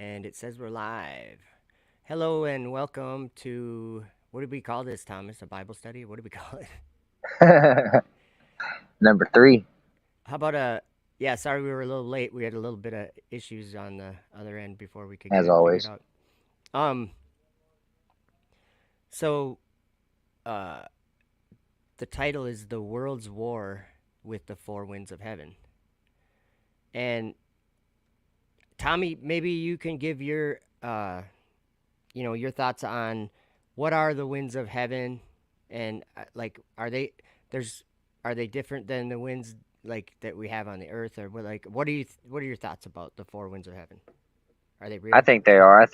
And it says we're live. Hello and welcome to, what did we call this, Thomas? A Bible study? What did we call it? Number three, How about yeah, sorry we were a little late. We had a little bit of issues on the other end before we could get as it figured always. out. Um, so uh, the title is The World's War with the Four Winds of Heaven. And Tommy, maybe you can give your thoughts on what are the winds of heaven, and like there's are they different than the winds like that we have on the earth, or what are your thoughts about the four winds of heaven? Are they I real? think they are. I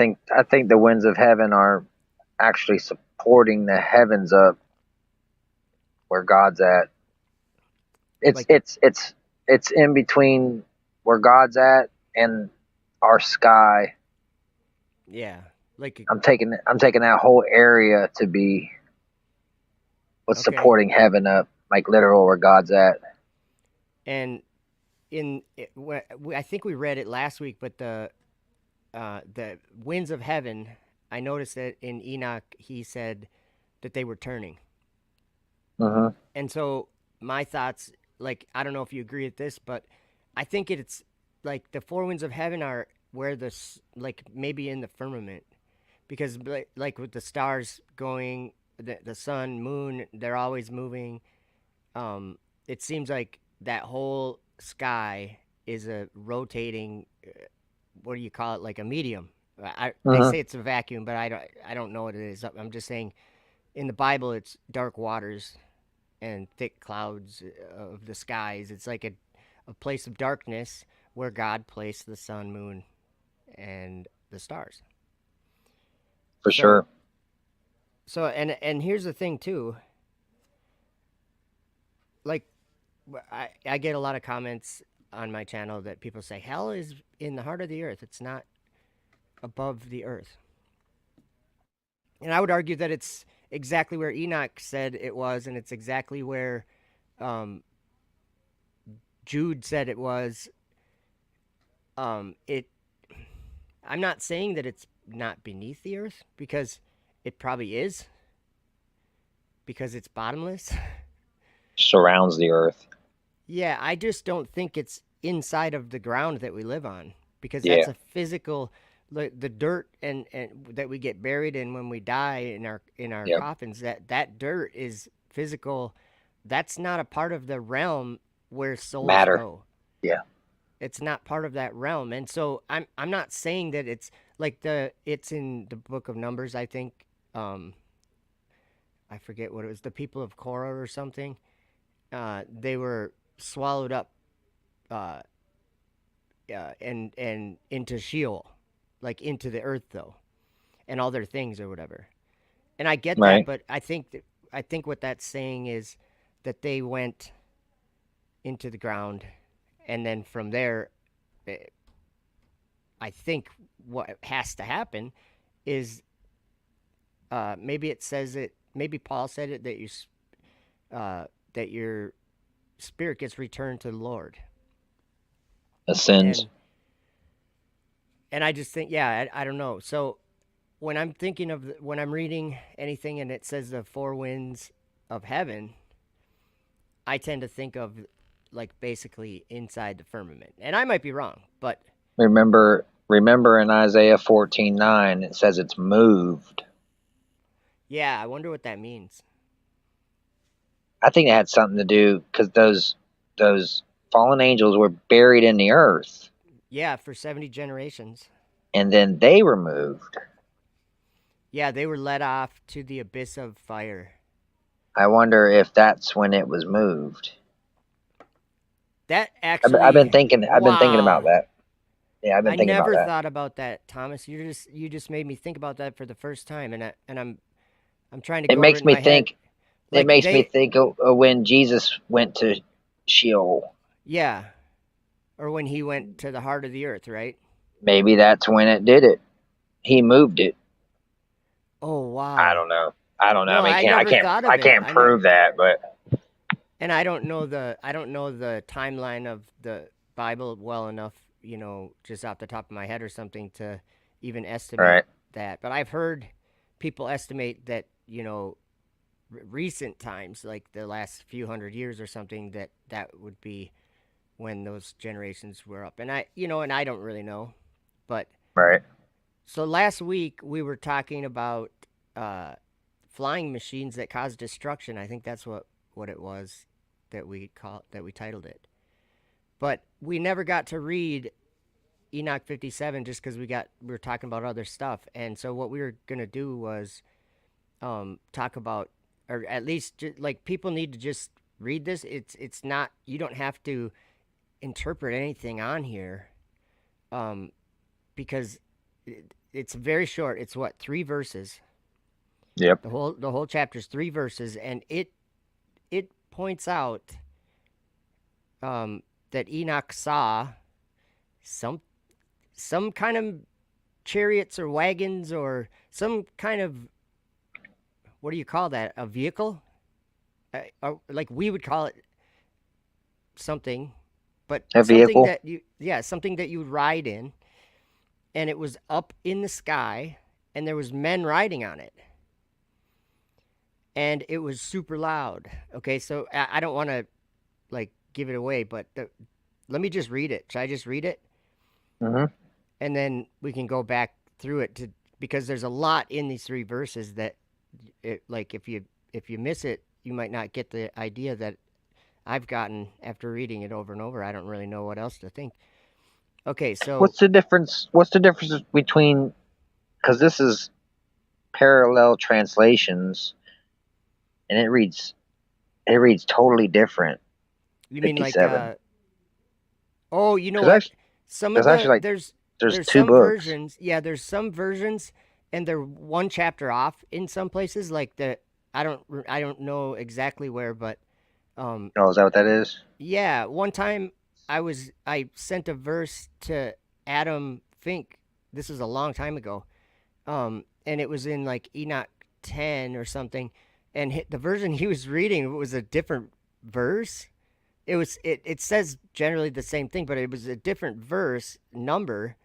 think the winds of heaven are actually supporting the heavens up where God's at. It's Like, it's it's it's in between where God's at and our sky. yeah, like, I'm taking that whole area to be what's okay. supporting heaven up, like literal where God's at. And I think we read it last week, but the winds of heaven, I noticed that in Enoch he said that they were turning. Hmm. And so my thoughts, like, I don't know if you agree with this, but I think it's like the four winds of heaven are where like maybe in the firmament, because like with the stars going, the sun, moon, they're always moving. It seems like that whole sky is a rotating. What do you call it? Like a medium. They Hmm. say it's a vacuum, but I don't know what it is. I'm just saying in the Bible it's dark waters and thick clouds of the skies. It's like a place of darkness where God placed the sun, moon, and the stars. For So, sure. and here's the thing too. Like, I get a lot of comments on my channel that people say hell is in the heart of the earth. It's not above the earth. And I would argue that it's exactly where Enoch said it was, and it's exactly where um, Jude said it was. It I'm not saying that it's not beneath the earth, because it probably is, because it's bottomless. Surrounds the earth. Yeah, I just don't think it's inside of the ground that we live on, because that's Yeah. a physical, like the dirt and that we get buried in when we die in our Yep. coffins. That dirt is physical. That's not a part of the realm where souls Matter. go. Yeah. It's not part of that realm. And so I'm not saying that it's like it's in the book of Numbers, I think. um I forget what it was, the people of Korah or something. They were swallowed up, uh and into Sheol, like into the earth though, and all their things or whatever. And I get that, Right. but I think what that's saying is that they went into the ground, and then from there, eh, I think what has to happen is, maybe it says it. Maybe Paul said it, uh, that your spirit gets returned to the Lord, Ascends. and I just think, yeah, I don't know. So when I'm thinking of when I'm reading anything and it says the four winds of heaven, I tend to think of like basically inside the firmament, and I might be wrong, but Remember in Isaiah 14:9 it says it's moved. yeah, I wonder what that means. I think it had something to do because those fallen angels were buried in the earth Yeah, for 70 generations. and then they were moved. Yeah, they were led off to the abyss of fire. I wonder if that's when it was moved. That I've been actually, thinking about wow. that. Yeah, I've I been thinking about never that. thought about that, Thomas. You just made me think about that for the first time, and I'm trying to It go over it makes in me my head. think. It Like makes me they, think of when Jesus went to Sheol. yeah, or when he went to the heart of the earth, right? Maybe that's when it did it. He moved it. Oh I wow. don't know. I don't know. No, I never thought I of it. can't prove that, but And I don't know the timeline of the Bible well enough, just off the top of my head or something to even estimate Right. that. But I've heard people estimate that, recent times, like the last few hundred years or something, that would be when those generations were up. And I don't really know. But Right. so last week we were talking about uh, flying machines that cause destruction. I think that's what it was that we titled it. But we never got to read Enoch 57 just because we were talking about other stuff. And so what we were gonna do was talk about, or at least like people need to just read this. It's not, you don't have to interpret anything on here, um, because it's very short. It's what, 3 verses. Yep. The whole chapter is 3 verses, and it points out that Enoch saw some some kind of chariots or wagons or some kind of, what do you call that? A vehicle? Like we would call it something, but A something vehicle. that something that you would ride in, and it was up in the sky, and there was men riding on it, and it was super loud. Okay, so I don't want to like give it away, but let me just read it. Should I just read it, Hmm. and then we can go back through it to, because there's a lot in these 3 verses that like if you miss it, you might not get the idea that I've gotten after reading it over and over. I don't really know what else to think. Okay, so What's the difference? What's the difference between? Because this is parallel translations, and it reads totally different. you mean like 57. oh, you know Because what? actually, Some of there's actually the like there's there's two some books. versions. Yeah, there's some versions, and they're one chapter off in some places. Like I don't know exactly where, but um, Oh, is that what that is? yeah. One time I sent a verse to Adam Fink. This was a long time ago. And it was in like Enoch 10 or something, and the version he was reading was a different verse. It says generally the same thing, but it was a different verse number,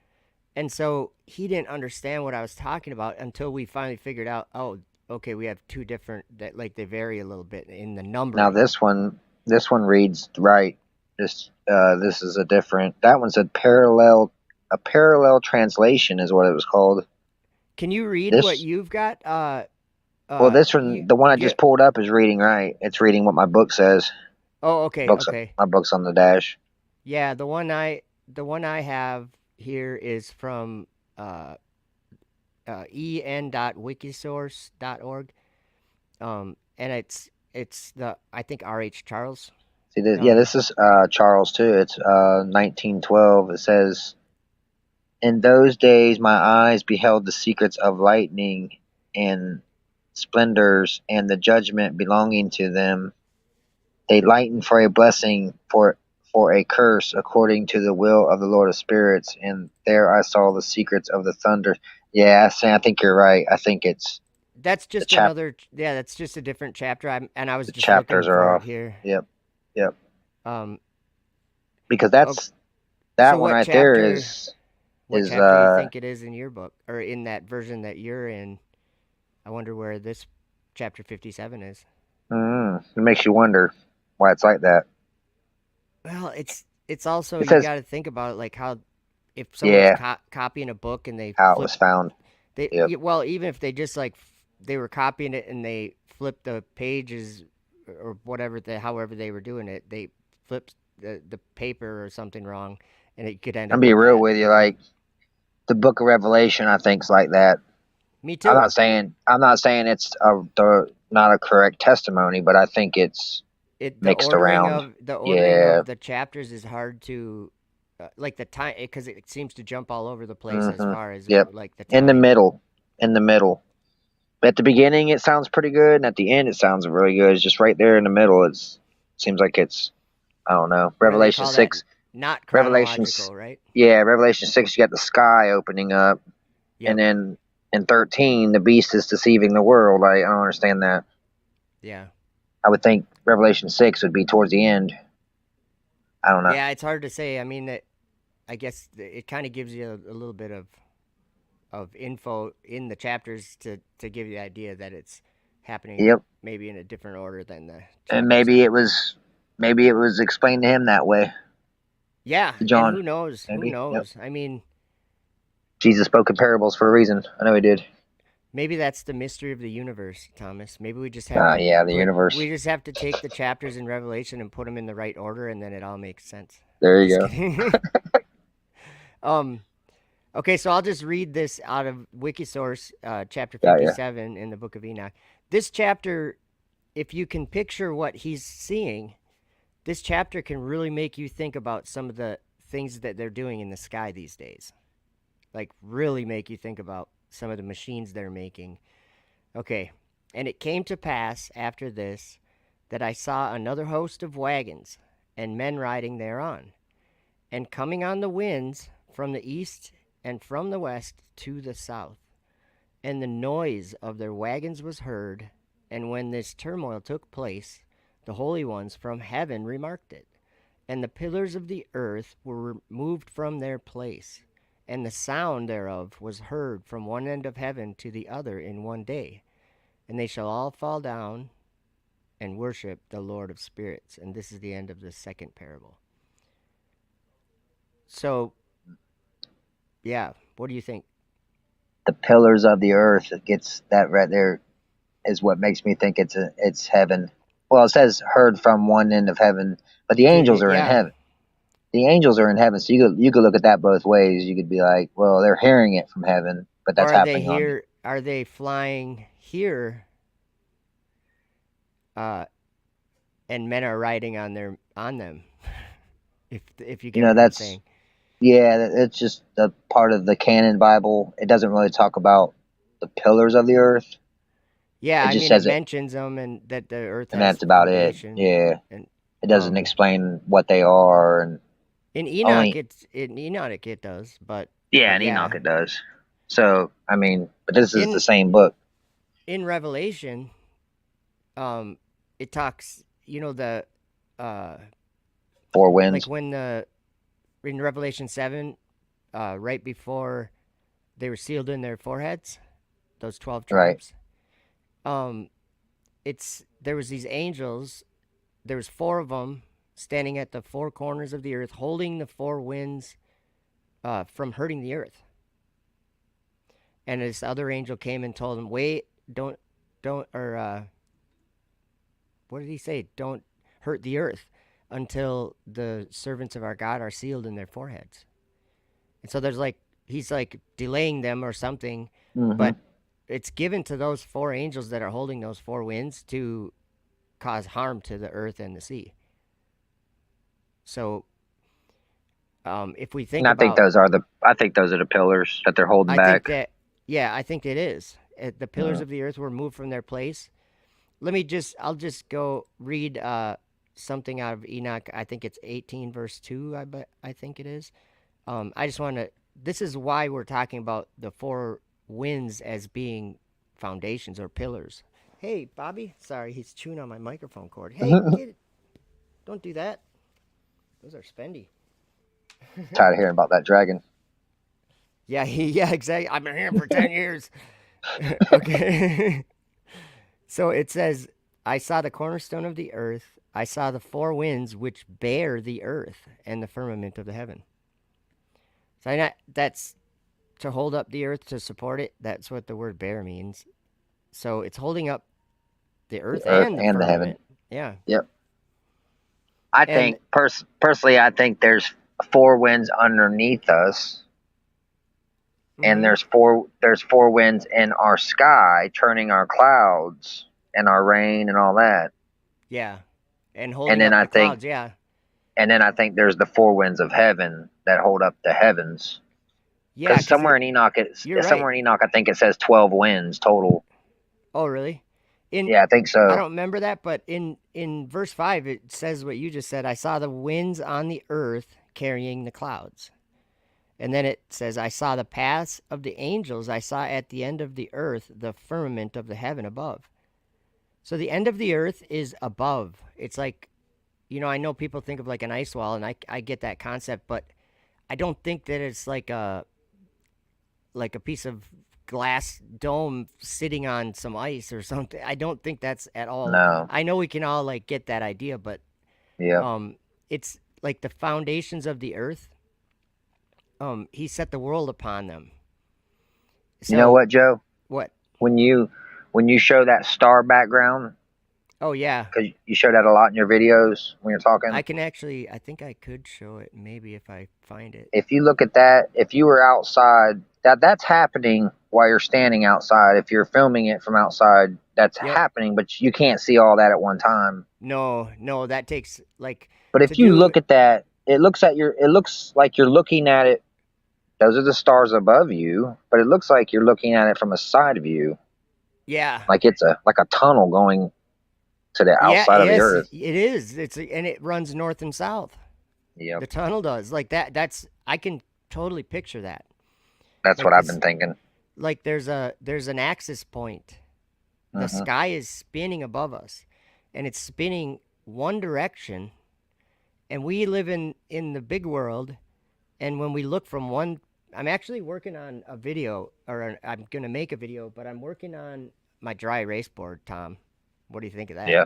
and so he didn't understand what I was talking about until we finally figured out. Oh, okay, we have two different that, like, they vary a little bit in the Now numbering. this one reads right. This is a different. That one said parallel. A parallel translation is what it was called. Can you read what This you've got? well, this one, You the one I just get. pulled up is reading right. It's reading what my book says. Oh, okay, Books, okay. my book's on the dash. Yeah, the one I have here is from uh en.wikisource.org. And it's the, I think, R.H. Charles. See, this, yeah, Um, this is Charles too. It's 1912. It says, "In those days, my eyes beheld the secrets of lightning and splendors, and the judgment belonging to them. They lighten for a blessing, for a curse, according to the will of the Lord of spirits. And there I saw the secrets of the thunder." Yeah, I think you're right. I think it's that's the just chap another. Yeah, that's just a different chapter. And I was the just looking chapters for are it off. here. Yep, yep. Um, Because oh, so that one right there what is chapter you think it is in your book, or in that version that you're in? I wonder where this chapter 57 is. it makes you wonder why it's like that. Well, it's also, It you says, got to think about it, like how if someone's yeah, copying a book and they how it flip. was found. Yep. Well, even if they just like they were copying it and they flipped the pages or whatever, however they were doing it, they flipped the paper or something wrong, and it could end I'll up be with real that. with you. Like the Book of Revelation, I think's like that. Me I'm too. not saying it's not a correct testimony, but I think it's The mixed ordering around. of Yeah. the chapters is hard to, like the time, because it seems to jump all over the place as Hmm. far as Yep. like the In the time. middle. In the middle. At the beginning, it sounds pretty good, and at the end, it sounds really good. It's just right there in the middle. Seems like it's, I don't know. What do they Revelation call that? 6. Not Revelations. chronological, right? Yeah, Revelation 6. You got the sky opening up, and Yep. then in 13, the beast is deceiving the world. I don't understand that. Yeah. I would think Revelation 6 would be towards the end. I don't know. Yeah, it's hard to say. I mean, I guess it kind of gives you a little bit of info in the chapters to give you the idea that it's happening Yep. maybe in a different order than the And chapters say. maybe it was explained to him that way. Yeah, To and John, who knows? Who maybe. Yep. knows? I mean, Jesus spoke in parables for a reason. I know he did. maybe that's the mystery of the universe, Thomas. Maybe we just have to Yeah, the universe. we just have to take the chapters in Revelation and put them in the right order, and then it all makes sense. There you Just go. kidding. um. Okay, so I'll just read this out of Wikisource, chapter Got ya. 57 in the Book of Enoch. This chapter, if you can picture what he's seeing, this chapter can really make you think about some of the things that they're doing in the sky these days. Like, really make you think about some of the machines they're making. Okay, and it came to pass after this that I saw another host of wagons and men riding thereon, and coming on the winds from the east and from the west to the south. And the noise of their wagons was heard, and when this turmoil took place, the holy ones from heaven remarked it. And the pillars of the earth were removed from their place, and the sound thereof was heard from one end of heaven to the other in one day. And they shall all fall down and worship the Lord of spirits. And this is the end of the second parable. So, yeah, what do you think? The pillars of the earth. It gets that right there is what makes me think it's heaven. Well, it says heard from one end of heaven, but the angels are in Yeah. heaven. The angels are in heaven, so you could look at that both ways. You could be like, well, they're hearing it from heaven, but Or that's are they happening on. here? Are they flying here? Uh, and men are riding on them. If you You get know, what I'm that's saying. yeah, it's just a part of the canon Bible. It doesn't really talk about the pillars of the earth. Yeah, It I just mean it says it, mentions them and that the earth and has that's about it. foundation, Yeah, and it doesn't um explain what they are, and in Enoch only it does, yeah, but in Enoch yeah, it does. So I mean, but this is the in same book. in Revelation, it talks, the uh Four like winds, when the in Revelation 7, right before they were sealed in their foreheads, those 12 right? tribes. Um, there was these angels. There was four of them standing at the four corners of the earth, holding the four winds from hurting the earth. And this other angel came and told him, "Wait, don't, or what did he say? Don't hurt the earth until the servants of our God are sealed in their foreheads." And so he's like delaying them or something, Mm-hmm. but it's given to those four angels that are holding those four winds to cause harm to the earth and the sea. So, if we And think I think about, those are the pillars that they're holding I think back. that, yeah, I think it is. The pillars Uh, of the earth were moved from their place. I'll just go read something out of Enoch. I think it's 18 verse 2, I think it is. I just want to, this is why we're talking about the four winds as being foundations or pillars. Hey, Bobby. Sorry, he's chewing on my microphone cord. Hey, get it. Don't do that. Those are spendy. Tired of hearing about that dragon. Yeah, yeah, exactly. I've been here for 10 years. Okay. So it says, I saw the cornerstone of the earth. I saw the four winds which bear the earth and the firmament of the heaven. So that's to hold up the earth to support it. That's what the word bear means. So it's holding up the The earth earth and the and the heaven. firmament. Yeah. Yep. I And think personally, I think there's four winds underneath us, and mm-hmm. there's four winds in our sky, turning our clouds and our rain and all that. Yeah. And And holding then up I the think clouds, yeah. there's the four winds of heaven that hold up the heavens. Yeah, Because because you're right. somewhere in Enoch, I think it says 12 winds total. Oh, really? In Yeah, I think I so. don't remember that, but in verse 5 it says what you just said. I saw the winds on the earth carrying the clouds. And then it says, I saw the paths of the angels. I saw at the end of the earth the firmament of the heaven above. So the end of the earth is above. It's like, I know people think of like an ice wall, and I get that concept, but I don't think that it's like a piece of glass dome sitting on some ice or something. I don't think that's at all. No. I know we can all like get that idea, but Yep. um, it's like the foundations of the earth. He set the world upon them. You know So what, Joe? what? When you show that star background, Oh yeah, because you show that a lot in your videos when you're talking. I can actually. I think I could show it maybe if I find it. If you look at that, if you were outside, that's happening while you're standing outside. If you're filming it from outside, that's Yep. happening, but you can't see all that at one time. No, no, that takes like But to if you do. look at that, it looks like you're looking at it. Those are the stars above you, but it looks like you're looking at it from a side view, Yeah. like it's a tunnel going to the Yeah. outside of the Yes, it earth. is. And it runs north and south. Yep, The tunnel does like that. That's I can totally picture that. that's what Like I've this. been thinking. Like there's an axis point. The Hmm. sky is spinning above us, and it's spinning one direction. And we live in the big world. And when we look from one, I'm actually working on a video, I'm gonna make a video, but I'm working on my dry erase board, Tom. What do you think of that? Yeah.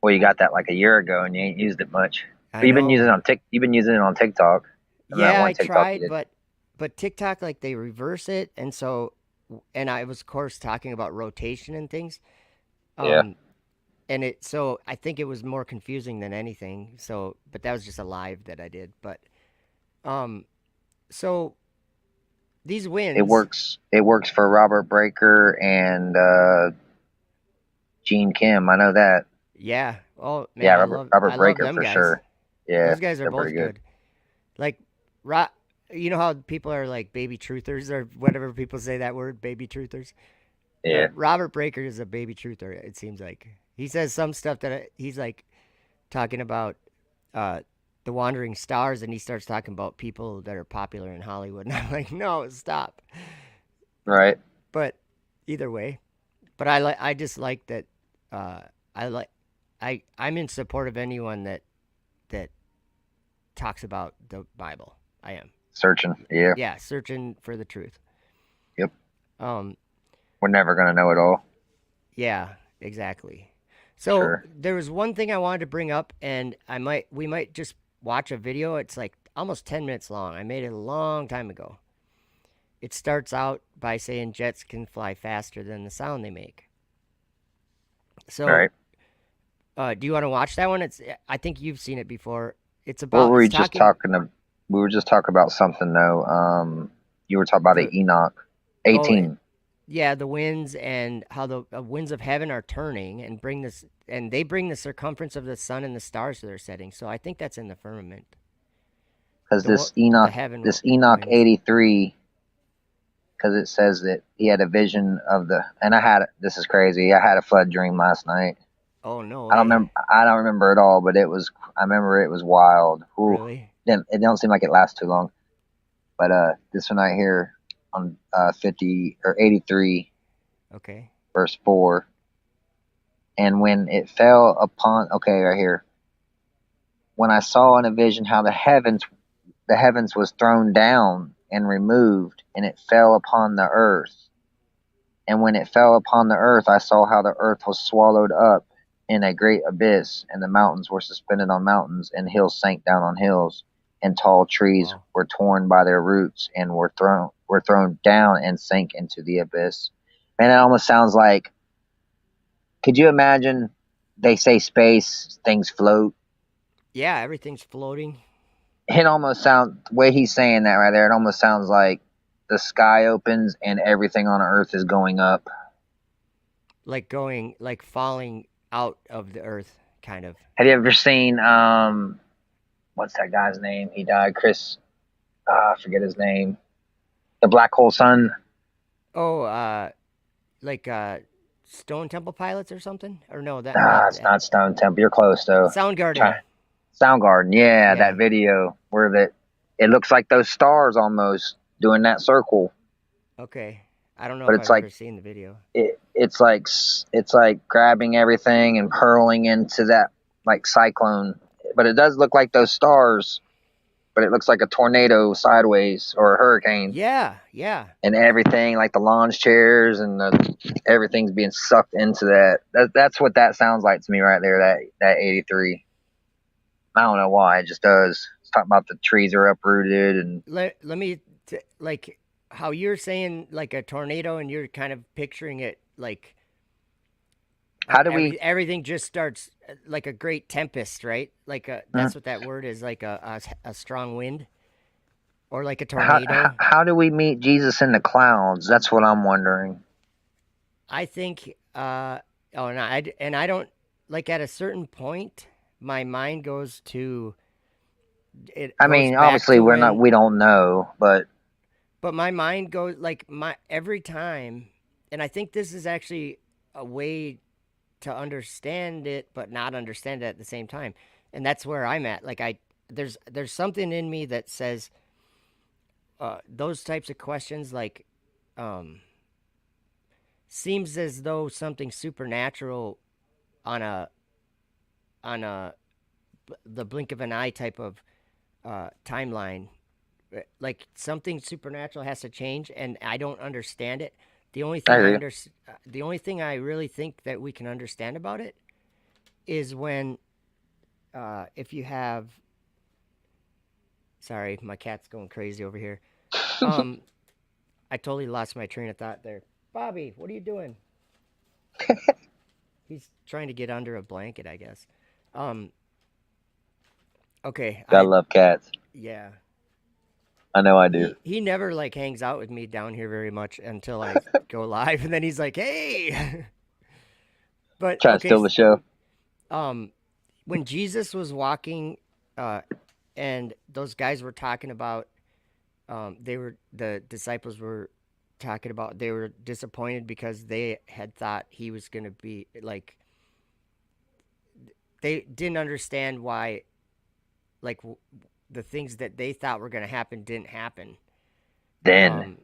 Well, you got that like a year ago, and you ain't used it much. I But know. you've been using it on TikTok. Remember that Yeah, one I TikTok you tried, did? but TikTok like they reverse it, and so and I was of course talking about rotation and things. Yeah. Um, and it so I think it was more confusing than anything. So, but that was just a live that I did. But um, so these wins, It works for Robert Breaker and Gene Kim. I know that. yeah. Oh Yeah, man, Robert I love Breaker them for guys. sure. Yeah, Those guys are they're pretty both good. good. Like, Ro- you know how people are like baby truthers or whatever people say that word, baby truthers. Yeah. Robert Breaker is a baby truther. It seems like he says some stuff that he's like talking about uh, the wandering stars, and he starts talking about people that are popular in Hollywood. And I'm like, no, stop. Right. But either way, but I just like that. Uh, I like I'm in support of anyone that talks about the Bible. I am. Searching. Yeah. Yeah, searching for the truth. Yep. Um, We're never gonna know it all. yeah, exactly. So Sure. there was one thing I wanted to bring up, and we might just watch a video. It's like almost 10 minutes long. I made it a long time ago. It starts out by saying jets can fly faster than the sound they make. All So, right. do you want to watch that one? I think you've seen it before. What were It's we just talking talking of? We were just talking about something though. You were talking about the the Enoch oh 18. yeah, the winds and how the winds of heaven are turning and they bring the circumference of the sun and the stars to their setting. So I think that's in the firmament. Because The heaven this Enoch winds. 83, because it says that he had a vision of the, and I had, this is crazy. I had a flood dream last night. Oh no way. I don't remember it all, but I remember it was wild. Ooh, Really? it don't seem like it lasts too long. But this one right here on 50 or 83 Okay. verse 4, and when it fell upon, okay, right here, when I saw in a vision how the heavens was thrown down and removed, and it fell upon the earth. And when it fell upon the earth, I saw how the earth was swallowed up in a great abyss, and the mountains were suspended on mountains, and hills sank down on hills, and tall trees Wow. were torn by their roots and were thrown down and sank into the abyss. Man, it almost sounds like, could you imagine they say space, things float? Yeah, everything's floating. It almost sounds, the way he's saying that right there, it almost sounds like the sky opens and everything on earth is going up. Like falling out of the earth, kind of. Have you ever seen what's that guy's name? He died, Chris. I forget his name. The Black Hole Sun. Oh, like Stone Temple Pilots or something? Or no, that not It's that. not Stone Temple. You're close though. Soundgarden. Soundgarden. Yeah, that Yeah. video where it looks like those stars almost doing that circle, Okay. I don't know but if it's I've like ever seen the video. it's like grabbing everything and hurling into that like cyclone. But it does look like those stars but it looks like a tornado sideways or a hurricane, Yeah, yeah. and everything like the launch chairs and everything's being sucked into that. That's what that sounds like to me right there. That 83. I don't know why. It just does. It's talking about the trees are uprooted and Let me like how you're saying like a tornado, and you're kind of picturing it like how do we everything just starts like a great tempest, right? Like mm, that's what that word is, like a strong wind, or like a how, tornado. how do we meet Jesus in the clouds? That's what I'm wondering. I think oh, and I don't, like at a certain point my mind goes to, it I goes mean, back obviously to when, we don't know, but but my mind goes like my every time, and I think this is actually a way to understand it but not understand it at the same time. And that's where I'm at. Like there's something in me that says those types of questions, like um seems as though something supernatural on a the blink of an eye type of timeline, like something supernatural has to change and I don't understand it. The only I thing hear you. the only thing I really think that we can understand about it is when if you have, sorry, my cat's going crazy over here. Um, I totally lost my train of thought there. Bobby, what are you doing? He's trying to get under a blanket, I guess. Um, okay, Gotta love cats. yeah. I know I do. He never like hangs out with me down here very much until I go live, and then he's like, "Hey," but Try to okay. steal the show. Um, when Jesus was walking, uh, and those guys were talking about, they were the disciples were talking about they were disappointed because they had thought he was going to be like, they didn't understand why, like the things that they thought were going to happen didn't happen. Then um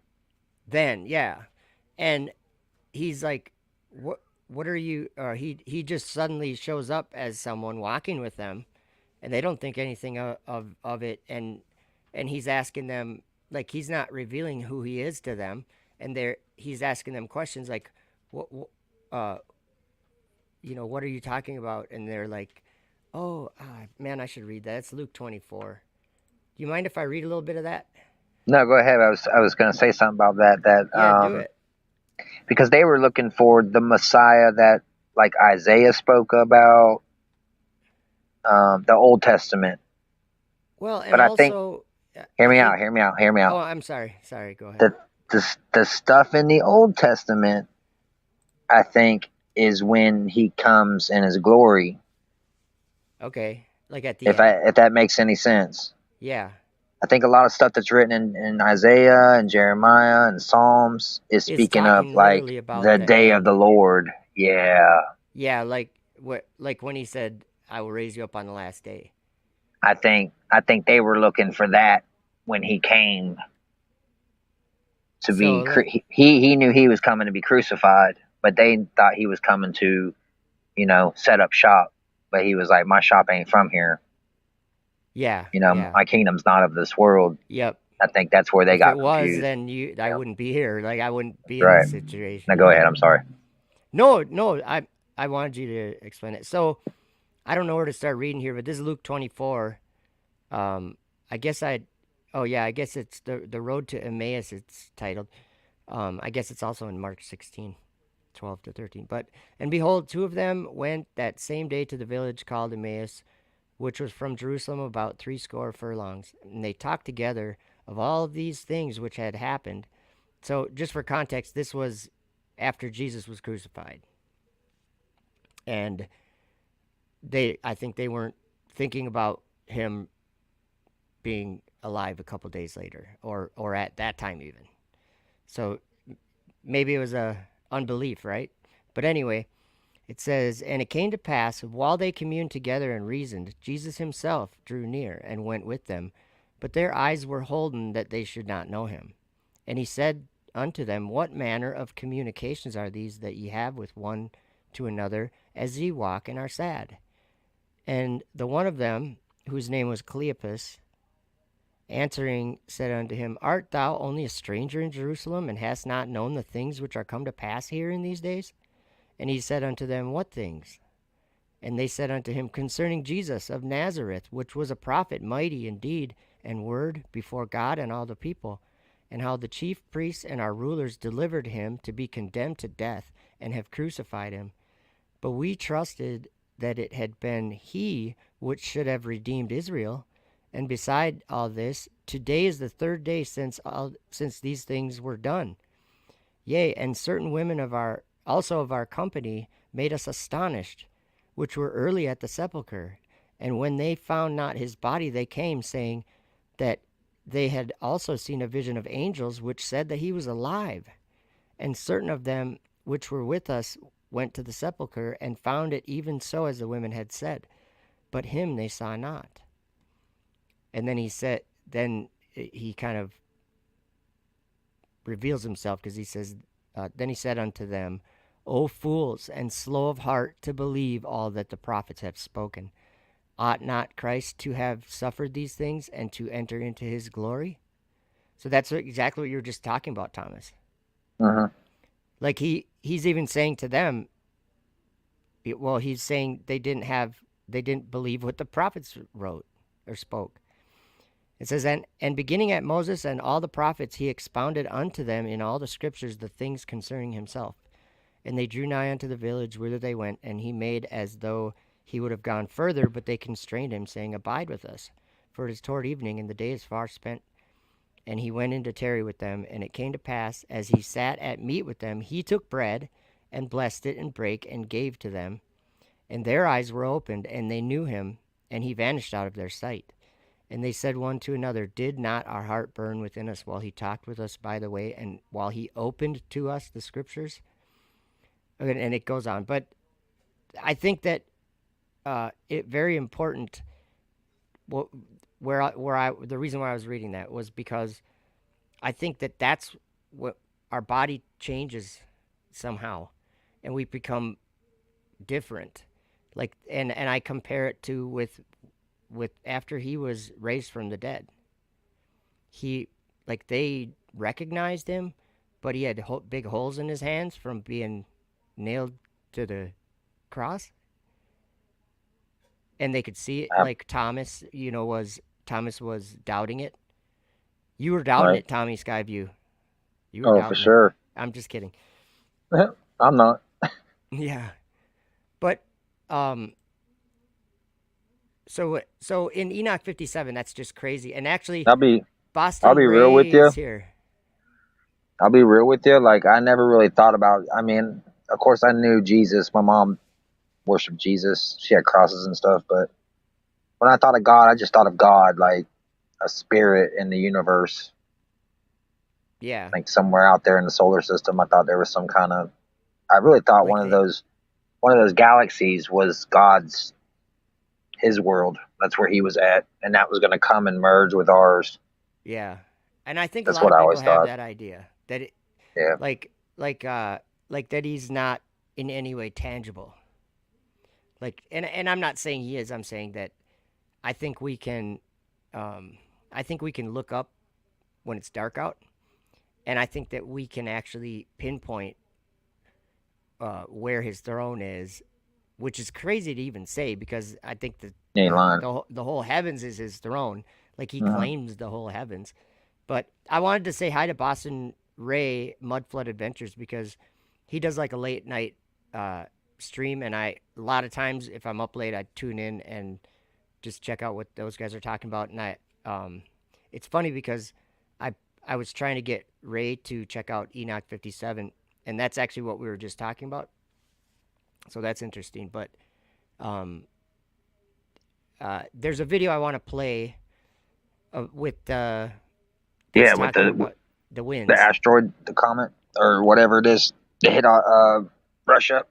then yeah, and he's like, what are you, he just suddenly shows up as someone walking with them, and they don't think anything of it, and he's asking them, like he's not revealing who he is to them, and they're he's asking them questions like, what uh what are you talking about? And they're like, oh, man, I should read that. It's Luke 24. Do you mind if I read a little bit of that? no, go ahead. I was gonna say something about that. Yeah, do it. Because they were looking for the Messiah that like Isaiah spoke about, the Old Testament. Well, and But I think also, hear I me out, think, hear me out, hear me oh, out. I'm sorry, go ahead. The the stuff in the Old Testament, I think, is when he comes in his glory. Okay, like at the end. If that makes any sense. Yeah, I think a lot of stuff that's written in Isaiah and Jeremiah and Psalms is it's speaking of talking like literally about the the day of end. the Lord. Yeah. Yeah, like when he said, "I will raise you up on the last day." I think they were looking for that when he came to So be like, he knew he was coming to be crucified, but they thought he was coming to, set up shop. But he was like, my shop ain't from here. yeah, yeah, My kingdom's not of this world. yep. I think that's where they If it got was, confused. then I wouldn't be here. Like I wouldn't be in this Right. situation. Now go ahead. I'm sorry. No, no, I wanted you to explain it. So I don't know where to start reading here, but this is Luke 24. Um, I guess I, oh yeah, I guess it's the road to Emmaus. It's titled. I guess it's also in Mark 16, 12 to 13. But and behold, two of them went that same day to the village called Emmaus, which was from Jerusalem about 60 furlongs, and they talked together of all of these things which had happened. So just for context, this was after Jesus was crucified, and I think they weren't thinking about him being alive a couple days later, or at that time even. So maybe it was a unbelief, right? But anyway, it says, and it came to pass while they communed together and reasoned, Jesus himself drew near and went with them, but their eyes were holden that they should not know him. And he said unto them, what manner of communications are these that ye have with one to another as ye walk and are sad? And the one of them, whose name was Cleopas, answering said unto him, Art thou only a stranger in Jerusalem, and hast not known the things which are come to pass here in these days? And he said unto them, What things? And they said unto him, Concerning Jesus of Nazareth, which was a prophet, mighty in deed and word before God and all the people, and how the chief priests and our rulers delivered him to be condemned to death, and have crucified him. But we trusted that it had been he which should have redeemed Israel. And beside all this, today is the third day since these things were done. Yea, and certain women of our also of our company made us astonished, which were early at the sepulchre. And when they found not his body, they came, saying that they had also seen a vision of angels, which said that he was alive. And certain of them which were with us went to the sepulchre, and found it even so as the women had said, but him they saw not. And then he kind of reveals himself, because he says, then he said unto them, O fools, and slow of heart to believe all that the prophets have spoken. Ought not Christ to have suffered these things, and to enter into his glory? So that's exactly what you were just talking about, Thomas. Mm-hmm. Like he's even saying to them, well, he's saying they didn't believe what the prophets wrote or spoke. It says, and beginning at Moses and all the prophets, he expounded unto them in all the scriptures the things concerning himself. And they drew nigh unto the village whither they went, and he made as though he would have gone further, but they constrained him, saying, Abide with us, for it is toward evening, and the day is far spent. And he went in to tarry with them. And it came to pass, as he sat at meat with them, he took bread, and blessed it, and brake, and gave to them. And their eyes were opened, and they knew him, and he vanished out of their sight. And they said one to another, Did not our heart burn within us while he talked with us by the way, and while he opened to us the scriptures? And it goes on. But I think that it very important. The reason why I was reading that was because I think that that's what our body changes somehow, and we become different. Like, and I compare it to with after he was raised from the dead. He, like, they recognized him, but he had big holes in his hands from being nailed to the cross, and they could see it. Like Thomas, Thomas was doubting it. You were doubting Right. it, Tommy Skyview. You were Oh, for doubting it. sure. I'm just kidding. I'm not. Yeah, but so in Enoch 57, that's just crazy. And actually, I'll be Boston real with Ray you. is here. I'll be real with you. Like, I never really thought about. I mean, of course, I knew Jesus. My mom worshiped Jesus. She had crosses and stuff. But when I thought of God, I just thought of God like a spirit in the universe, Yeah, like somewhere out there in the solar system. I thought there was some kind of. I really thought like one of those galaxies was his world. That's where he was at, and that was going to come and merge with ours. yeah, and I think a That's lot what of I people always have thought. that idea that it, Yeah. like like uh like that he's not in any way tangible. Like, and I'm not saying he is. I'm saying that I think we can, um, I think we can look up when it's dark out, and I think that we can actually pinpoint where his throne is, which is crazy to even say, because I think that You ain't lying. the whole heavens is his throne. Like, he Mm-hmm. claims the whole heavens. But I wanted to say hi to Boston Ray Mud Flood Adventures, because he does like a late night stream, and a lot of times if I'm up late, I tune in and just check out what those guys are talking about. And it's funny because I I was trying to get Ray to check out Enoch 57, and that's actually what we were just talking about. So that's interesting. But um, there's a video I want to play with that's Yeah, with talking the about the winds. asteroid, the comet, or whatever it is that hit Russia.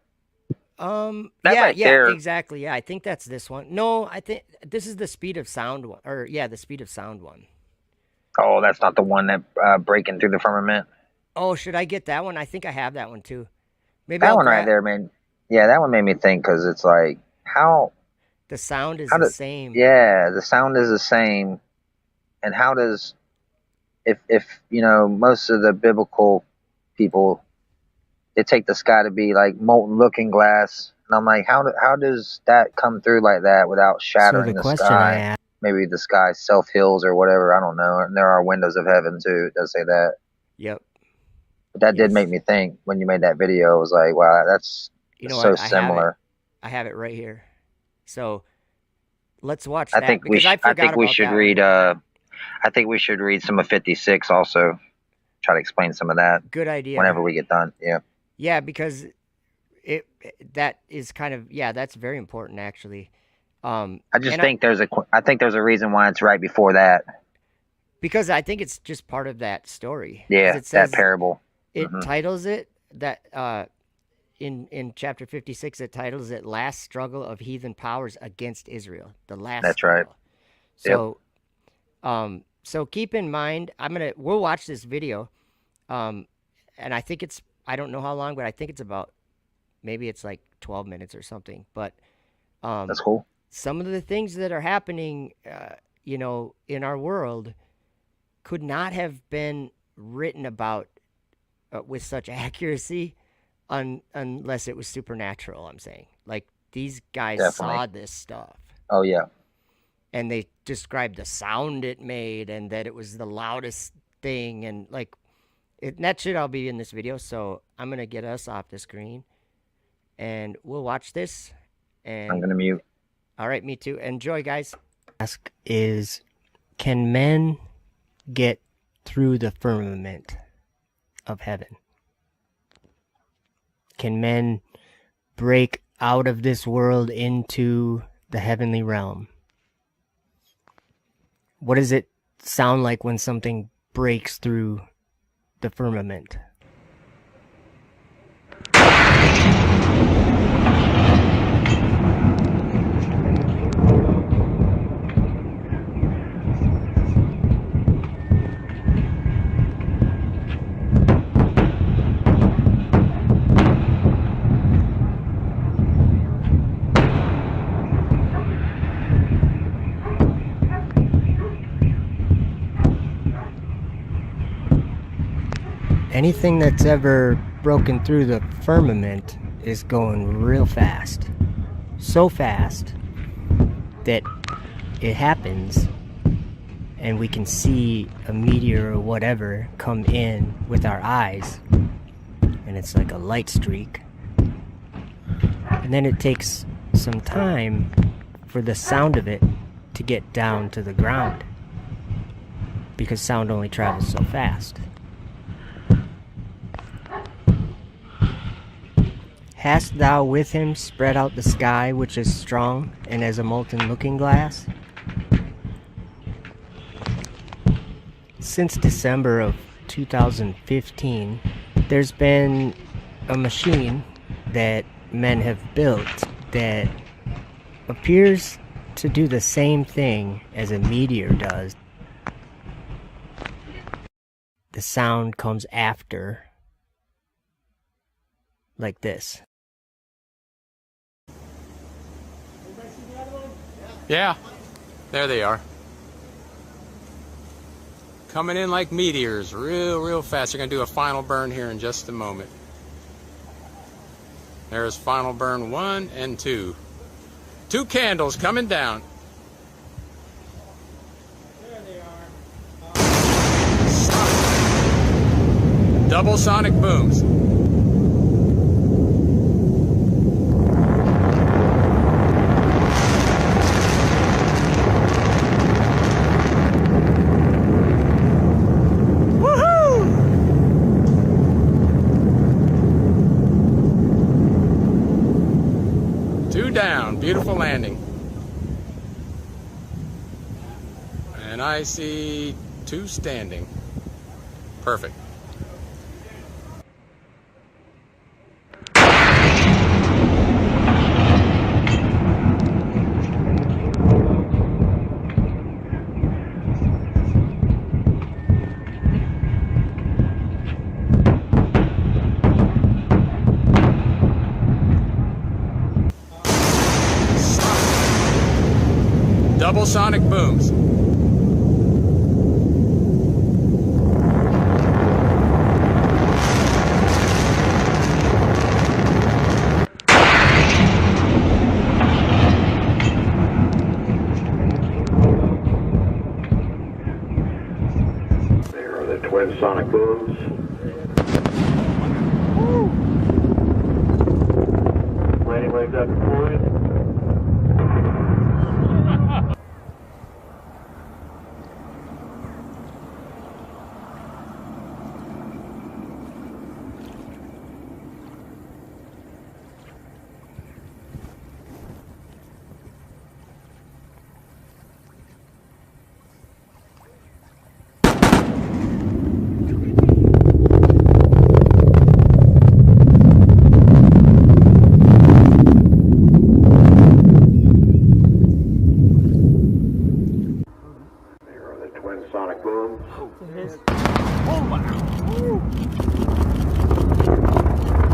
That Yeah, right yeah, there. exactly. Yeah, I think that's this one. No, I think this is the speed of sound one. Or yeah, the speed of sound one. Oh, that's not the one that breaking through the firmament. Oh, should I get that one? I think I have that one too. Maybe That I'll one right grab. there, man. Yeah, that one made me think because it's like The sound is how the did same. yeah the sound is the same, And how does, if you know, most of the biblical people, they take the sky to be like molten looking glass, and I'm like, how does that come through like that without So shattering the the question I sky? asked, Maybe the sky self heals or whatever. I don't know. And there are windows of heaven too. It does say that. yep, But that did make yes. me think when you made that video. I was like, wow, that's You know so what? I have it. similar. I have it right here. So let's watch I that think we because I I forgot think we about should that one. read. I think we should read some of 56 also. Try to explain some of that Good idea. whenever we get done. Yeah. Yeah, because it that is kind of yeah, that's very important actually. I just And I think there's a reason why it's right before that. because I think it's just part of that story because Yeah, it that says parable. it Hmm. titles it that in chapter 56 it titles it last struggle of heathen powers against Israel, the last That's right. struggle. Yep. So so keep in mind we'll watch this video. Um and I think it's I don't know how long, but I think it's about maybe it's like 12 minutes or something. But That's um cool. some of the things that are happening in our world could not have been written about with such accuracy unless it was supernatural. I'm saying, like, these guys Definitely. saw this stuff Oh yeah. and they described the sound it made and that it was the loudest thing and like that should all be in this video. So I'm gonna get us off the screen and we'll watch this. I'm And gonna mute. all right, me too. Enjoy, guys. Ask is, can men get through the firmament of heaven? Can men break out of this world into the heavenly realm? What does it sound like when something breaks through the firmament? Anything that's ever broken through the firmament is going real fast. So fast that it happens and we can see a meteor or whatever come in with our eyes and it's like a light streak. And then it takes some time for the sound of it to get down to the ground because sound only travels so fast. Hast thou with him spread out the sky, which is strong and as a molten looking glass? Since December of 2015, there's been a machine that men have built that appears to do the same thing as a meteor does. The sound comes after, like this. Yeah, there they are. Coming in like meteors, real fast. They're going to do a final burn here in just a moment. There's final burn 1 and 2. 2 candles coming down. There they are. Double sonic booms. Down, beautiful landing. And I see 2 standing. Perfect. Double sonic booms. sonic booms. Landing legs up deployed. Sonic booms. Oh wow!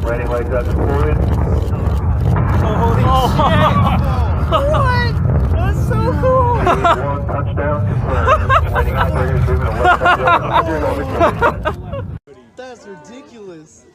Landing legs up deployed. Holy shit! What? That's so cool! One touchdown confirmed. Landing operators moving to left side. That's ridiculous.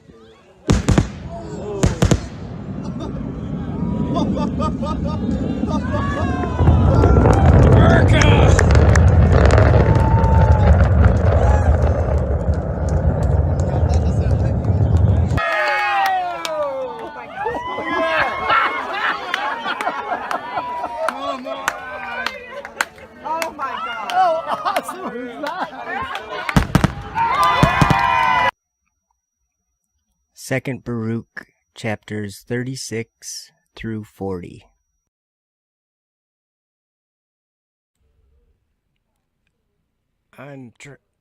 Second Baruch, chapters 36 through 40.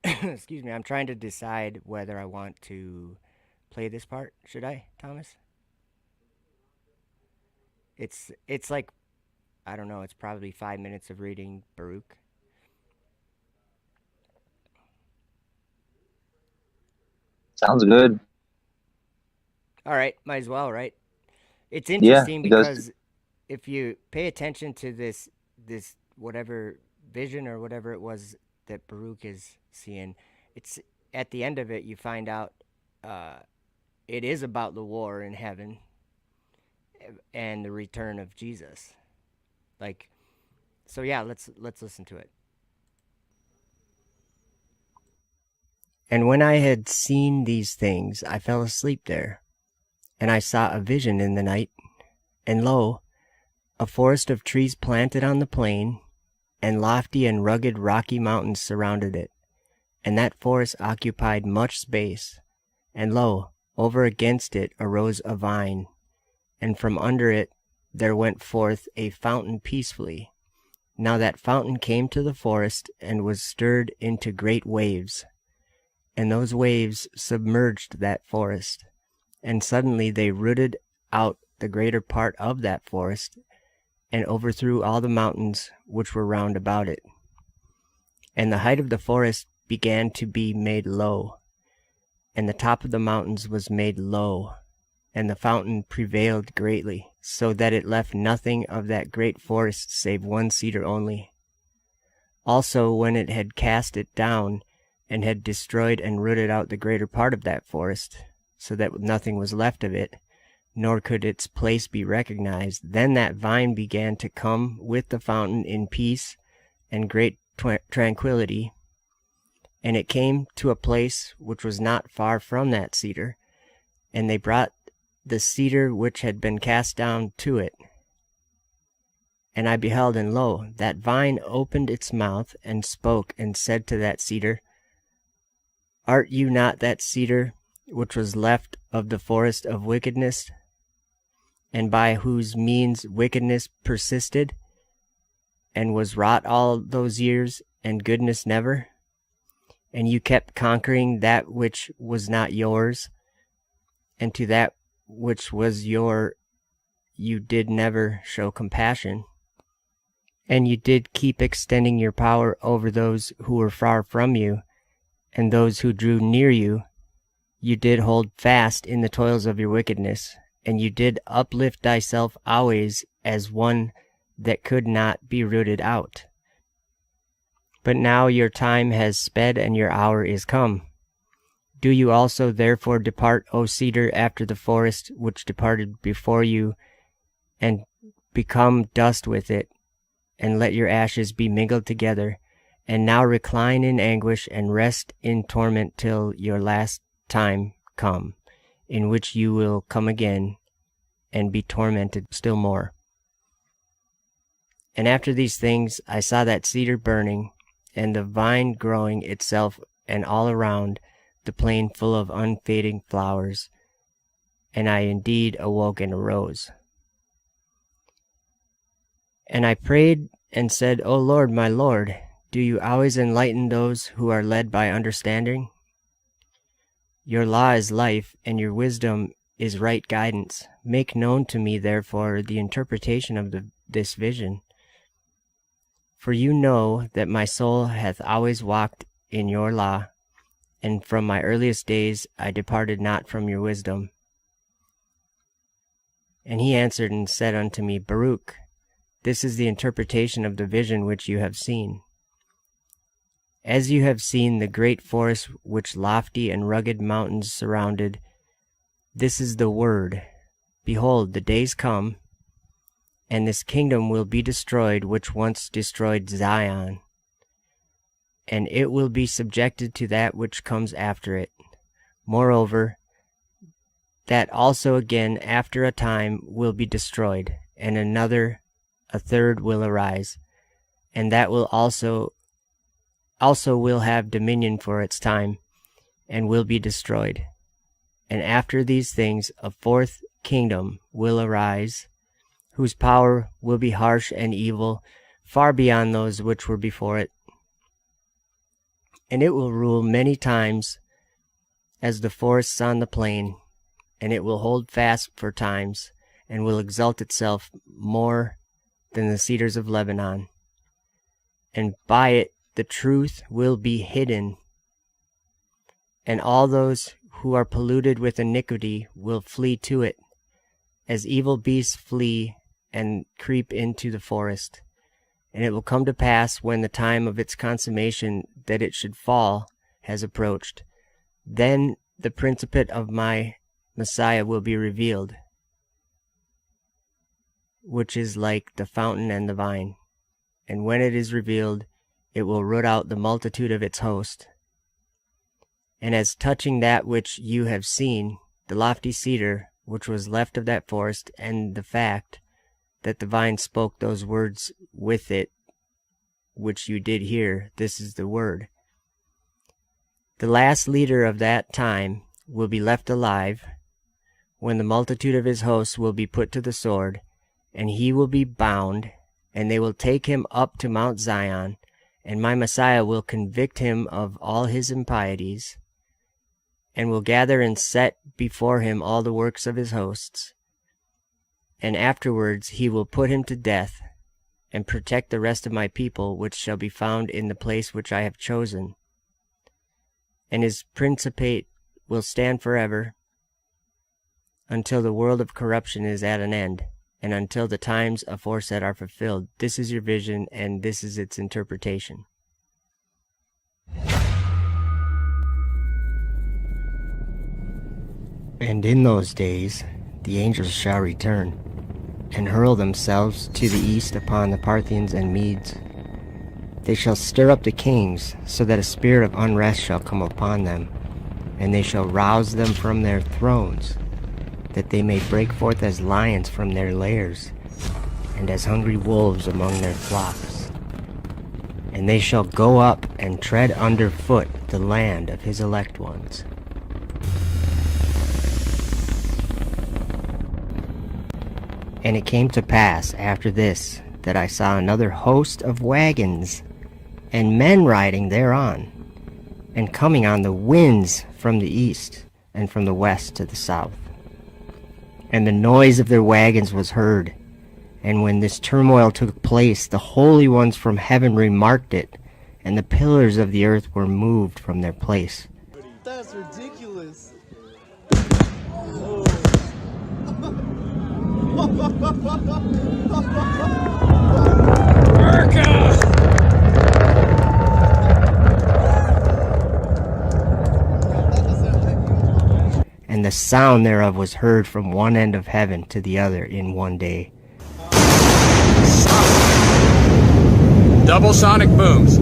Excuse me, I'm trying to decide whether I want to play this part. Should I, Thomas? It's like, I don't know, it's probably 5 minutes of reading Baruch. Sounds good. All right, might as well, right? It's Yeah, interesting it goes. because if you pay attention to this whatever vision or whatever it was that Baruch is seeing, it's at the end of it you find out it is about the war in heaven and the return of Jesus. Like, so yeah, let's listen to it. And when I had seen these things, I fell asleep there. And I saw a vision in the night, and lo, a forest of trees planted on the plain, and lofty and rugged rocky mountains surrounded it. And that forest occupied much space. And lo, over against it arose a vine, and from under it there went forth a fountain peacefully. Now that fountain came to the forest, and was stirred into great waves. And those waves submerged that forest. And suddenly they rooted out the greater part of that forest, and overthrew all the mountains which were round about it. And the height of the forest began to be made low, and the top of the mountains was made low, and the fountain prevailed greatly, so that it left nothing of that great forest save one cedar only. Also, when it had cast it down, and had destroyed and rooted out the greater part of that forest, so that nothing was left of it, nor could its place be recognized, then that vine began to come with the fountain in peace and great tranquility. And it came to a place which was not far from that cedar, and they brought the cedar which had been cast down to it. And I beheld, and lo, that vine opened its mouth, and spoke, and said to that cedar, Art you not that cedar which was left of the forest of wickedness, and by whose means wickedness persisted, and was wrought all those years, and goodness never? And you kept conquering that which was not yours, and to that which was your you did never show compassion. And you did keep extending your power over those who were far from you, and those who drew near you. You did hold fast in the toils of your wickedness, and you did uplift thyself always as one that could not be rooted out. But now your time has sped, and your hour is come. Do you also therefore depart, O cedar, after the forest which departed before you, and become dust with it, and let your ashes be mingled together, and now recline in anguish and rest in torment till your last time come, in which you will come again and be tormented still more. And after these things I saw that cedar burning, and the vine growing itself, and all around the plain full of unfading flowers. And I indeed awoke and arose. And I prayed and said, O Lord, my Lord, do you always enlighten those who are led by understanding? Your law is life, and your wisdom is right guidance. Make known to me, therefore, the interpretation of this vision. For you know that my soul hath always walked in your law, and from my earliest days I departed not from your wisdom. And he answered and said unto me, Baruch, this is the interpretation of the vision which you have seen. As you have seen the great forest which lofty and rugged mountains surrounded, this is the word. Behold, the days come, and this kingdom will be destroyed which once destroyed Zion, and it will be subjected to that which comes after it. Moreover, that also again after a time will be destroyed, and a third will arise, and that will also will have dominion for its time, and will be destroyed. And after these things a fourth kingdom will arise, whose power will be harsh and evil, far beyond those which were before it. And it will rule many times as the forests on the plain, and it will hold fast for times, and will exalt itself more than the cedars of Lebanon. And by it the truth will be hidden, and all those who are polluted with iniquity will flee to it, as evil beasts flee and creep into the forest. And it will come to pass when the time of its consummation that it should fall has approached. Then the principate of my Messiah will be revealed, which is like the fountain and the vine. And when it is revealed, it will root out the multitude of its host. And as touching that which you have seen, the lofty cedar which was left of that forest, and the fact that the vine spoke those words with it which you did hear, this is the word. The last leader of that time will be left alive, when the multitude of his hosts will be put to the sword, and he will be bound, and they will take him up to Mount Zion, and my Messiah will convict him of all his impieties, and will gather and set before him all the works of his hosts. And afterwards he will put him to death, and protect the rest of my people, which shall be found in the place which I have chosen. And his principate will stand forever, until the world of corruption is at an end, and until the times aforesaid are fulfilled. This is your vision, and this is its interpretation. And in those days the angels shall return, and hurl themselves to the east upon the Parthians and Medes. They shall stir up the kings, so that a spirit of unrest shall come upon them, and they shall rouse them from their thrones, that they may break forth as lions from their lairs, and as hungry wolves among their flocks. And they shall go up and tread under foot the land of his elect ones. And it came to pass after this, that I saw another host of wagons, and men riding thereon, and coming on the winds from the east, and from the west to the south. And the noise of their wagons was heard. And when this turmoil took place, the holy ones from heaven remarked it, and the pillars of the earth were moved from their place. That's ridiculous. And the sound thereof was heard from one end of heaven to the other in one day. Double sonic booms.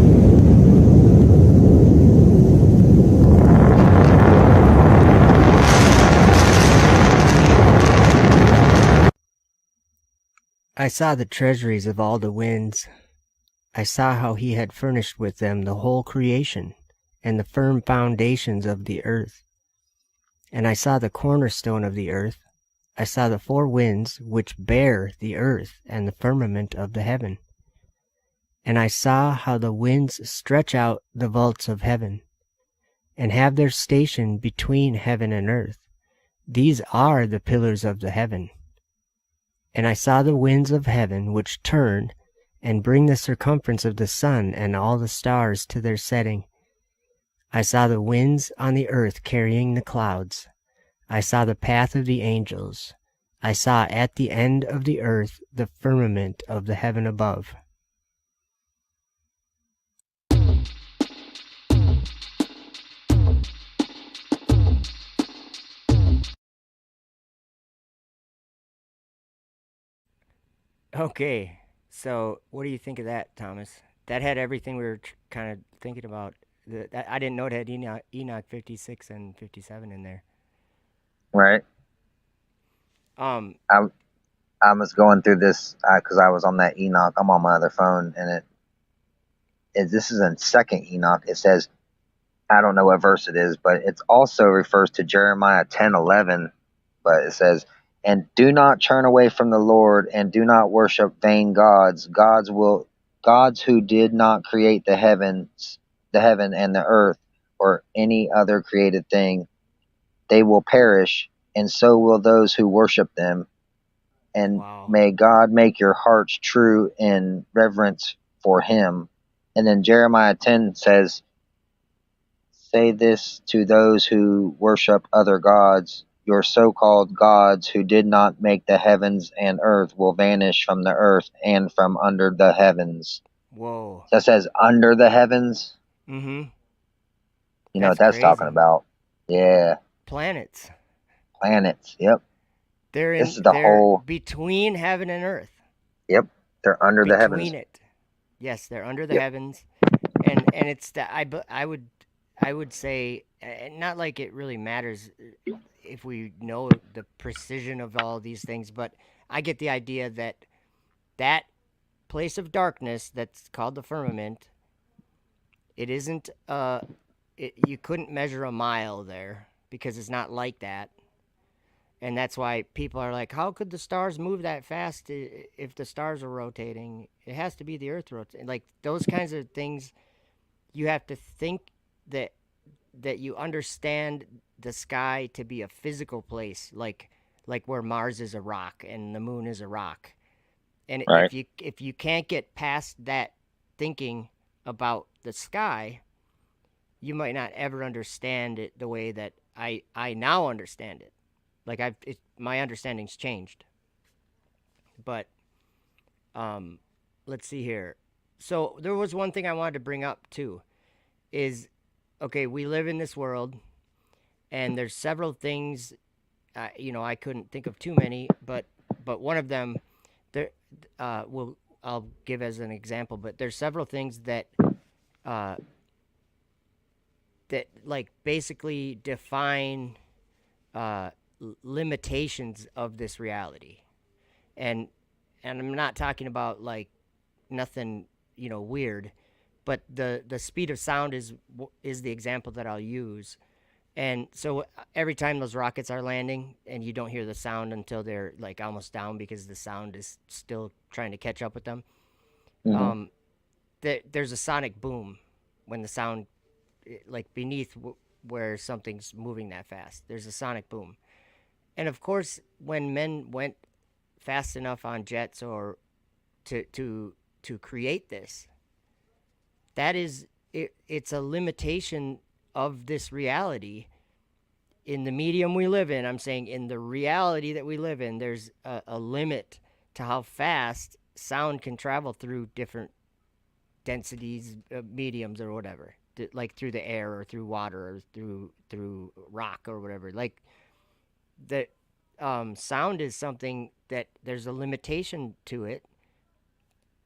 I saw the treasuries of all the winds. I saw how he had furnished with them the whole creation, and the firm foundations of the earth. And I saw the cornerstone of the earth. I saw the four winds which bear the earth and the firmament of the heaven. And I saw how the winds stretch out the vaults of heaven, and have their station between heaven and earth. These are the pillars of the heaven. And I saw the winds of heaven which turn and bring the circumference of the sun and all the stars to their setting. I saw the winds on the earth carrying the clouds. I saw the path of the angels. I saw at the end of the earth the firmament of the heaven above. Okay, so what do you think of that, Thomas? That had everything we were kind of thinking about. I didn't know it had Enoch 56 and 57 in there. Right. Um, I was going through this because I was on that Enoch. I'm on my other phone, and this is in Second Enoch. It says, I don't know what verse it is, but it also refers to Jeremiah 10:11. But it says, "And do not turn away from the Lord, and do not worship vain gods. Gods who did not create the heaven and the earth, or any other created thing. They will perish, and so will those who worship them. And wow. may God make your hearts true in reverence for him." And then Jeremiah 10 says, "Say this to those who worship other gods. Your so-called gods who did not make the heavens and earth will vanish from the earth and from under the heavens." Whoa. So it says under the heavens. Mm-hmm. You know what That's that's talking crazy. about. Yeah. Planets. Planets. Yep. This is the They're whole. between heaven and earth. Yep. They're under the heavens. Between it. Yes, they're under the Yep. heavens. And it's that I would say not like it really matters if we know the precision of all these things, but I get the idea that that place of darkness that's called the firmament, it isn't you couldn't measure a mile there because it's not like that. And that's why people are like, how could the stars move that fast if the stars are rotating? It has to be the earth rotating. Like those kinds of things, you have to think that you understand the sky to be a physical place, like where Mars is a rock and the moon is a rock. And Right. if you can't get past that thinking about the sky, you might not ever understand it the way that I now understand it. Like my understanding's changed. But let's see here. So there was one thing I wanted to bring up too. Is okay, we live in this world, and there's several things. I couldn't think of too many, but one of them, there, I'll give as an example. But there's several things that like basically define limitations of this reality, and I'm not talking about like nothing weird, but the speed of sound is the example that I'll use. And so every time those rockets are landing and you don't hear the sound until they're like almost down because the sound is still trying to catch up with them. Mm-hmm. There's a sonic boom when the sound like beneath where something's moving that fast. There's a sonic boom. And of course, when men went fast enough on jets or to create this, that is it's a limitation of this reality in the medium we live in. I'm saying in the reality that we live in, there's a limit to how fast sound can travel through different densities, mediums, or whatever, like through the air or through water or through rock or whatever. Like that, sound is something that there's a limitation to it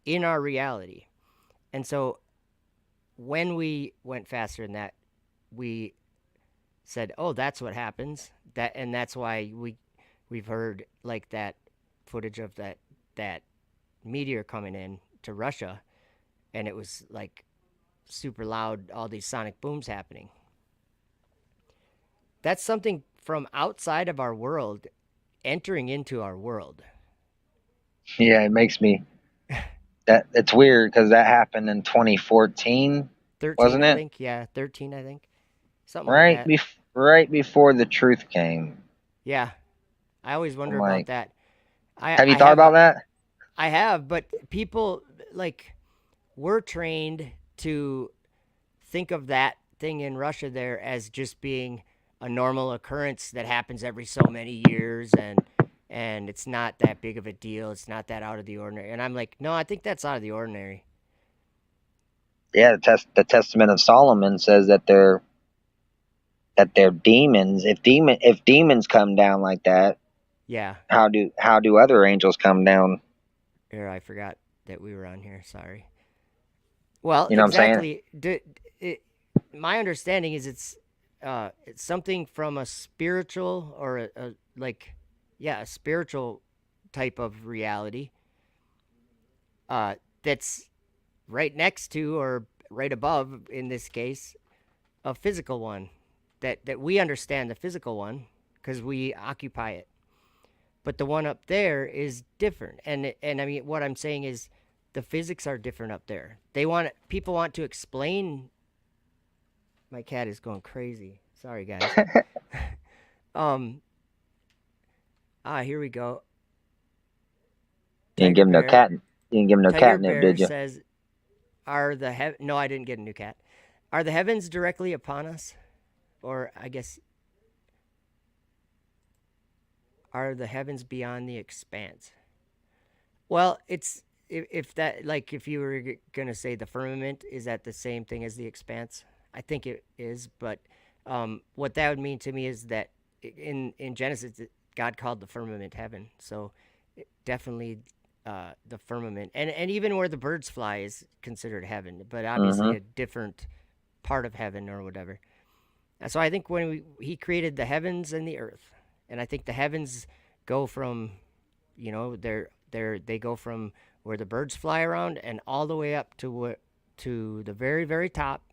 in our reality, and so when we went faster than that, we said, "Oh, that's what happens." And that's why we've heard like that footage of that meteor coming in to Russia, and it was like super loud, all these sonic booms happening. That's something from outside of our world entering into our world. Yeah, it makes me that it's weird because that happened in 2014, 13, wasn't I it? think. Yeah, 13, I think. Something like Right that. right before the truth came. Yeah. I always I'm wonder about like, that. have you I thought have about that? I have, but people like we're trained to think of that thing in Russia there as just being a normal occurrence that happens every so many years, and it's not that big of a deal. It's not that out of the ordinary. And I'm like, no, I think that's out of the ordinary. Yeah, the Testament of Solomon says that they're demons. If demons come down like that, Yeah. how do other angels come down? Here, I forgot that we were on here. Sorry. Well, You know what I'm saying? exactly. My understanding is it's something from a spiritual or a like, yeah, a spiritual type of reality. That's right next to or right above, in this case, a physical one. That we understand the physical one because we occupy it, but the one up there is different. And I mean, what I'm saying is, the physics are different up there. People want to explain. My cat is going crazy. Sorry, guys. um. Here we go. You didn't Tiger give him no Bear. Tiger catnip, Bear did you? says, No, I didn't get a new cat. Are the heavens directly upon us, or I guess, are the heavens beyond the expanse? Well, it's if that, like, if you were gonna say the firmament, is that the same thing as the expanse? I think it is, but what that would mean to me is that in Genesis, God called the firmament heaven, so definitely the firmament, and even where the birds fly is considered heaven, but obviously Mm-hmm. a different part of heaven or whatever. And so I think when he created the heavens and the earth, and I think the heavens go from, they go from where the birds fly around and all the way up to the very very top,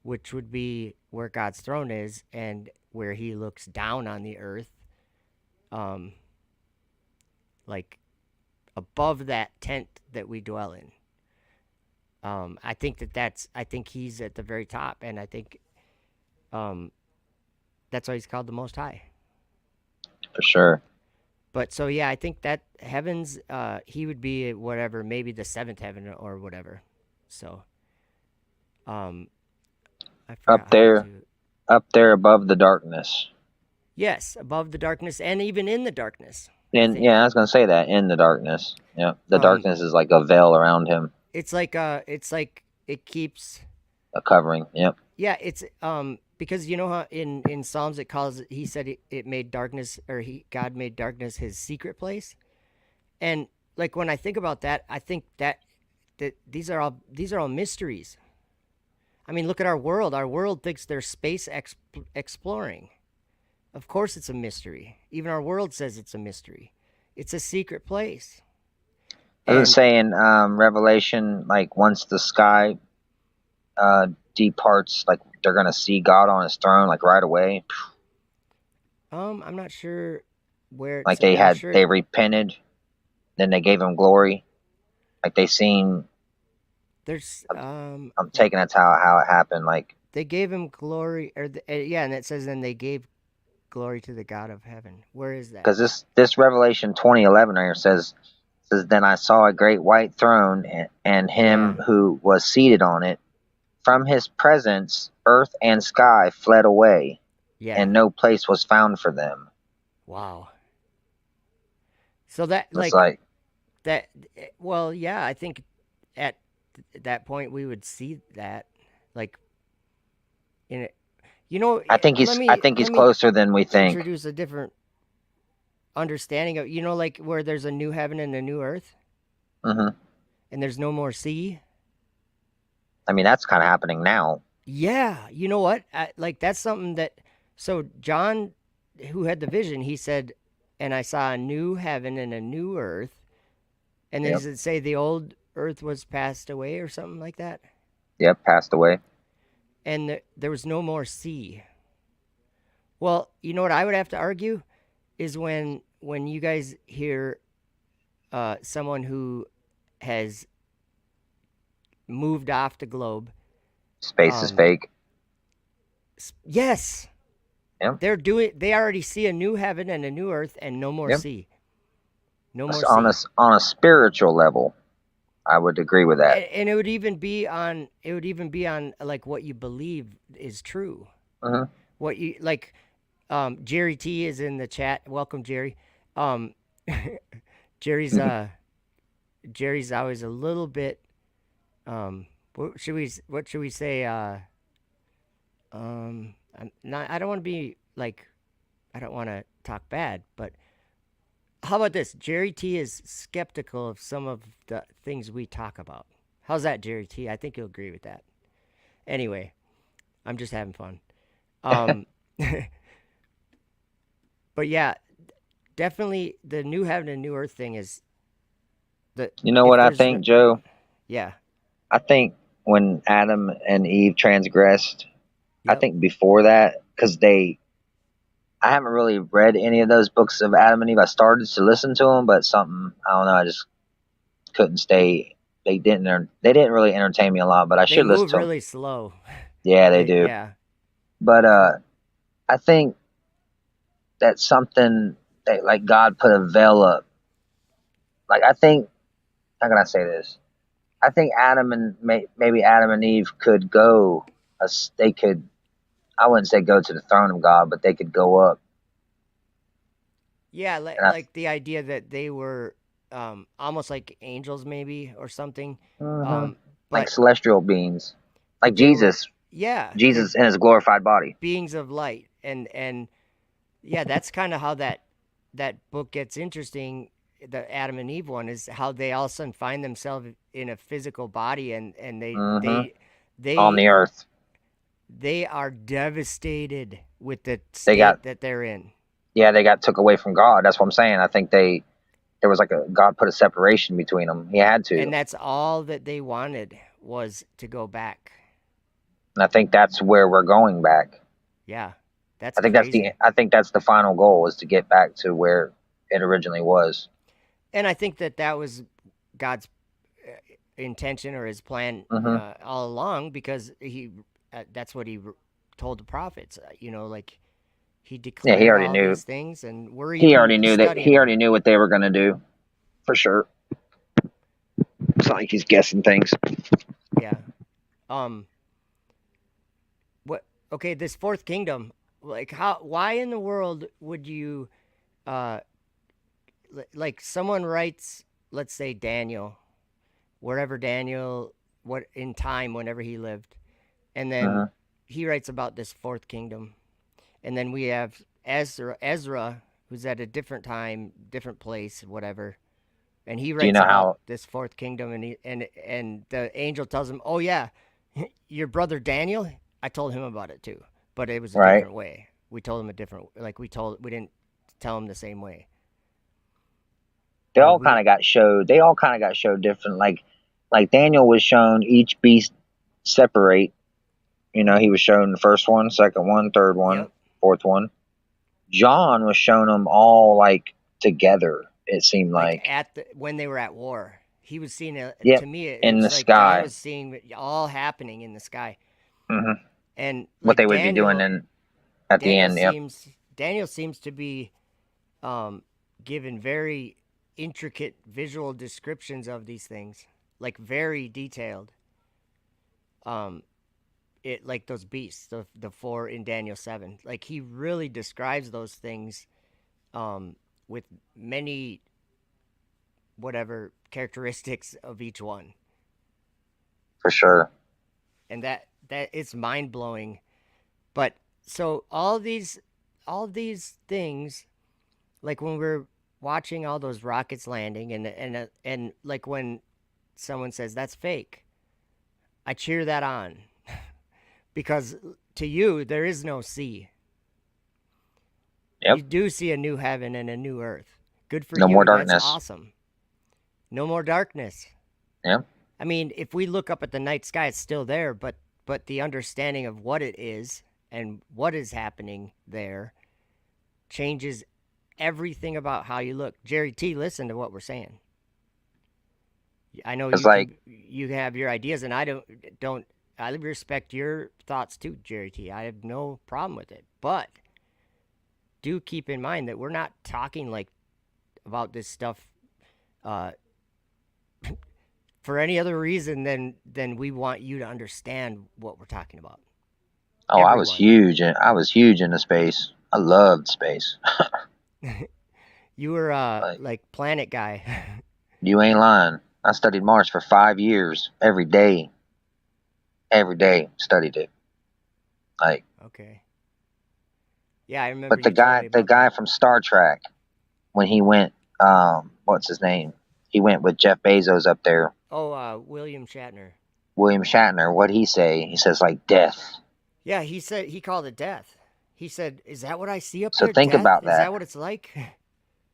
which would be where God's throne is and where He looks down on the earth, um, like above that tent that we dwell in. I think I think He's at the very top, and I think um, that's why He's called the Most High. For sure. But so yeah, I think that heavens, He would be whatever, maybe the seventh heaven or whatever. So, I Up forgot how there, to. up there above the darkness. Yes, above the darkness and even in the darkness. I And think yeah, I was gonna say that in the darkness. Yeah, the um, darkness is like a veil around him, it's like it keeps. a covering. Yep. Yeah, it's because you know how in Psalms He said it made darkness, or God made darkness His secret place. And like when I think about that, I think that these are all mysteries. I mean, look at our world. Our world thinks they're space exploring. Of course, it's a mystery. Even our world says it's a mystery. It's a secret place. Doesn't And say in Revelation, like once the sky departs, like they're gonna see God on His throne, like right away. I'm not sure where Like it's. I'm sure they repented, then they gave Him glory. Like they seen. there's I'm taking that's how it happened. Like they gave Him glory, or yeah, and it says then they gave glory to the God of heaven. Where is that? because this Revelation 20:11 right here says then I saw a great white throne and Him Yeah, who was seated on it. From His presence, earth and sky fled away, yeah. and no place was found for them. Wow. So that It's like that. Well, yeah, I think at that point we would see that, like, in it. I think he's let me closer than we think. introduce a different understanding of, like where there's a new heaven and a new earth, Hmm. and there's no more sea. I mean, that's kind of happening now. Yeah, you know what? Like that's something that. So John, who had the vision, he said, "And I saw a new heaven and a new earth, And then Yep. does it say the old earth was passed away or something like that? Yep. Passed away. And there was no more sea. Well, you know what I would have to argue is when you guys hear someone who has moved off the globe. Space is fake. Yes. Yep. They already see a new heaven and a new earth and no more Yep. sea. No more On sea. on a spiritual level, I would agree with that. And it would even be on like what you believe is true. Uh-huh. What you like Jerry T is in the chat. Welcome, Jerry. Jerry's Jerry's always a little bit what should we say I don't want to be like I don't want to talk bad, but how about this? Jerry T is skeptical of some of the things we talk about. How's that, Jerry T? I think you'll agree with that. Anyway, I'm just having fun. But yeah, definitely the new heaven and new earth thing is the. You know if what I there's think, Joe? Yeah. I think when Adam and Eve transgressed, I Yep. think before that, because I haven't really read any of those books of Adam and Eve. I started to listen to them, but something, I don't know, I just couldn't stay. They didn't really entertain me a lot, but I They should listen move to them. really slow. Yeah, they do. Yeah. But I think that's something that like God put a veil up. Like I think, how can I say this? I think Adam and maybe Adam and Eve could go. They could. I wouldn't say go to the throne of God, but they could go up. Yeah, And like the idea that they were almost like angels, maybe or something. like But celestial beings, like they were, Jesus. yeah, Jesus in his glorified body. beings of light, and yeah, that's kind of how that book gets interesting. The Adam and Eve one is how they all of a sudden find themselves in a physical body, and On the earth. they are devastated with the They state got- that they're in. Yeah, they got took away from God. That's what I'm saying. I think there was like God put a separation between them. He had to. And that's all that they wanted was to go back. And I think that's where we're going back. Yeah. That's I think crazy. I think that's the final goal, is to get back to where it originally was. And I think that was God's intention or his plan all along, because he that's what he told the prophets, like he declared he already all knew these things, and we're He even already knew that. studying He them. already knew what they were going to do, for sure. It's not like he's guessing things. Yeah. What? Okay, this fourth kingdom. Like, why in the world would you, like, someone writes, let's say Daniel, wherever Daniel, what in time, whenever he lived, and then he writes about this fourth kingdom, and then we have Ezra, who's at a different time, different place, whatever. And he writes about this fourth kingdom, and the angel tells him, "Oh yeah, your brother Daniel. I told him about it too, but it was a different way. We told him a different. Like we didn't tell him the same way. They all kind of got showed. They all kind of got showed different. Like Daniel was shown each beast separate. He was shown the first one, second one, third one, fourth one. John was shown them all like together. It seemed like when they were at war, he was seeing it. Yep, to me, it in was the like sky. John was seeing it all happening in the sky. Mm-hmm. And what they would be doing at the end. Daniel seems to be given very intricate visual descriptions of these things, like very detailed. It like those beasts, the four in Daniel 7. Like he really describes those things with many whatever characteristics of each one. For sure. And that it's mind-blowing. But so all these things, like when we're watching all those rockets landing and like when someone says that's fake, I cheer that on. Because to you, there is no sea. Yep. You do see a new heaven and a new earth. Good for no you. more darkness. That's awesome. No more darkness. Yeah. I mean, if we look up at the night sky, it's still there, but the understanding of what it is and what is happening there changes everything about how you look. Jerry T, listen to what we're saying. I know It's like, you have your ideas, and I don't. I respect your thoughts too, Jerry T. I have no problem with it, but do keep in mind that we're not talking like about this stuff for any other reason than we want you to understand what we're talking about. oh, I was huge. I was huge into space. I loved space. You were Like, like planet guy. you ain't lying. I studied Mars for 5 years, every day. Every day studied it. Like, Okay. Yeah, I remember. but the you telling guy, me the about guy that. from Star Trek, when he went, what's his name? He went with Jeff Bezos up there. Oh, William Shatner. William Shatner. What'd he say? He says like death. Yeah, he said he called it death. He said, "Is that what I see up So there? think Death? about Is that that. what it's like?"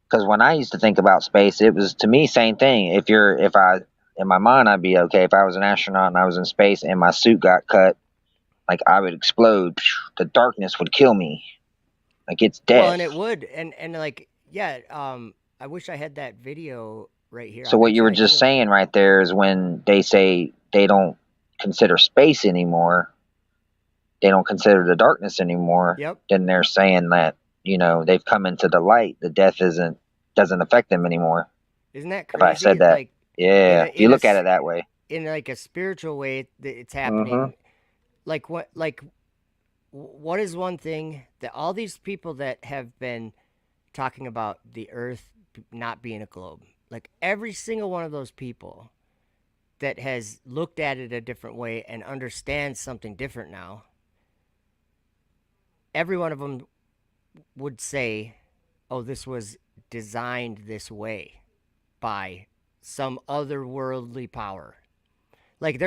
Because when I used to think about space, it was to me same thing. If I in my mind, I'd be okay if I was an astronaut and I was in space and my suit got cut, like I would explode. The darkness would kill me. Like it's Well, death. and it would, and like, yeah. I wish I had that video right here. I So what bet you you were I just do. saying right there is when they say they don't consider space anymore, they don't consider the darkness anymore, Yep. then they're saying that, they've come into the light. The death doesn't affect them anymore. Isn't that If I crazy? said that. Like, Yeah. If you look at it that way. in like a spiritual way, it's Mm-hmm. happening. Like what? Like, what is one thing that all these people that have been talking about the Earth not being a globe, like every single one of those people that has looked at it a different way and understands something different now, every one of them would say, "Oh, this was designed this way by some otherworldly power." Like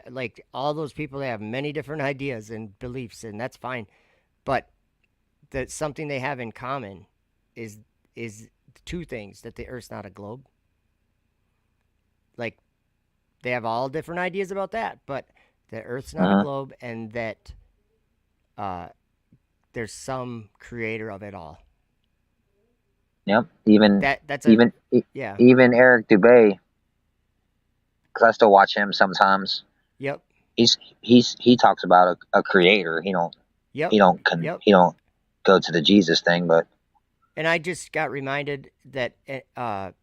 like all those people, they have many different ideas and beliefs, and that's fine. But that something they have in common is two things: that the Earth's not a globe. Like they have all different ideas about that, but the Earth's not a Uh-huh. globe, and that there's some creator of it all. Yep. Even That's a even yeah. even Eric Dubay, because I still watch him sometimes. Yep. He talks about a creator. Yep. Yep. He don't go to the Jesus thing, but And I just got reminded that Bob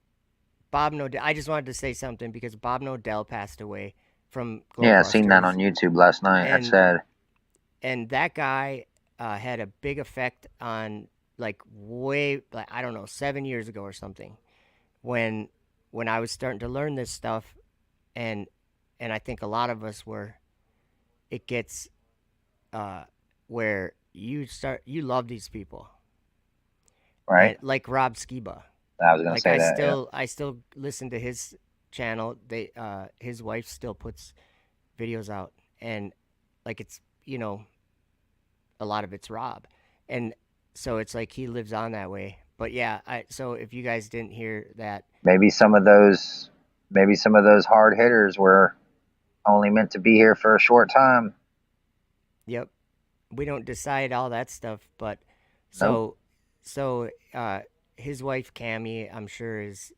Nodell. I just wanted to say something because Bob Nodell passed away from yeah, I seen that Glowbusters, on YouTube last night. That's and sad. that guy had a big effect on like I don't know 7 years ago or something when I was starting to learn this stuff, and I think a lot of us were. It gets where you love these people, Right. and like Rob Skiba. I was gonna Like say that. Yeah. I still listen to his channel. His wife still puts videos out, and like it's a lot of it's Rob, and so it's like he lives on that way. But yeah, so if you guys didn't hear that, Maybe some of those hard hitters were only meant to be here for a short time. yep, we don't decide all that stuff, but Nope. so his wife Cammy, I'm sure is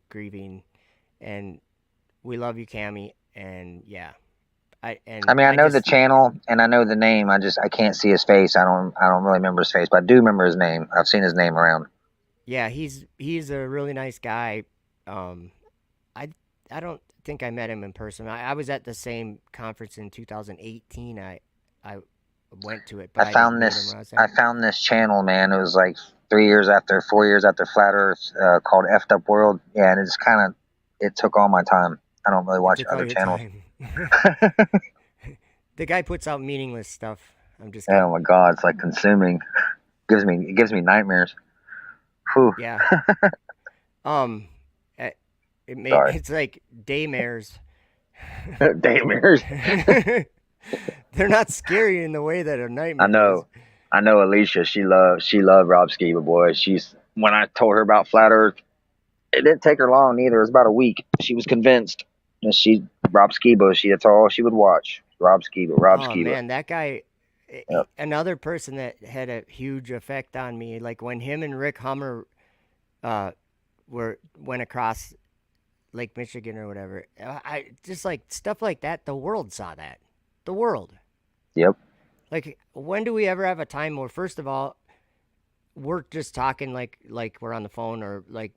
grieving, and we love you, Cammy, and yeah, I mean, I know the just channel and I know the name. I can't see his face. I don't really remember his face, but I do remember his name. I've seen his name around. yeah, he's a really nice guy. Um, I don't think I met him in person. I was at the same conference in 2018. I went to it, but I didn't meet him when I was I there. found this channel, man. It was like 4 years after Flat Earth, called eftupworld. Yeah, and it took all my time. I don't really It watch took all other your channels. time. The guy puts out meaningless stuff. I'm just kidding. Oh my god, it's like consuming. It gives me nightmares. Whew. Yeah. Um, Sorry. it's like daymares. Nightmares. They're not scary in the way that a nightmare I know. is. I know Alicia, she loved Rob Skiba, boy. When I told her about Flat Earth, It didn't take her long neither. It was about a week. She was convinced. And Rob Skiba. That's all she would watch. Rob Skiba. Rob Oh Skiba. man, that guy, Yep. another person that had a huge effect on me. Like when him and Rick Hummer, uh, went across Lake Michigan or whatever. I just like stuff like that. The world saw that. The world. Yep. Like, when do we ever have a time where, first of all, we're just talking like we're on the phone, or like,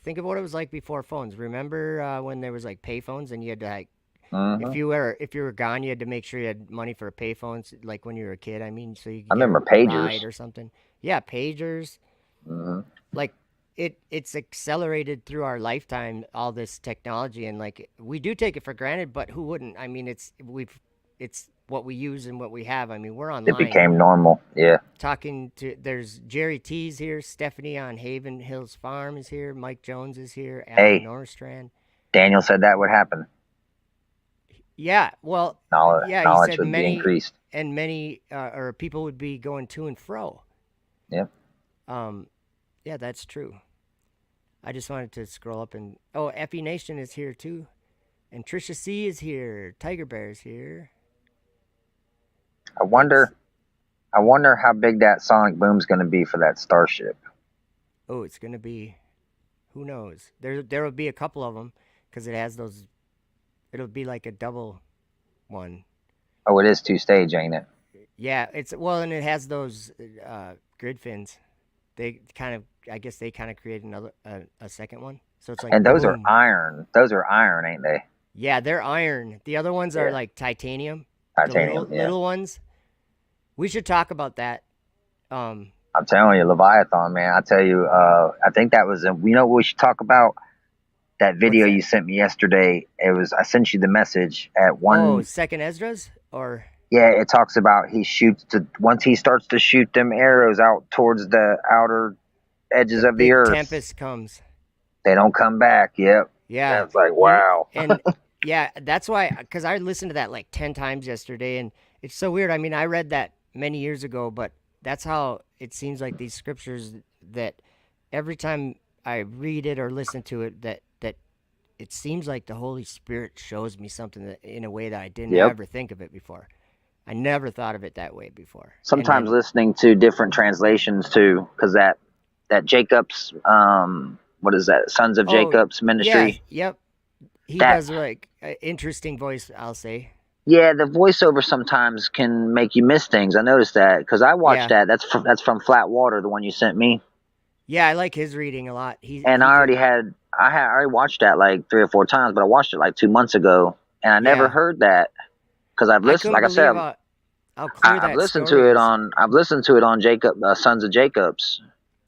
think of what it was like before phones. Remember when there was like payphones and you had to like, Hmm. if you were gone, you had to make sure you had money for payphones, like when you were a kid. I mean, so you I could get a remember pagers. ride or something. Yeah, pagers. Hmm. Like it's accelerated through our lifetime, all this technology, and like we do take it for granted, but who wouldn't? I mean, it's what we use and what we have. I mean, we're It online became normal. Yeah. talking to. There's Jerry T's here, Stephanie on Haven Hills Farm is here, Mike Jones is here, Alan Hey, Norstrand. Daniel said that would happen. Yeah, well, yeah, he Knowledge said would be increased. many or people would be going to and fro. Yep. Yeah, that's true. I just wanted to scroll up and Effie Nation is here too, and Trisha C is here. Tiger Bear is here. I Thanks. wonder. I wonder how big that sonic boom's going to be for that starship. Oh, it's gonna be. Who knows? There will be a couple of them because it has those. It'll be like a double one. Oh, it is 2-stage, ain't it? Yeah, it's well, and it has those grid fins. They kind of, I guess, they kind of create another a second one. So it's like And those are boom. iron. Those are iron, ain't they? Yeah, they're iron. The other ones are Yeah. like titanium. The Titanium. Yeah. little ones. We should talk about that. I'm telling you, Leviathan, man. I tell you, I think that was. You know what we should talk about? That What's video that? you sent me yesterday. It was. I sent you the message at one. Oh, second Esdras or Yeah, it talks about he shoots to once he starts to shoot them arrows out towards the outer edges the of the big earth. tempest comes. They don't come back. Yep. Yeah. That's like wow. And yeah, that's why, because I listened to that like 10 times yesterday, and it's so weird. I mean, I read that many years ago, but that's how it seems like these scriptures, that every time I read it or listen to it, that it seems like the Holy Spirit shows me something that, in a way that I didn't Yep. ever think of it before. I never thought of it that way before. And Sometimes then, listening to different translations too, because that Jacob's what is that? Sons of oh, Jacob's yeah, ministry. yep. He That does like an interesting voice, I'll say. Yeah, the voiceover sometimes can make you miss things. I noticed that because I watched Yeah. that. That's from Flat Water, the one you sent me, Yeah, I like his reading a lot. and He could, I already watched that like 3 or 4 times, but I watched it like 2 months ago, and I never yeah. heard that because I've I listened. couldn't Like I said, believe how clear I've that listened story to it is. on Jacob, Sons of Jacob's.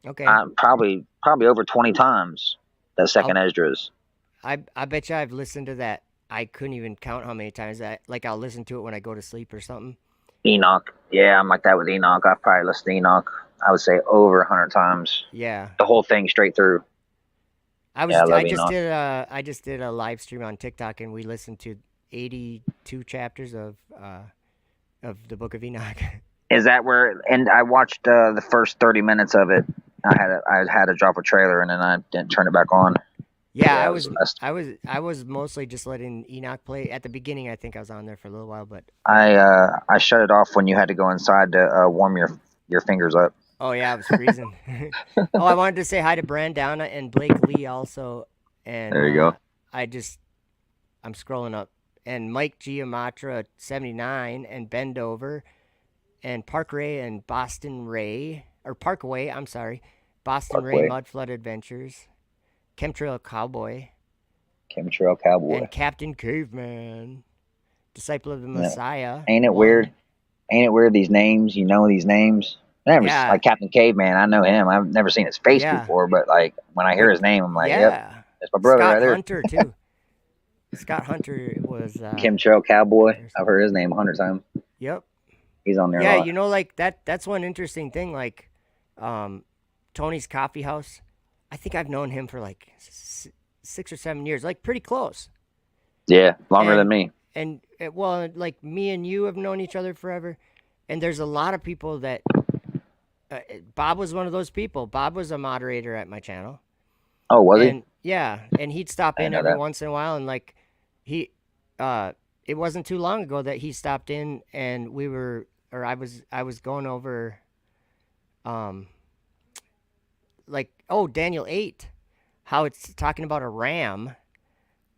Okay. Probably over 20 times. That second I'll Esdras. I bet you I've listened to that. I couldn't even count how many times I'll listen to it when I go to sleep or something. Enoch. Yeah, I'm like that with Enoch. I've probably listened to Enoch, I would say over 100 times. Yeah. The whole thing straight through. I Yeah, I love just Enoch. did a live stream on TikTok, and we listened to 82 chapters of the Book of Enoch. Is that where? And I watched the first 30 minutes of it. I had to drop a trailer and then I didn't turn it back on. Yeah, Yeah, it was the best. I was mostly just letting Enoch play at the beginning. I think I was on there for a little while, but I shut it off when you had to go inside to warm your fingers up. oh yeah, I was freezing. Oh, I wanted to say hi to Brandana and Blake Lee also, and There you go. I'm scrolling up, and Mike Giamatra 79 and Bendover and Parkway and Boston Ray or Parkway. I'm sorry, Boston Ray Parkway. Mud Flood Adventures, Chemtrail Cowboy, Chemtrail Cowboy. and Captain Caveman, Disciple of the Yeah. Messiah. Ain't it one. weird? Ain't it weird? These names, you know these names. Never Yeah. like Captain Caveman. I know him. I've never seen his face Yeah. before, but like when I hear his name, I'm like, yeah, yep, that's my brother Scott right there. Hunter too. Scott Hunter was. Chemtrail Cowboy. I've heard his name 100 times. Yep. He's on there a Yeah, lot. you know, like that's one interesting thing. Like, Tony's Coffee House. I think I've known him for like 6 or 7 years, like pretty close. Yeah, longer And- than me. And well, like me and you have known each other forever. And there's a lot of people that. Bob was one of those people. Bob was a moderator at my channel. Oh, was he? And yeah, and he'd stop I in didn't know every that. once in a while, and like he, it wasn't too long ago that he stopped in, and I was going over, um, like, oh, Daniel 8, how it's talking about a ram,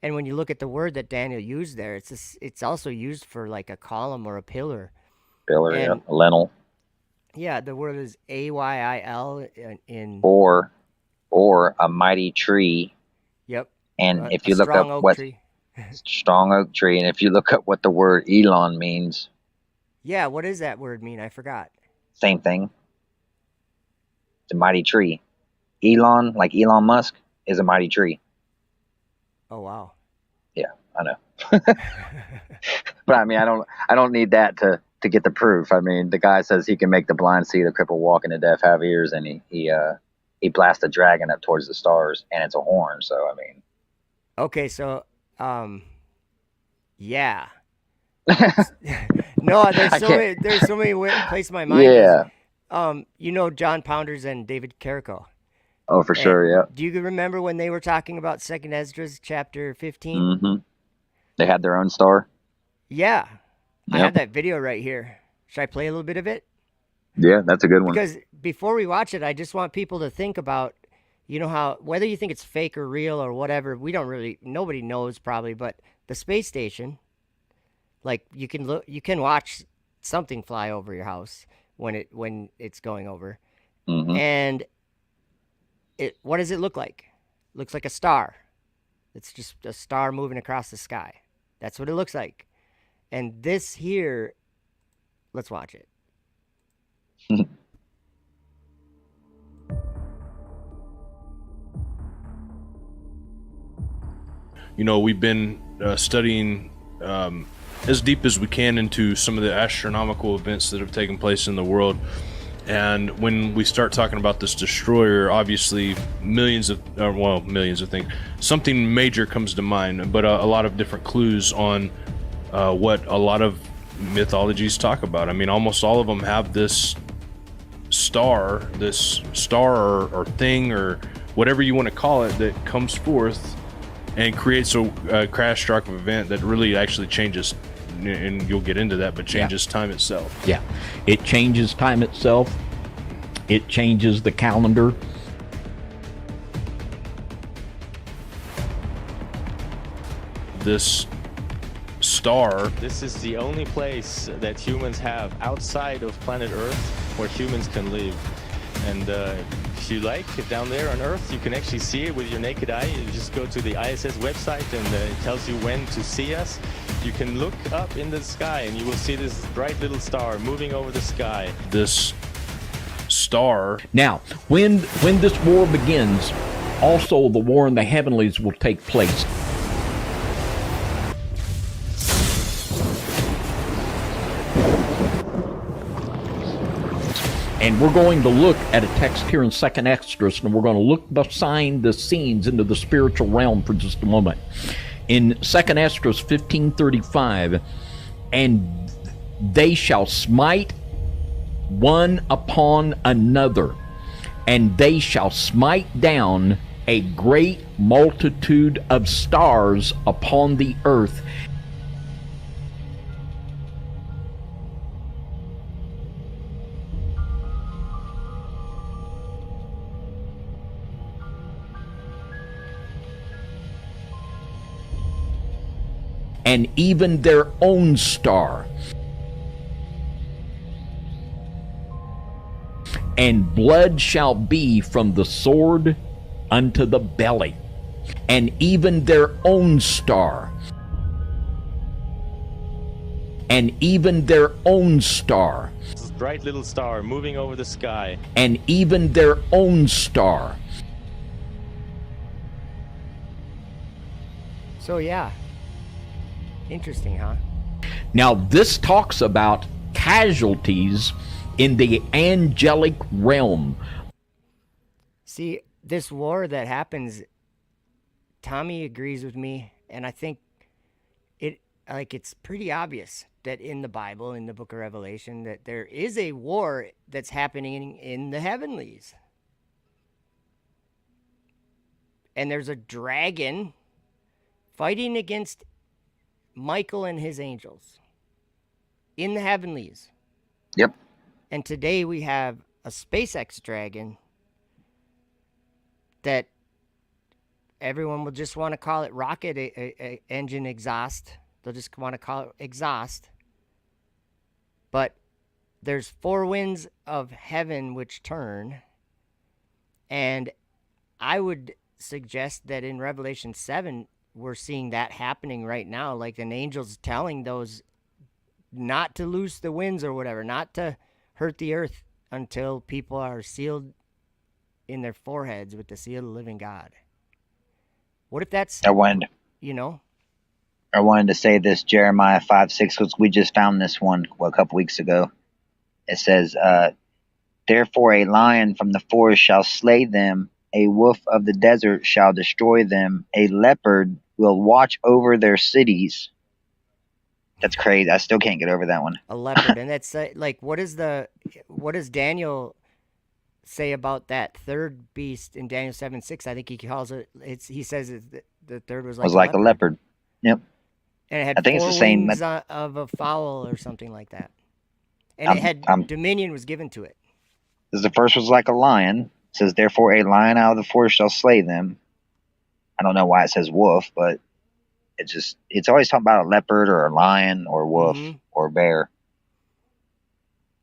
and when you look at the word that Daniel used there, it's also used for like a column or a pillar, Pillar, yeah. and Lentil. yeah, the word is AYIL in Or a mighty tree. yep, And if a you look up strong oak what tree. strong oak tree, and if you look up what the word Elon means, Yeah, what does that word mean? I forgot. same thing. It's a mighty tree. Elon, like Elon Musk, is a mighty tree. Oh wow. Yeah, I know. But I mean, I don't need that to get the proof. I mean, the guy says he can make the blind see, the crippled walk, and the deaf have ears, and he blasts a dragon up towards the stars, and it's a horn. So I mean, Okay, so yeah. No, I can't. there's so many places my mind is. Yeah. John Pounders and David Carrico. Oh, for sure. Yeah. Do you remember when they were talking about Second Esdras chapter 15? Mm-hmm. They had their own star. Yeah, I have Yep. that video right here. Should I play a little bit of it? Yeah, that's a good one. Because before we watch it, I just want people to think about, how whether you think it's fake or real or whatever, nobody knows probably, but the space station, like you can watch something fly over your house when it's going over, Mm-hmm. and what does it look like? Looks like a star. It's just a star moving across the sky. That's what it looks like. And this here, let's watch it. We've been studying as deep as we can into some of the astronomical events that have taken place in the world. And when we start talking about this destroyer, obviously millions of things, something major comes to mind, but a lot of different clues on what a lot of mythologies talk about. I mean, almost all of them have this star or thing or whatever you want to call it that comes forth and creates a catastrophic event that really actually changes, and you'll get into that, but changes time itself. Yeah, it changes time itself. It changes the calendar. This star, This is the only place that humans have outside of planet Earth where humans can live. And if you like, down there on Earth, you can actually see it with your naked eye. You just go to the ISS website and it tells you when to see us. You can look up in the sky and you will see this bright little star moving over the sky. this star, Now, when this war begins, also the war in the heavenlies will take place. And we're going to look at a text here in 2nd Esdras, and we're going to look behind the scenes into the spiritual realm for just a moment. In 2nd Esdras 15:35, and they shall smite one upon another, and they shall smite down a great multitude of stars upon the earth. And even their own star. And blood shall be from the sword unto the belly, and even their own star. And even their own star. This bright little star moving over the sky. And even their own star. So yeah. Interesting, huh? Now, this talks about casualties in the angelic realm. See, this war that happens, Tommy agrees with me, and I think it's pretty obvious that in the Bible, in the book of Revelation, that there is a war that's happening in the heavenlies. and there's a dragon fighting against Michael and his angels in the heavenlies. Yep. And today we have a SpaceX dragon that everyone will just want to call it rocket engine exhaust. They'll just want to call it exhaust. But there's 4 winds of heaven which turn. And I would suggest that in Revelation 7, we're seeing that happening right now. Like an angel's telling those not to loose the winds or whatever, not to hurt the earth until people are sealed in their foreheads with the seal of the living God. What if that's, I wanted to say this, Jeremiah 5:6, because we just found this one a couple weeks ago. It says, therefore a lion from the forest shall slay them, a wolf of the desert shall destroy them, a leopard will watch over their cities. That's crazy. I still can't get over that one. a leopard? And that's like, what does Daniel say about that third beast in Daniel 7:6? I think he calls it, he says the third was like a leopard. Yep. And it had I think 4 it's the same wings of a fowl or something like that. And it had dominion was given to it. Because the first was like a lion. It says, therefore a lion out of the forest shall slay them. I don't know why it says wolf, but it's always talking about a leopard or a lion or wolf or bear.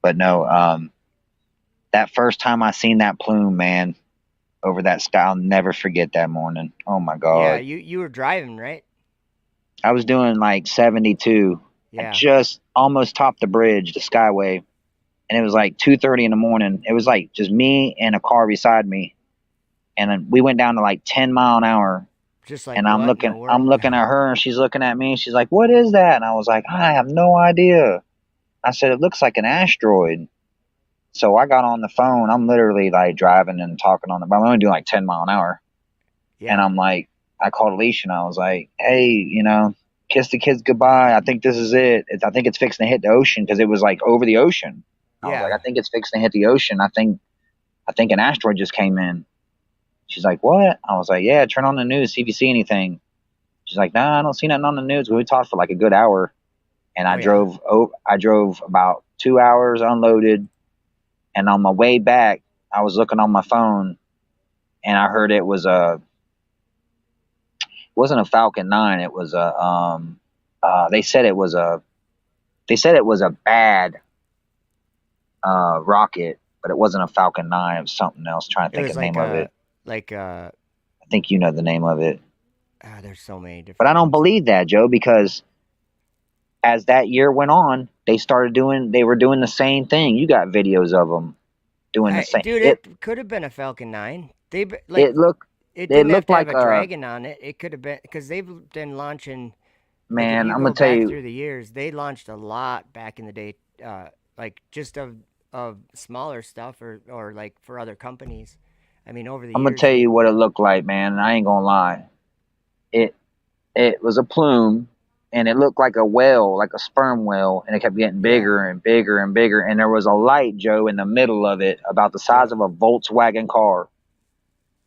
But no, that first time I seen that plume, man, over that sky, I'll never forget that morning. Oh my God. Yeah, you were driving, right? I was doing like 72. Yeah. I just almost topped the bridge, the Skyway. And it was like 2:30 in the morning. It was like just me and a car beside me. And then we went down to like 10 mile an hour. Just like, and I'm looking at her and she's looking at me. She's like, what is that? And I was like, I have no idea. I said, it looks like an asteroid. So I got on the phone. I'm literally like driving and talking on the phone. I'm only doing like 10 mile an hour. Yeah. And I'm like, I called Alicia and I was like, hey, kiss the kids goodbye. I think this is it. I think it's fixing to hit the ocean, because it was like over the ocean. I was like, I think it's fixing to hit the ocean. I think an asteroid just came in. She's like, what? I was like, yeah, turn on the news, see if you see anything. She's like, nah, I don't see nothing on the news. We talked for like a good hour. And I drove about 2 hours, unloaded. And on my way back, I was looking on my phone and I heard it wasn't a Falcon 9. It was they said it was a bad rocket, but it wasn't a Falcon 9. It was something else. Trying to think of the name of it. I think you know the name of it. There's so many different. But I don't believe that, Joe, because as that year went on, they were doing the same thing. You got videos of them doing the same. Dude, it could have been a Falcon 9. It looked like a dragon on it. It could have been, because they've been launching. Man, like, I'm gonna tell you, through the years, they launched a lot back in the day, like just of smaller stuff or like for other companies. I mean, over the years. I'm gonna tell you what it looked like, man. And I ain't gonna lie. It was a plume, and it looked like a whale, like a sperm whale, and it kept getting bigger and bigger and bigger. And there was a light, Joe, in the middle of it, about the size of a Volkswagen car.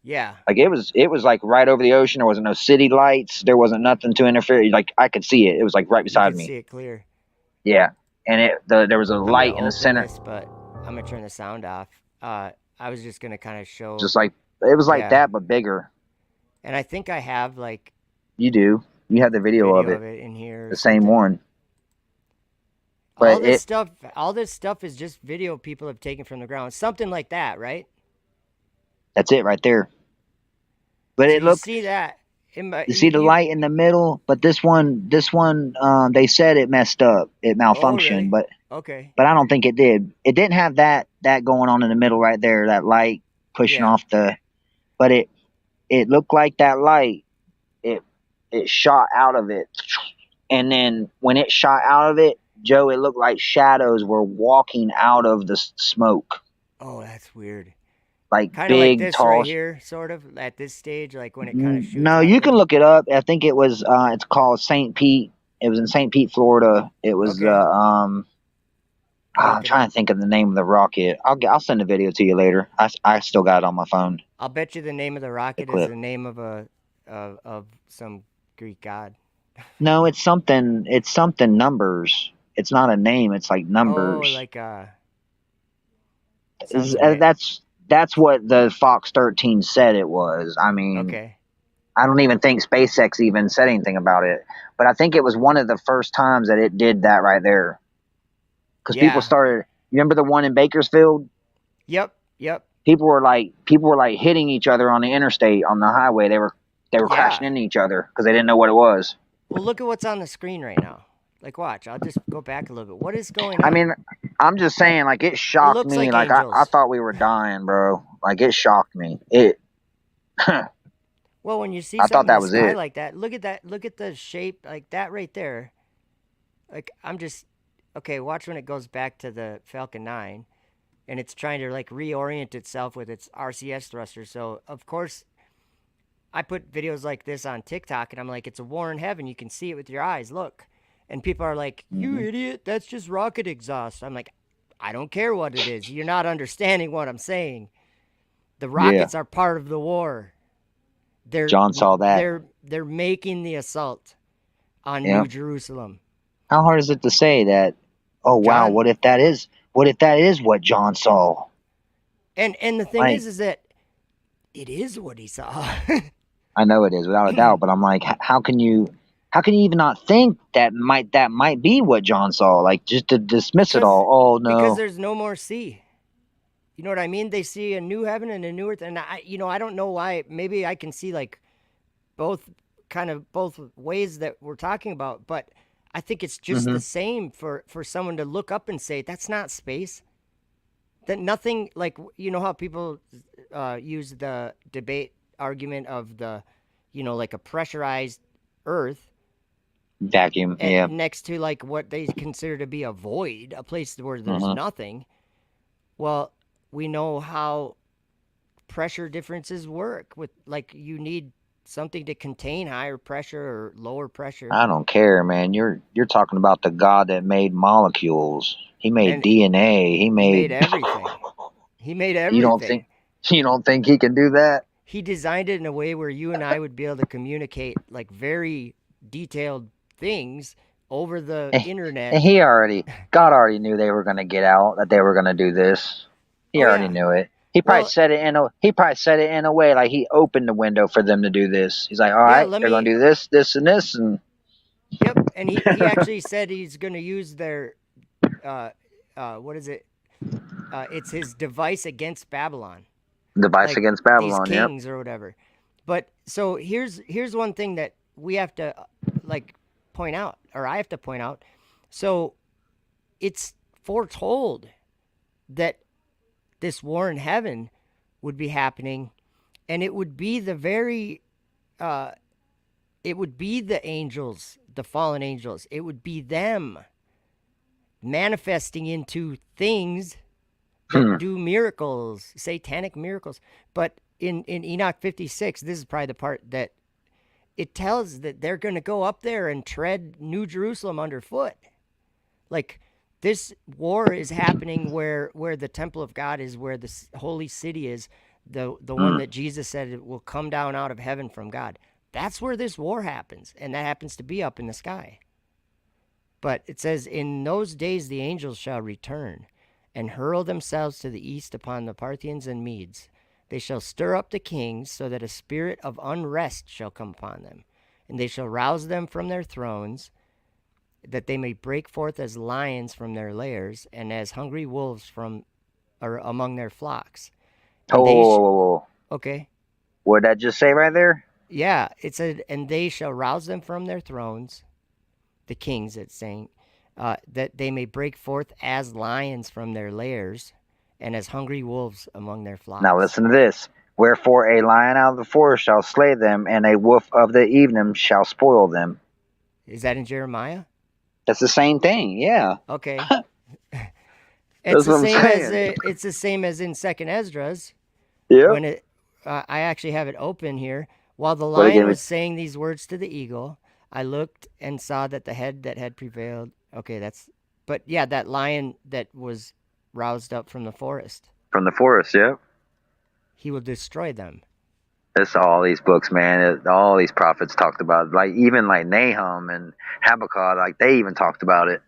Yeah. Like it was like right over the ocean. There wasn't no city lights. There wasn't nothing to interfere. Like I could see it. It was like right beside me. You could see it clear. Yeah, and there was a light in the center. But I'm gonna turn the sound off. I was just gonna kind of show. Just like it was like that, but bigger. And I think I have like. You do. You have the video of it in here. The same one. But all this stuff is just video people have taken from the ground. Something like that, right? That's it right there. But it looks. You see that? You see the light in the middle, but this one, they said it messed up. It malfunctioned, but okay. But I don't think it did. It didn't have that going on in the middle right there. That light pushing off the. But it looked like that light. It shot out of it, and then when it shot out of it, Joe, it looked like shadows were walking out of the smoke. Oh, that's weird. Like kind big, of like this tall. Right here, sort of at this stage, like when it kind of shoots. No, you can look it up. I think it was. It's called St. Pete. It was in St. Pete, Florida. It was. Okay. I'm trying to think of the name of the rocket. I'll send a video to you later. I still got it on my phone. I'll bet you the name of the rocket is clip. the name of of some Greek god. No, it's something. It's something numbers. It's not a name. It's like Oh, numbers. like sounds That's what the Fox 13 said it was. I mean, okay. I don't even think SpaceX even said anything about it. But I think it was one of the first times that it did that right there. Because Yeah. people started. You remember the one in Bakersfield? Yep. People were like hitting each other on the interstate, on the highway. They were crashing into each other because they didn't know what it was. Well, look at what's on the screen right now. Like, watch. I'll just go back a little bit. What is going on? I mean, I'm just saying, like, it shocked looks me. like Like, angels. I thought we were dying, bro. Like, it shocked me. Well, when you see I something thought that in the was sky it. like that, look at that. Look at the shape, like that right there. Like, okay, watch when it goes back to the Falcon 9, and it's trying to, like, reorient itself with its RCS thruster. So, of course, I put videos like this on TikTok, and I'm like, it's a war in heaven. You can see it with your eyes. Look. And people are like, you idiot, that's just rocket exhaust. I'm like, I don't care what it is. You're not understanding what I'm saying. The rockets are part of the war. John saw that. They're making the assault on New Jerusalem. How hard is it to say that? Oh wow! John, What if that is what John saw? And the thing is that it is what he saw. I know it is without a doubt, but I'm like, how can you even not think that might be what John saw? Like, just to dismiss it all. Oh no! Because there's no more sea. You know what I mean? They see a new heaven and a new earth, and I don't know why. Maybe I can see like both ways that we're talking about, but I think it's just the same for someone to look up and say that's not space. That nothing, like, you know how people use the debate argument of the, like a pressurized earth vacuum, next to like what they consider to be a void, a place where there's nothing. Well, we know how pressure differences work with, like, you need something to contain higher pressure or lower pressure. I don't care, man. You're talking about the God that made molecules. He made DNA. He made everything. He made everything. You don't think he can do that? He designed it in a way where you and I would be able to communicate like very detailed things over the internet. And God already knew they were going to get out, that they were going to do this. He already knew it. He probably said it in a way like he opened the window for them to do this. He's like, all right, they're going to do this, this, and this, and yep. And he actually said he's going to use their what is it? It's his device against Babylon. Device against Babylon, these kings or whatever. But so here's one thing that we have to like point out, or I have to point out. So it's foretold that this war in heaven would be happening, and it would be the very it would be the angels, the fallen angels. It would be them manifesting into things that do miracles, satanic miracles. But in Enoch 56, this is probably the part that it tells that they're going to go up there and tread New Jerusalem underfoot. Like, this war is happening where the temple of God is, where the holy city is, the one that Jesus said it will come down out of heaven from God. That's where this war happens, and that happens to be up in the sky. But it says, in those days the angels shall return and hurl themselves to the east upon the Parthians and Medes. They shall stir up the kings, so that a spirit of unrest shall come upon them. And they shall rouse them from their thrones, that they may break forth as lions from their lairs, and as hungry wolves among their flocks. Okay. What did that just say right there? Yeah, it said, and they shall rouse them from their thrones, the kings, it's saying, that they may break forth as lions from their lairs, and as hungry wolves among their flocks. Now listen to this. Wherefore a lion out of the forest shall slay them, and a wolf of the evening shall spoil them. Is that in Jeremiah? That's the same thing, yeah. Okay. It's the same as in Second Esdras. Yeah. When I actually have it open here. While the lion was saying these words to the eagle, I looked and saw that the head that had prevailed. Okay, that's But yeah, that lion that was roused up from the forest, From the forest, yeah. he will destroy them. It's all these books, man. All these prophets talked about, like even like Nahum and Habakkuk, like they even talked about it.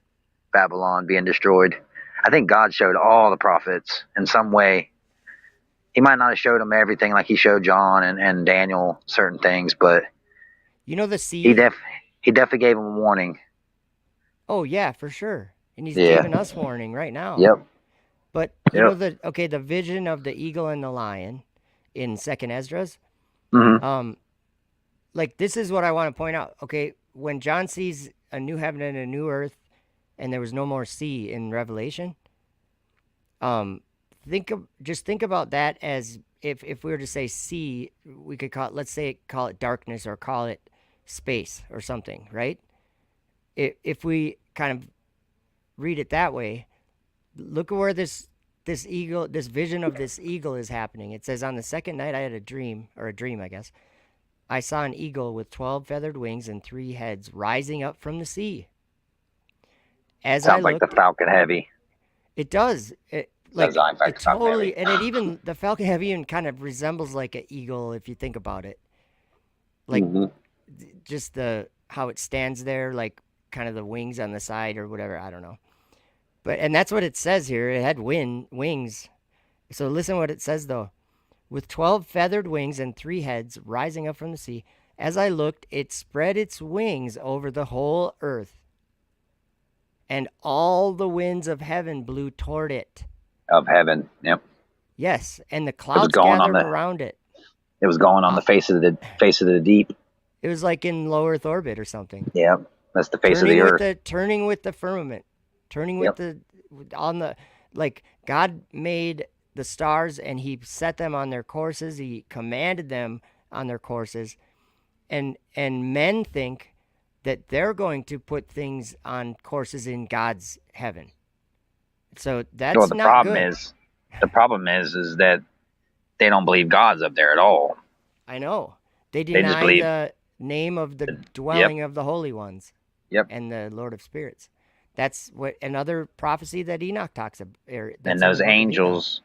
Babylon being destroyed. I think God showed all the prophets in some way. He might not have showed them everything like he showed John and Daniel certain things, but You know the he sea? he definitely gave them a warning. Oh yeah, for sure. And he's Yeah. giving us warning right now. Yep. But you know Yep. the vision of the eagle and the lion in Second Esdras. Hmm. Like this is what I want to point out. Okay, when John sees a new heaven and a new earth, and there was no more sea in Revelation. Just think about that as if we were to say sea, we could call it darkness or call it space or something, right? If we kind of read it that way, look at where this vision of this eagle is happening. It says, on the second night I had a dream, I guess. I saw an eagle with 12 feathered wings and 3 heads rising up from the sea. As Sounds I like the looked, Falcon Heavy. it does. It Does like like it Falcon totally, Heavy. and it even the Falcon Heavy even kind of resembles like an eagle if you think about it. Like just how it stands there, like kind of the wings on the side or whatever. I don't know. And that's what it says here. It had wings. So listen what it says though. With 12 feathered wings and 3 heads rising up from the sea, as I looked, it spread its wings over the whole earth, and all the winds of heaven blew toward it. Of heaven. Yep. Yes, and the clouds going on gathered the- around it. It was going on the face of the deep. It was like in low Earth orbit or something. Yep. That's the face of the earth. Turning with the firmament, turning with like God made the stars and he set them on their courses. He commanded them on their courses, and men think that they're going to put things on courses in God's heaven. So that's Well, the not problem good. is that they don't believe God's up there at all. I know they just deny believe- the name of the dwelling of the holy ones. Yep. And the Lord of Spirits. That's what another prophecy that Enoch talks about. And those angels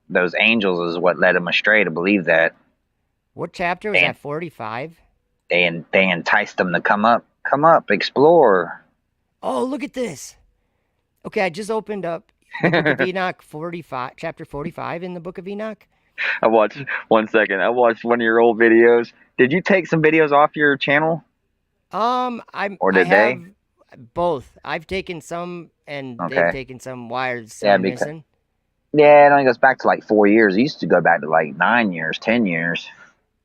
is what led them astray to believe that. What chapter was that? 45. They enticed them to come up, explore. Oh, look at this. Okay, I just opened up the Book of Enoch 45, chapter 45 in the Book of Enoch. I watched one of your old videos. Did you take some videos off your channel? I have both. I've taken some, and they've taken some wires. Missing. Yeah, it only goes back to like 4 years. It used to go back to like 9 years, 10 years.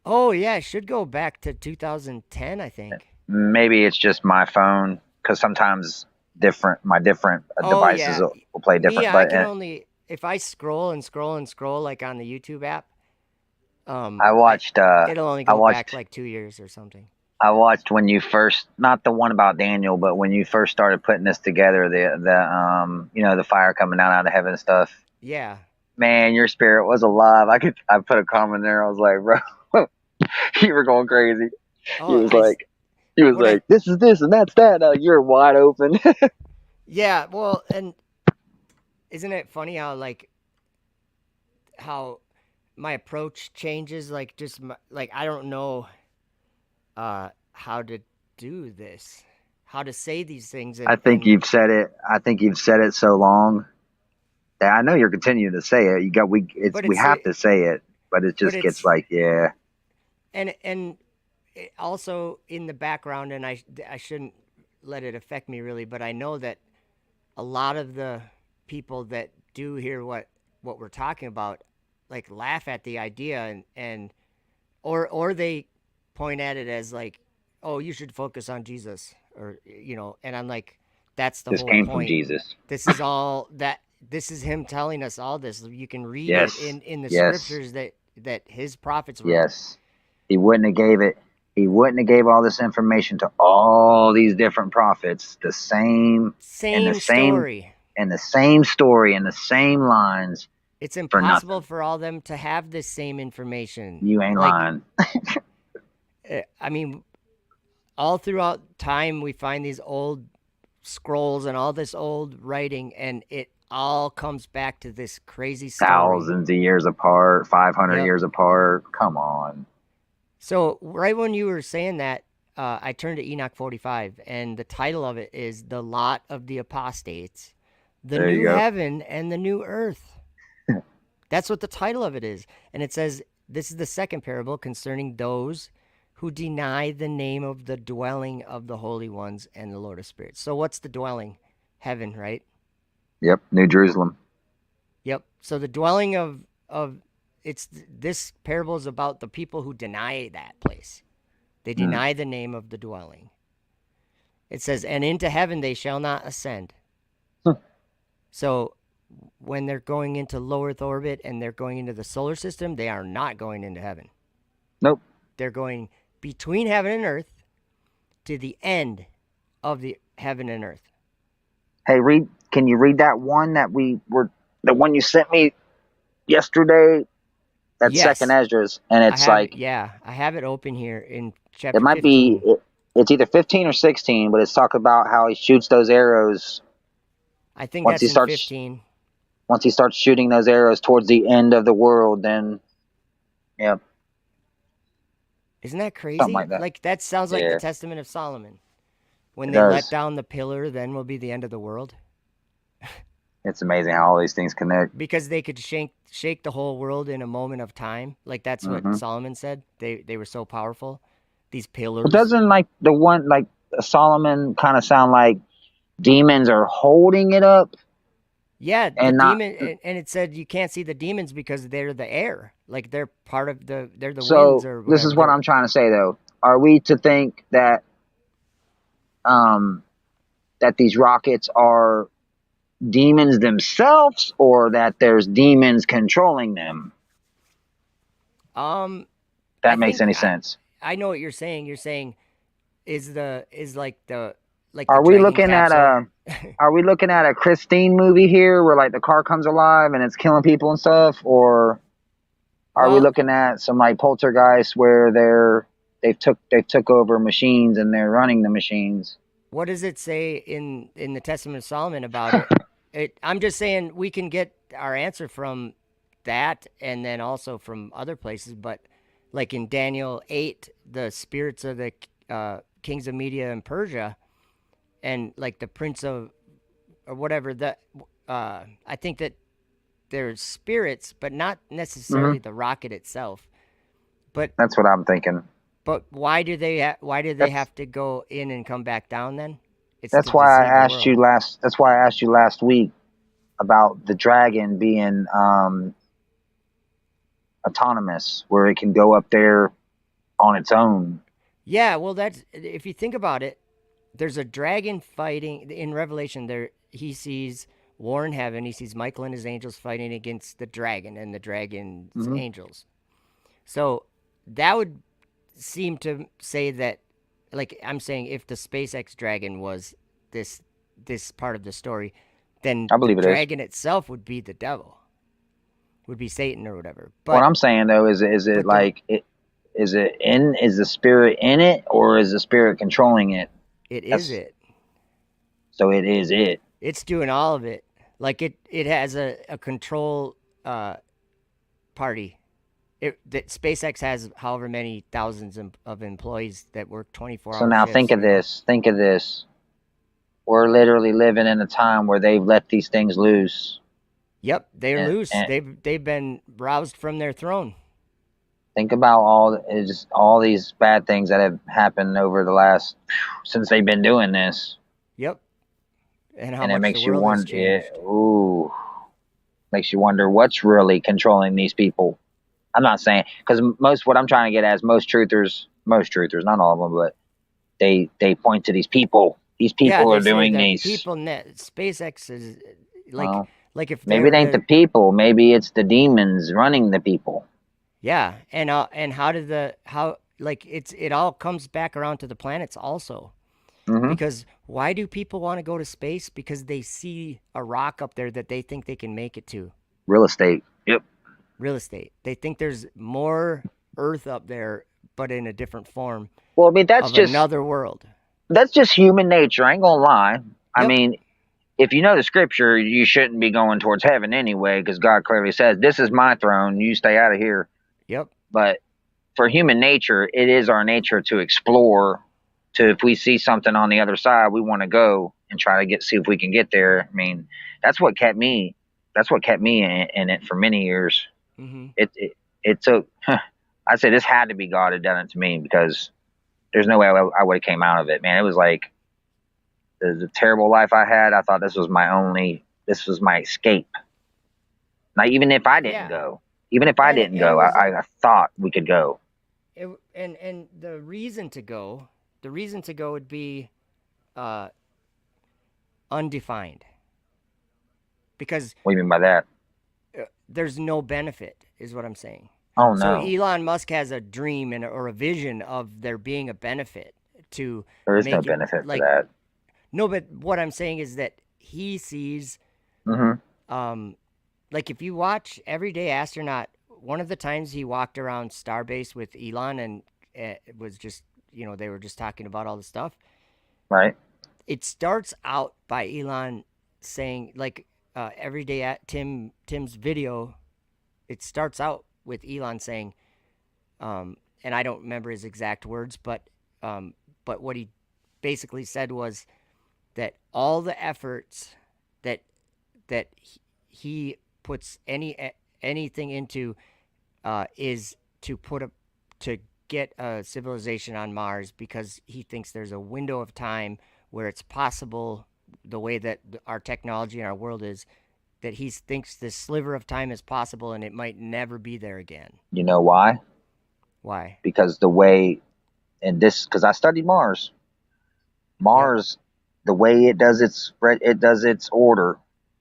Oh yeah, it should go back to 2010, I think. Maybe it's just my phone, because sometimes my different devices will play different. Yeah, but I can only if I scroll and scroll and scroll like on the YouTube app. I watched. It'll only go back like 2 years or something. I watched when you first, not the one about Daniel, but when you first started putting this together, the fire coming out of heaven stuff. Yeah. Man, your spirit was alive. I put a comment there. I was like, bro, you were going crazy. He was like, this is this and that's that. You're wide open. Yeah, well, and isn't it funny how my approach changes? Like I don't know how to do this, how to say these things. I think you've said it so long that I know you're continuing to say it. We have to say it, but it just gets like, yeah. And it also in the background, and I shouldn't let it affect me really, but I know that a lot of the people that do hear what we're talking about, like laugh at the idea or they point at it as like, oh, you should focus on Jesus, or and I'm like, that's the whole point. This came from Jesus. This is all that. This is him telling us all this. You can read it in the scriptures that his prophets wrote. Yes, he wouldn't have gave it. He wouldn't have gave all this information to all these different prophets. The same story, and the same lines. It's impossible for all them to have the same information. You ain't lying. I mean, all throughout time, we find these old scrolls and all this old writing, and it all comes back to this crazy story. Thousands of years apart, 500 Yep. years apart. Come on. So right when you were saying that, I turned to Enoch 45, and the title of it is "The Lot of the Apostates, the There you New go. Heaven and the New Earth." That's what the title of it is, and it says this is the second parable concerning those who deny the name of the dwelling of the holy ones and the Lord of Spirits. So what's the dwelling? Heaven, right? Yep, New Jerusalem. Yep. So the dwelling of it's this parable is about the people who deny that place. They deny the name of the dwelling. It says, "And into heaven they shall not ascend." So when they're going into low Earth orbit and they're going into the solar system, they are not going into heaven. Nope. They're going between heaven and earth to the end of the heaven and earth. Hey, can you read that one the one you sent me yesterday? That's Yes. second Esdras, and it's I have it open here in chapter it might 15. be it's either 15 or 16, but it's talking about how he shoots those arrows. I think Once that's he in starts 15. Once he starts shooting those arrows towards the end of the world, then yeah, Isn't that crazy? something like that. Like that sounds like Yeah. the Testament of Solomon. When It they let does. down the pillar, then will be the end of the world. It's amazing how all these things connect. Because they could shake the whole world in a moment of time. Like that's what Solomon said. They were so powerful. These pillars. But doesn't like the one like Solomon kind of sound like demons are holding it up? Yeah, the and not- demon, and it said you can't see the demons because they're the air, like they're part of they're the winds So or whatever. this is what I'm trying to say though. Are we to think that that these rockets are demons themselves, or that there's demons controlling them? That makes any sense. I know what you're saying. You're saying Are we looking at a Christine movie here where like the car comes alive and it's killing people and stuff, or are we looking at some like poltergeist where they've took over machines and they're running the machines? What does it say in the Testament of Solomon about it? I'm just saying we can get our answer from that and then also from other places, but like in Daniel 8, the spirits of the kings of Media and Persia and like the prince of or whatever that I think that there's spirits, but not necessarily the rocket itself. But that's what I'm thinking. But why do they have to go in and come back down then? That's why I asked you last week about the dragon being autonomous, where it can go up there on its own. Yeah, well, that's if you think about it. There's a dragon fighting in Revelation. There, he sees war in heaven. He sees Michael and his angels fighting against the dragon and the dragon's angels. So that would seem to say that, like I'm saying, if the SpaceX dragon was this part of the story, then I believe the it is. dragon itself would be the devil, would be Satan or whatever. But what I'm saying though is it like is the spirit in it, or is the spirit controlling it? It is it. So it is it. It's doing all of it. Like it has a control party. That SpaceX has however many thousands of employees that work 24 hours. So now think of this. Think of this. We're literally living in a time where they've let these things loose. Yep, they're loose. They've been roused from their throne. Think about all these bad things that have happened over the last since they've been doing this. Yep. And how and much it makes the you world has wonder. changed. Makes you wonder what's really controlling these people. I'm not saying because what I'm trying to get at is most truthers, not all of them, but they point to these people. These people are doing these. People, SpaceX is like if maybe it ain't the people, maybe it's the demons running the people. Yeah, and it all comes back around to the planets also. Because why do people want to go to space? Because they see a rock up there that they think they can make it to. Real estate. Yep. Real estate. They think there's more Earth up there, but in a different form. Well, I mean, that's just another world. That's just human nature. I ain't gonna lie. I Yep. mean, if you know the scripture, you shouldn't be going towards heaven anyway, because God clearly says, "This is my throne. You stay out of here." Yep. But for human nature, it is our nature to explore. To if we see something on the other side, we want to go and try to see if we can get there. I mean, that's what kept me. That's what kept me in it for many years. Mm-hmm. It took. I'd say this had to be God had done it to me, because there's no way I would have came out of it, man. It was like the terrible life I had. I thought this was my escape. Now, even if I didn't Yeah. go, even if I didn't And it go, was I thought we could go. and the reason to go would be undefined, because What do you mean by that? there's no benefit, is what I'm saying. Oh So no, Elon Musk has a dream or a vision of there being a benefit to there is no make it benefit for like that. no, but what I'm saying is that he sees Mm-hmm. like if you watch Everyday Astronaut, one of the times he walked around Starbase with Elon and it was just, they were just talking about all the stuff. Right. It starts out by Elon saying, like, Everyday at Tim's video, it starts out with Elon saying, and I don't remember his exact words, but what he basically said was that all the efforts that he puts anything into is to get a civilization on Mars, because he thinks there's a window of time where it's possible, the way that our technology and our world is, that he thinks this sliver of time is possible and it might never be there again. You know why? Why? Because because I studied Mars. Mars, the way it does its order.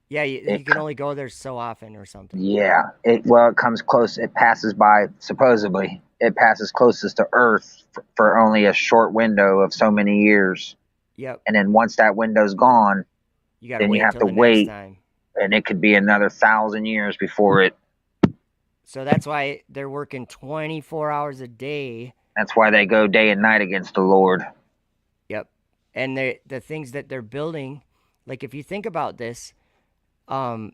Yeah, you can only go there so often or something. Yeah, it comes close. It passes by, supposedly. It passes closest to Earth for only a short window of so many years. Yep. And then once that window's gone, then you have to the wait, next time. and it could be another 1,000 years before it. So that's why they're working 24 hours a day. That's why they go day and night against the Lord. Yep. And the things that they're building, like if you think about this, I'm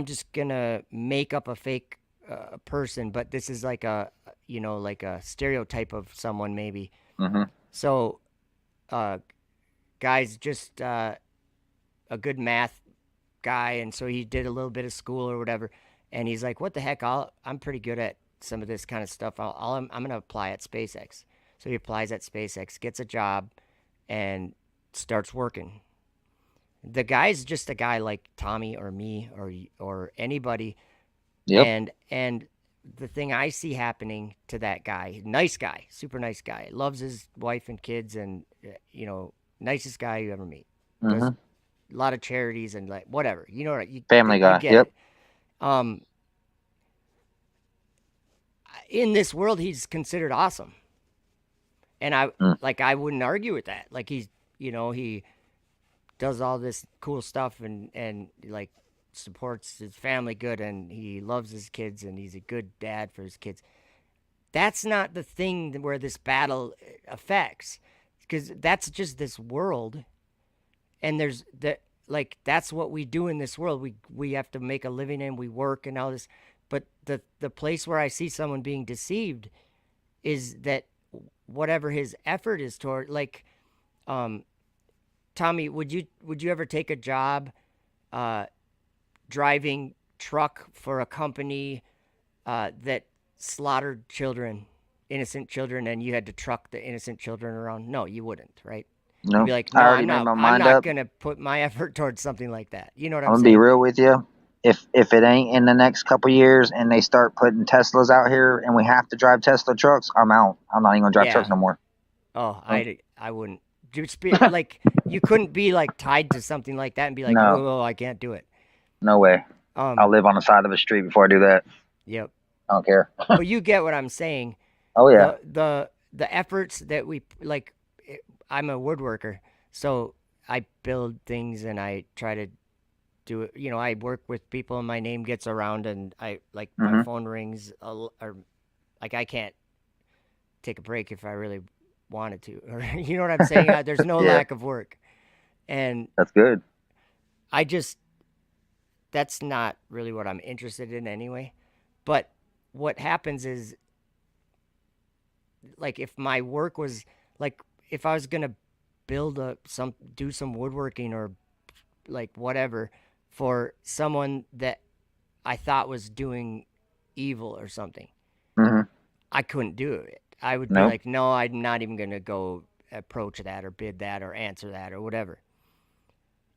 just gonna make up a fake person, but this is like a stereotype of someone maybe. Mm-hmm. So, guy's just a good math guy, and so he did a little bit of school or whatever, and he's like, "What the heck? I'm pretty good at some of this kind of stuff. I'm gonna apply at SpaceX." So he applies at SpaceX, gets a job, and starts working. The guy's just a guy like Tommy or me or anybody. Yep. And the thing I see happening to that guy, nice guy, super nice guy, loves his wife and kids, and nicest guy you ever meet. Mm-hmm. Does a lot of charities and like whatever. Family guy. Get Yep. it. In this world, he's considered awesome, and I wouldn't argue with that. Like he does all this cool stuff and like supports his family good, and he loves his kids, and he's a good dad for his kids. That's not the thing where this battle affects, because that's just this world, and that's what we do in this world. We have to make a living and we work and all this. But the place where I see someone being deceived is that whatever his effort is toward, like, Tommy, would you ever take a job driving truck for a company that slaughtered innocent children, and you had to truck the innocent children around? No, you wouldn't, right? No. You'd be like, no, I already I'm made not. my I'm mind not up. gonna put my effort towards something like that. You know what I'm I'm gonna saying? be real with you. If it ain't in the next couple years and they start putting Teslas out here and we have to drive Tesla trucks, I'm out. I'm not even gonna drive trucks no more. Oh, I wouldn't. Just be like, you couldn't be like tied to something like that and be like, No. oh, I can't do it. No way. I'll live on the side of a street before I do that. Yep. I don't care. But you get what I'm saying. Oh yeah. The efforts that we like. I'm a woodworker, so I build things and I try to do it. I work with people and my name gets around, and I like my phone rings, or like I can't take a break if I really wanted to, or you know what I'm saying? There's no lack of work, And That's good. I just, that's not really what I'm interested in anyway. But what happens is, like, if my work was, like, if I was going to do some woodworking or like whatever for someone that I thought was doing evil or something, Hmm. I couldn't do it. I would be Nope. like, no, I'm not even going to go approach that or bid that or answer that or whatever.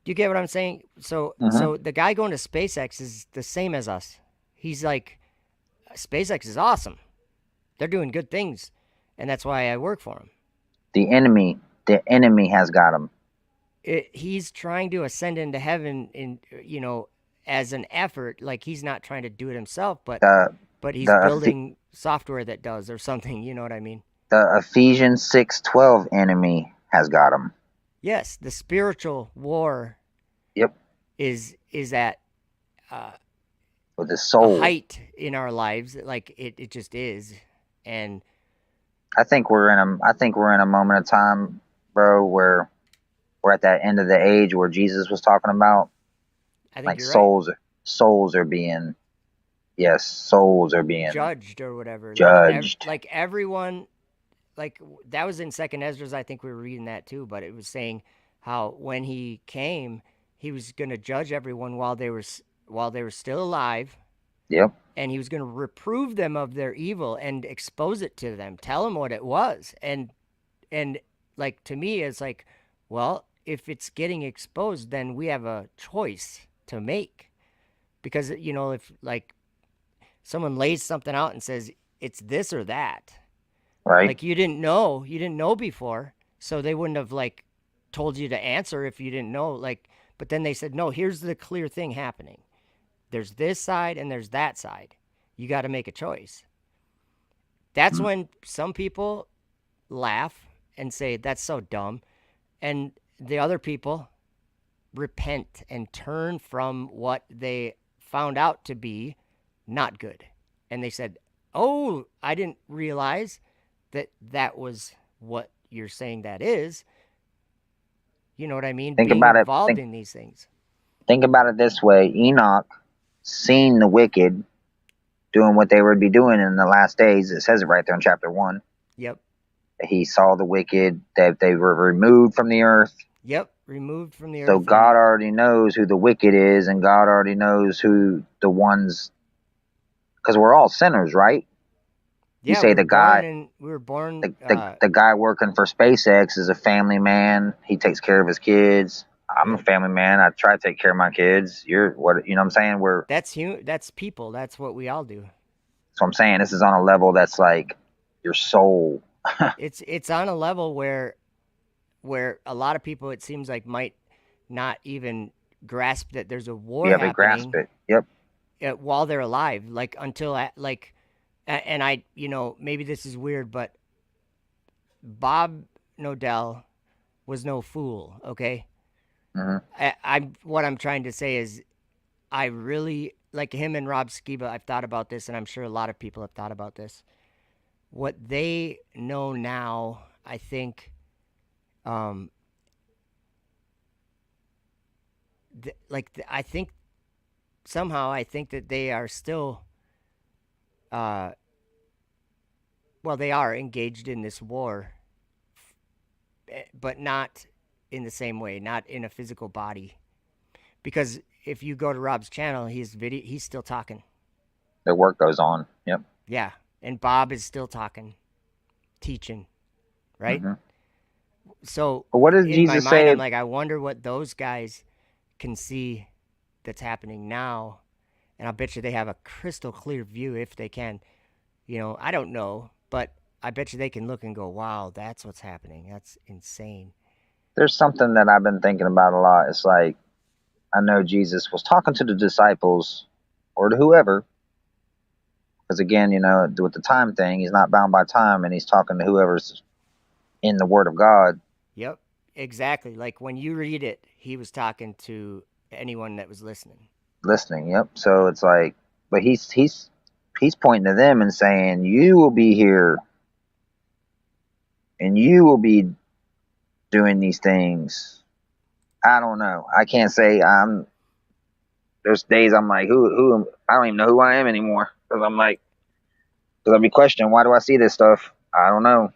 Do you get what I'm saying? So, Hmm. so the guy going to SpaceX is the same as us. He's like, SpaceX is awesome. They're doing good things, and that's why I work for him. The enemy has got him. He's trying to ascend into heaven in, as an effort. Like, he's not trying to do it himself, but The he's the building software that does or something. You know what I mean? the Ephesians 6:12 enemy has got him. Yes, the spiritual war Yep, is at with his a soul. height in our lives. Like, it just is, and I think we're in a moment of time, bro, where we're at that end of the age where Jesus was talking about. I think Like you're right. souls are being, yes, souls are being Judged or whatever. judged. Like everyone, like that was in Second Esdras. I think we were reading that too, but it was saying how when he came, he was going to judge everyone while they were still alive, Yep. and he was going to reprove them of their evil and expose it to them, tell them what it was, and like, to me, it's like, well, if it's getting exposed, then we have a choice to make, because if like someone lays something out and says it's this or that, Right. like, you didn't know before, so they wouldn't have like told you to answer if you didn't know, like, but then they said, no, here's the clear thing happening. There's this side and there's that side. You got to make a choice. That's when some people laugh and say that's so dumb, and the other people repent and turn from what they found out to be not good. And they said, oh, I didn't realize that was what you're saying that is. You know what I mean? Think Being about it. involved in these things. Think about it this way: Enoch seen the wicked doing what they would be doing in the last days. It says it right there in chapter 1. Yep. He saw the wicked, that they were removed from the earth. Yep. Removed from the earth. So God already knows who the wicked is, and God already knows who the ones, because we're all sinners, right? Yeah, You say the guy, we were born. the guy working for SpaceX is a family man. He takes care of his kids. I'm a family man. I try to take care of my kids. You know what I'm saying? That's people. That's what we all do. So I'm saying this is on a level that's like your soul. It's on a level where a lot of people, it seems like, might not even grasp that there's a war Yeah, happening. they grasp it. Yep. While they're alive, like, until like, and I, maybe this is weird, but Bob Nodell was no fool. Okay. Mm-hmm. What I'm trying to say is, I really like him and Rob Skiba. I've thought about this, and I'm sure a lot of people have thought about this. What they know now, I think, I think somehow, I think that they are still, well, they are engaged in this war, but not in the same way, not in a physical body. Because if you go to Rob's channel, he's still talking. The work goes on. Yep. Yeah, and Bob is still talking, teaching, right? Mm-hmm. So, but what does in Jesus my mind, say? I'm like, I wonder what those guys can see that's happening now, and I bet you they have a crystal clear view if they can. I don't know, but I bet you they can look and go, wow, that's what's happening. That's insane. There's something that I've been thinking about a lot. It's like, I know Jesus was talking to the disciples or to whoever, because again, with the time thing, he's not bound by time, and he's talking to whoever's in the Word of God. Yep, exactly. Like, when you read it, he was talking to anyone that was listening. Yep. So it's like, but he's pointing to them and saying, you will be here and you will be doing these things. I don't know. I can't say I'm. There's days I'm like, I don't even know who I am anymore because because I'll be questioning why do I see this stuff. I don't know.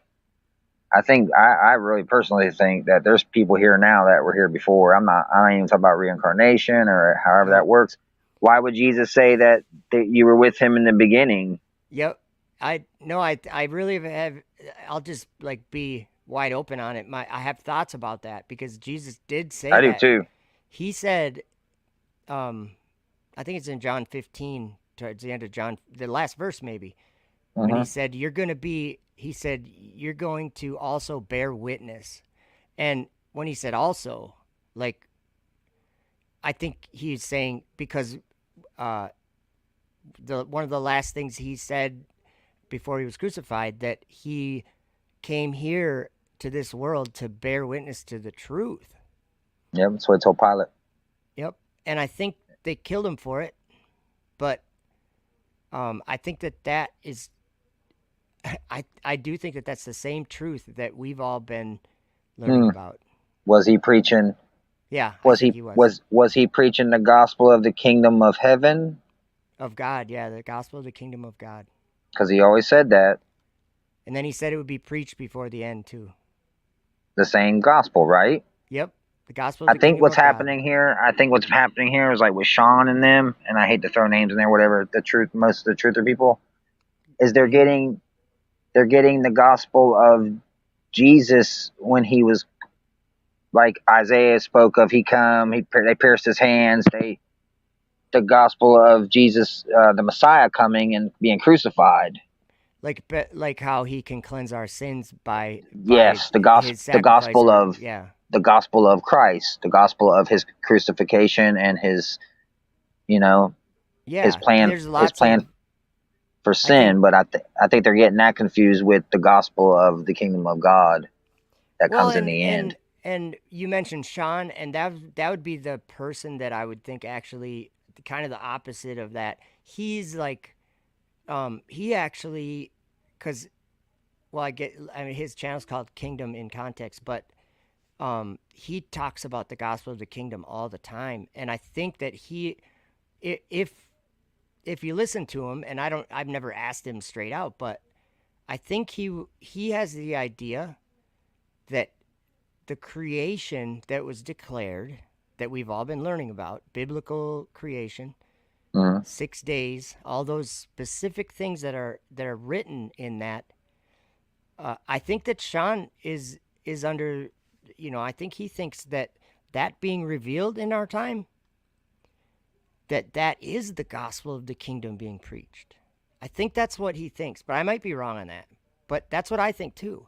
I really personally think that there's people here now that were here before. I don't even talk about reincarnation or however that Nope. works. Why would Jesus say that you were with him in the beginning? Yep. I really have. I'll just like be wide open on it. I have thoughts about that because Jesus did say I do that. too. He said, I think it's in John 15, towards the end of John, the last verse maybe, when he Hmm. said, he said, you're going to also bear witness. And when he said also, like, I think he's saying because one of the last things he said before he was crucified, that he came here to this world to bear witness to the truth. Yep, that's what I told Pilate. Yep. And I think they killed him for it, but I think that is, I do think that that's the same truth that we've all been learning about. Was he preaching? Yeah, I Was think he he was he preaching the gospel of the kingdom of heaven? of God. Yeah, the gospel of the kingdom of God. Because he always said that. And then he said it would be preached before the end too. The same gospel, right? Yep, the gospel of I the think kingdom what's of God. happening here. I think what's happening here is like with Sean and them, and I hate to throw names in there. Whatever most of the truther people is, they're getting the gospel of Jesus when he was like Isaiah spoke of. They pierced his hands. The gospel of Jesus, the Messiah coming and being crucified. Like how he can cleanse our sins by Yes, his sacrifice. Yeah. the gospel of Christ, the gospel of his crucifixion and his, you know, Yeah, his plan, there's lots of for sin. But I think they're getting that confused with the gospel of the kingdom of God that well, comes in the end. and you mentioned Sean, and that would be the person that I would think actually kind of the opposite of that. He's like, he actually, because well, I mean, his channel's called Kingdom in Context, but he talks about the gospel of the kingdom all the time, and I think that if you listen to him, and I've never asked him straight out, but I think he has the idea that the creation that was declared, that we've all been learning about, biblical creation, 6 days, all those specific things that are written in that. I think that Sean is under, I think he thinks that being revealed in our time, that is the gospel of the kingdom being preached. I think that's what he thinks, but I might be wrong on that. But that's what I think too.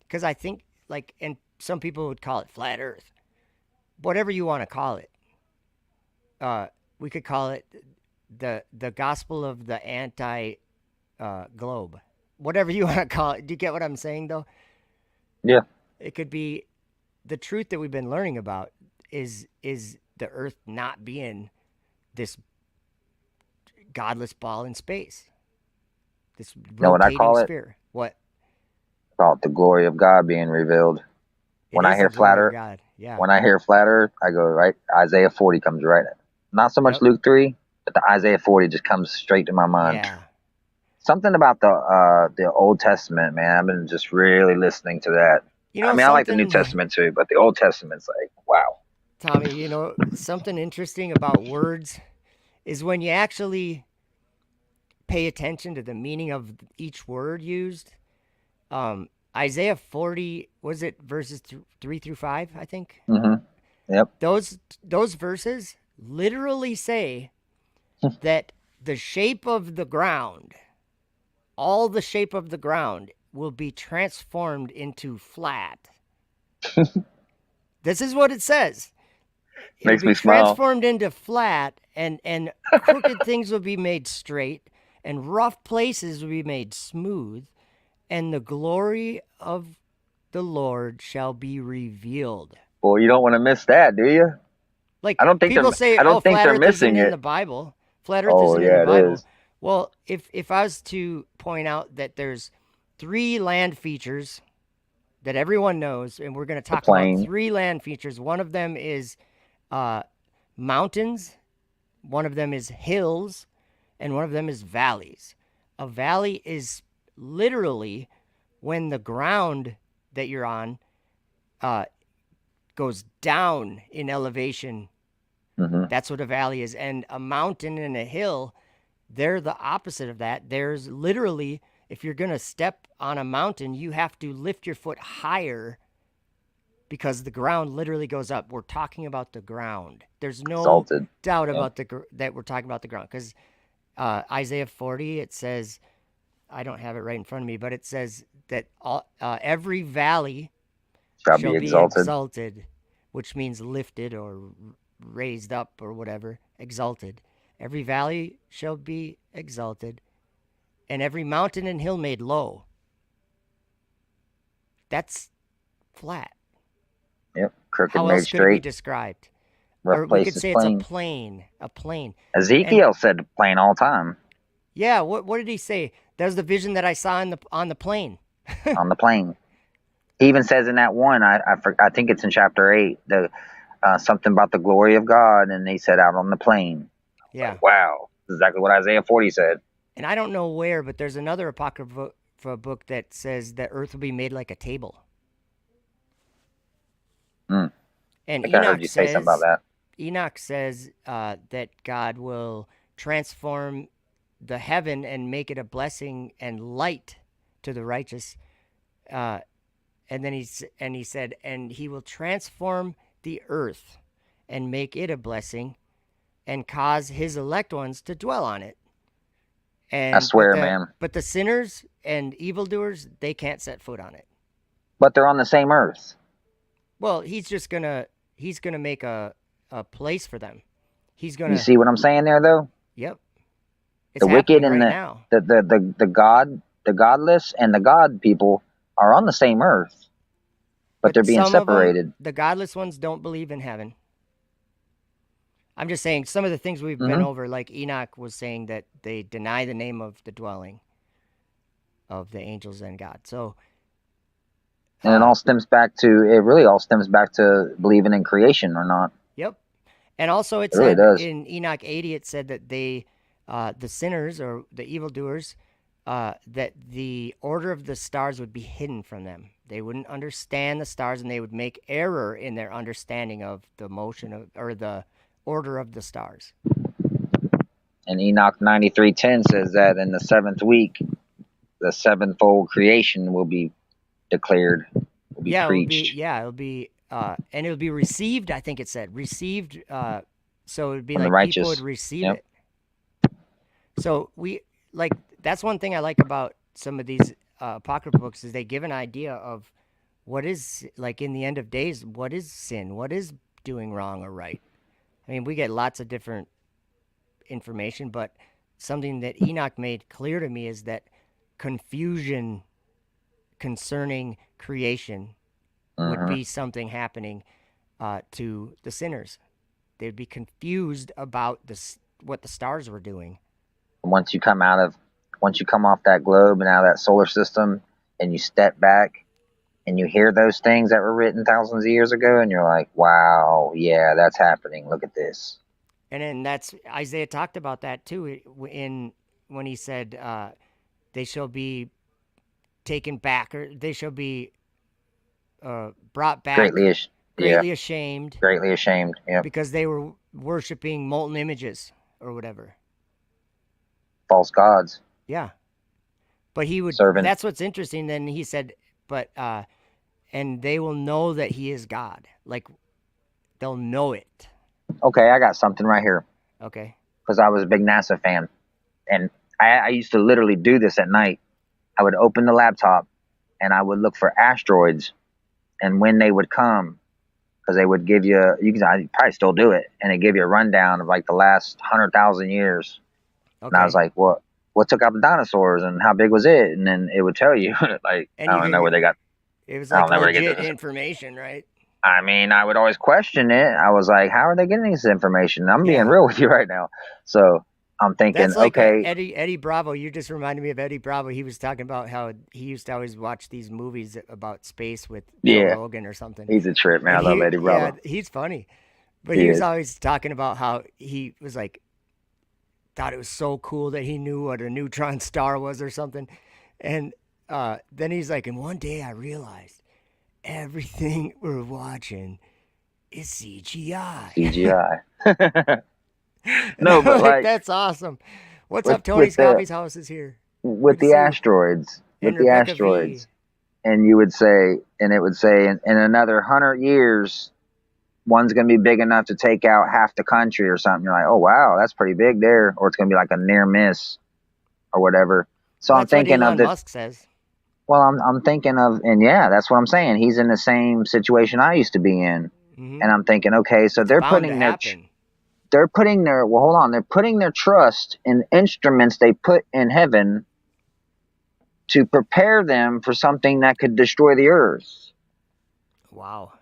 Because I think, like, and some people would call it flat earth. Whatever you want to call it. We could call it the gospel of the globe. Whatever you want to call it. Do you get what I'm saying, though? Yeah. It could be the truth that we've been learning about is the earth not being this godless ball in space. This know what I rotating call it? sphere. What? About the glory of God being revealed. When I hear flat earth, God. Yeah. when I hear flat earth, I go right. Isaiah 40 comes right. Not so much Yep. Luke 3, but the Isaiah 40 just comes straight to my mind. Yeah. Something about the Old Testament, man. I've been just really listening to that. I mean, I like the New Testament too, but the Old Testament's like, wow. Tommy, something interesting about words is when you actually pay attention to the meaning of each word used. Isaiah 40, was it verses 3 through 5, I think? Mm-hmm. Yep. Those verses literally say that the shape of the ground, all the shape of the ground, will be transformed into flat. This is what it says. Makes me smile. smile. Transformed into flat, and crooked things will be made straight, and rough places will be made smooth, and the glory of the Lord shall be revealed. Well, you don't want to miss that, do you? Like, I don't think people say, I don't think flat they're earth missing isn't it. in the Bible. Flat earth Oh, isn't yeah, in the it Bible. is. Well, if I was to point out that there's 3 land features that everyone knows, and we're going to talk about plain. 3 land features. One of them is mountains, one of them is hills, and one of them is valleys. A valley is literally when the ground that you're on goes down in elevation. That's what a valley is. And a mountain and a hill, they're the opposite of that. There's literally, if you're going to step on a mountain, you have to lift your foot higher because the ground literally goes up. We're talking about the ground. There's no Exalted. doubt about that we're talking about the ground, because Isaiah 40, it says, I don't have it right in front of me, but it says that every valley Shall be exalted, which means lifted or raised up or whatever, exalted. Every valley shall be exalted, and every mountain and hill made low. That's flat. Yep. Crooked How made else could it be straight. described? Rough Or we could places say plain. it's a plain. A plain. Ezekiel said plain all time. Yeah, what did he say? That was the vision that I saw on the plain. On the plain. He even says in that one, I think it's in chapter 8, something about the glory of God, and he said out on the plain. Yeah. Like, wow, that's exactly what Isaiah 40 said. And I don't know where, but there's another apocrypha book that says the earth will be made like a table. Mm. And I think I heard you say something about that. Enoch says that God will transform the heaven and make it a blessing and light to the righteous. And then he said, and he will transform the earth and make it a blessing and cause his elect ones to dwell on it. And I swear, man. But the sinners and evildoers, they can't set foot on it. But they're on the same earth. Well, he's gonna make a place for them. He's gonna. You see what I'm saying there, though? Yep. It's The wicked and right now. the godless and the God people are on the same earth, but they're being some of them, separated. The godless ones don't believe in heaven. I'm just saying some of the things we've been over, like Enoch was saying that they deny the name of the dwelling of the angels and God. So, And it really all stems back to believing in creation or not. Yep. And also it really said does. in Enoch 80, it said that the sinners or the evildoers, that the order of the stars would be hidden from them. They wouldn't understand the stars, and they would make error in their understanding of the motion or the order of the stars. And Enoch 93:10 says that in the 7th week, the sevenfold creation will be declared, will be preached. It'll be, and it'll be received. I think it said received. So it would be From the like people righteous. would receive Yep. it. So that's one thing I like about some of these apocryphal books is they give an idea of what is, like, in the end of days, what is sin, what is doing wrong or right. I mean, we get lots of different information, but something that Enoch made clear to me is that confusion concerning creation would be something happening to the sinners. They'd be confused about what the stars were doing. Once you come off that globe and out of that solar system, and you step back and you hear those things that were written thousands of years ago, and you're like, wow, yeah, that's happening. Look at this. And then that's Isaiah talked about that too when he said they shall be taken back, or they shall be brought back greatly ashamed. Greatly ashamed, yeah. Because they were worshiping molten images or whatever. False gods. Yeah. But he would that's what's interesting. Then he said, but and they will know that he is God. Like, they'll know it. Okay, I got something right here. Okay. Because I was a big NASA fan. And I used to literally do this at night. I would open the laptop and I would look for asteroids and when they would come, because they would give you I probably still do it, and they give you a rundown of like the last 100,000 years. Okay. And I was like, what took out the dinosaurs and how big was it? And then it would tell you, like, I don't know where they got. It was like legit information, right? I mean, I would always question it. I was like, how are they getting this information? I'm being real with you right now. So I'm thinking, That's like okay, Eddie Bravo. You just reminded me of Eddie Bravo. He was talking about how he used to always watch these movies about space with Joe yeah, Rogan or something. he's a trip, man. I And love Eddie yeah, Bravo. he's funny. But He he was is. always talking about how he was like, thought it was so cool that he knew what a neutron star was or something. And then he's like, and one day I realized everything we're watching is CGI. CGI. And No, I'm but like, like that's awesome. What's with up, Tony with the Scoffy's house is here. with Good to the see you. asteroids, And with the Rebecca V. asteroids, and you would say, and it would say, in another 100 years, one's going to be big enough to take out half the country or something. You're like, oh wow, that's pretty big there, or it's going to be like a near miss or whatever. So Well, I'm that's what thinking of Elon the. Musk says. Well, I'm thinking of, and yeah, that's what I'm saying. He's in the same situation I used to be in, Hmm. and I'm thinking, okay, so It's bound to happen. they're putting their well, hold on, they're putting their trust in instruments they put in heaven to prepare them for something that could destroy the earth. Wow.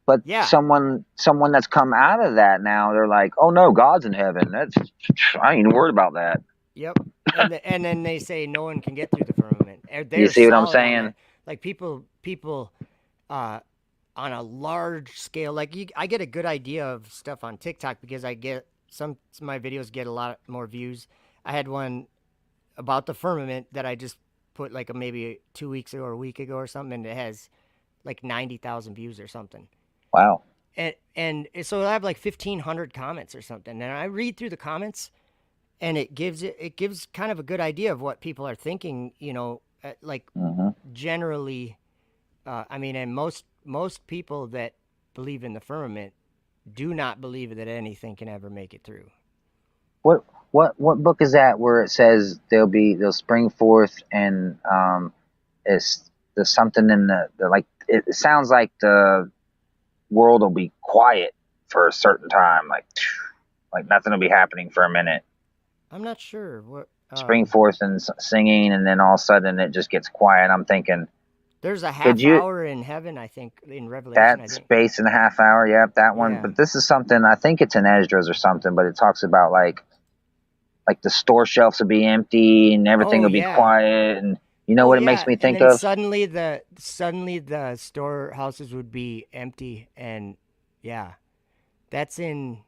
But Yeah. someone that's come out of that now, they're like, oh no, God's in heaven. That's I ain't even worried about that. Yep. And then they say no one can get through the firmament. You They're see what I'm solid on saying? that. Like people on a large scale. Like I get a good idea of stuff on TikTok because I get some of my videos get a lot more views. I had one about the firmament that I just put like maybe 2 weeks ago or a week ago or something, and it has like 90,000 views or something. Wow. And so I have like 1,500 comments or something, and I read through the comments, and it gives kind of a good idea of what people are thinking. Like Hmm. generally, I mean, and most people that believe in the firmament do not believe that anything can ever make it through. What book is that where it says they'll spring forth and it's there's something in the like it sounds like the world will be quiet for a certain time, like nothing will be happening for a minute. I'm not sure what. Spring forth and singing, and then all of a sudden it just gets quiet. I'm thinking, There's a could half you hour in heaven, I think, in Revelation. I that think. space in a half hour? Yep, that one. Yeah. But this is something I think it's in Esdras or something, but it talks about like the store shelves will be empty and everything Oh will be yeah. quiet, and you know Oh what it yeah. makes me And think then of? suddenly the storehouses would be empty, and yeah, that's in.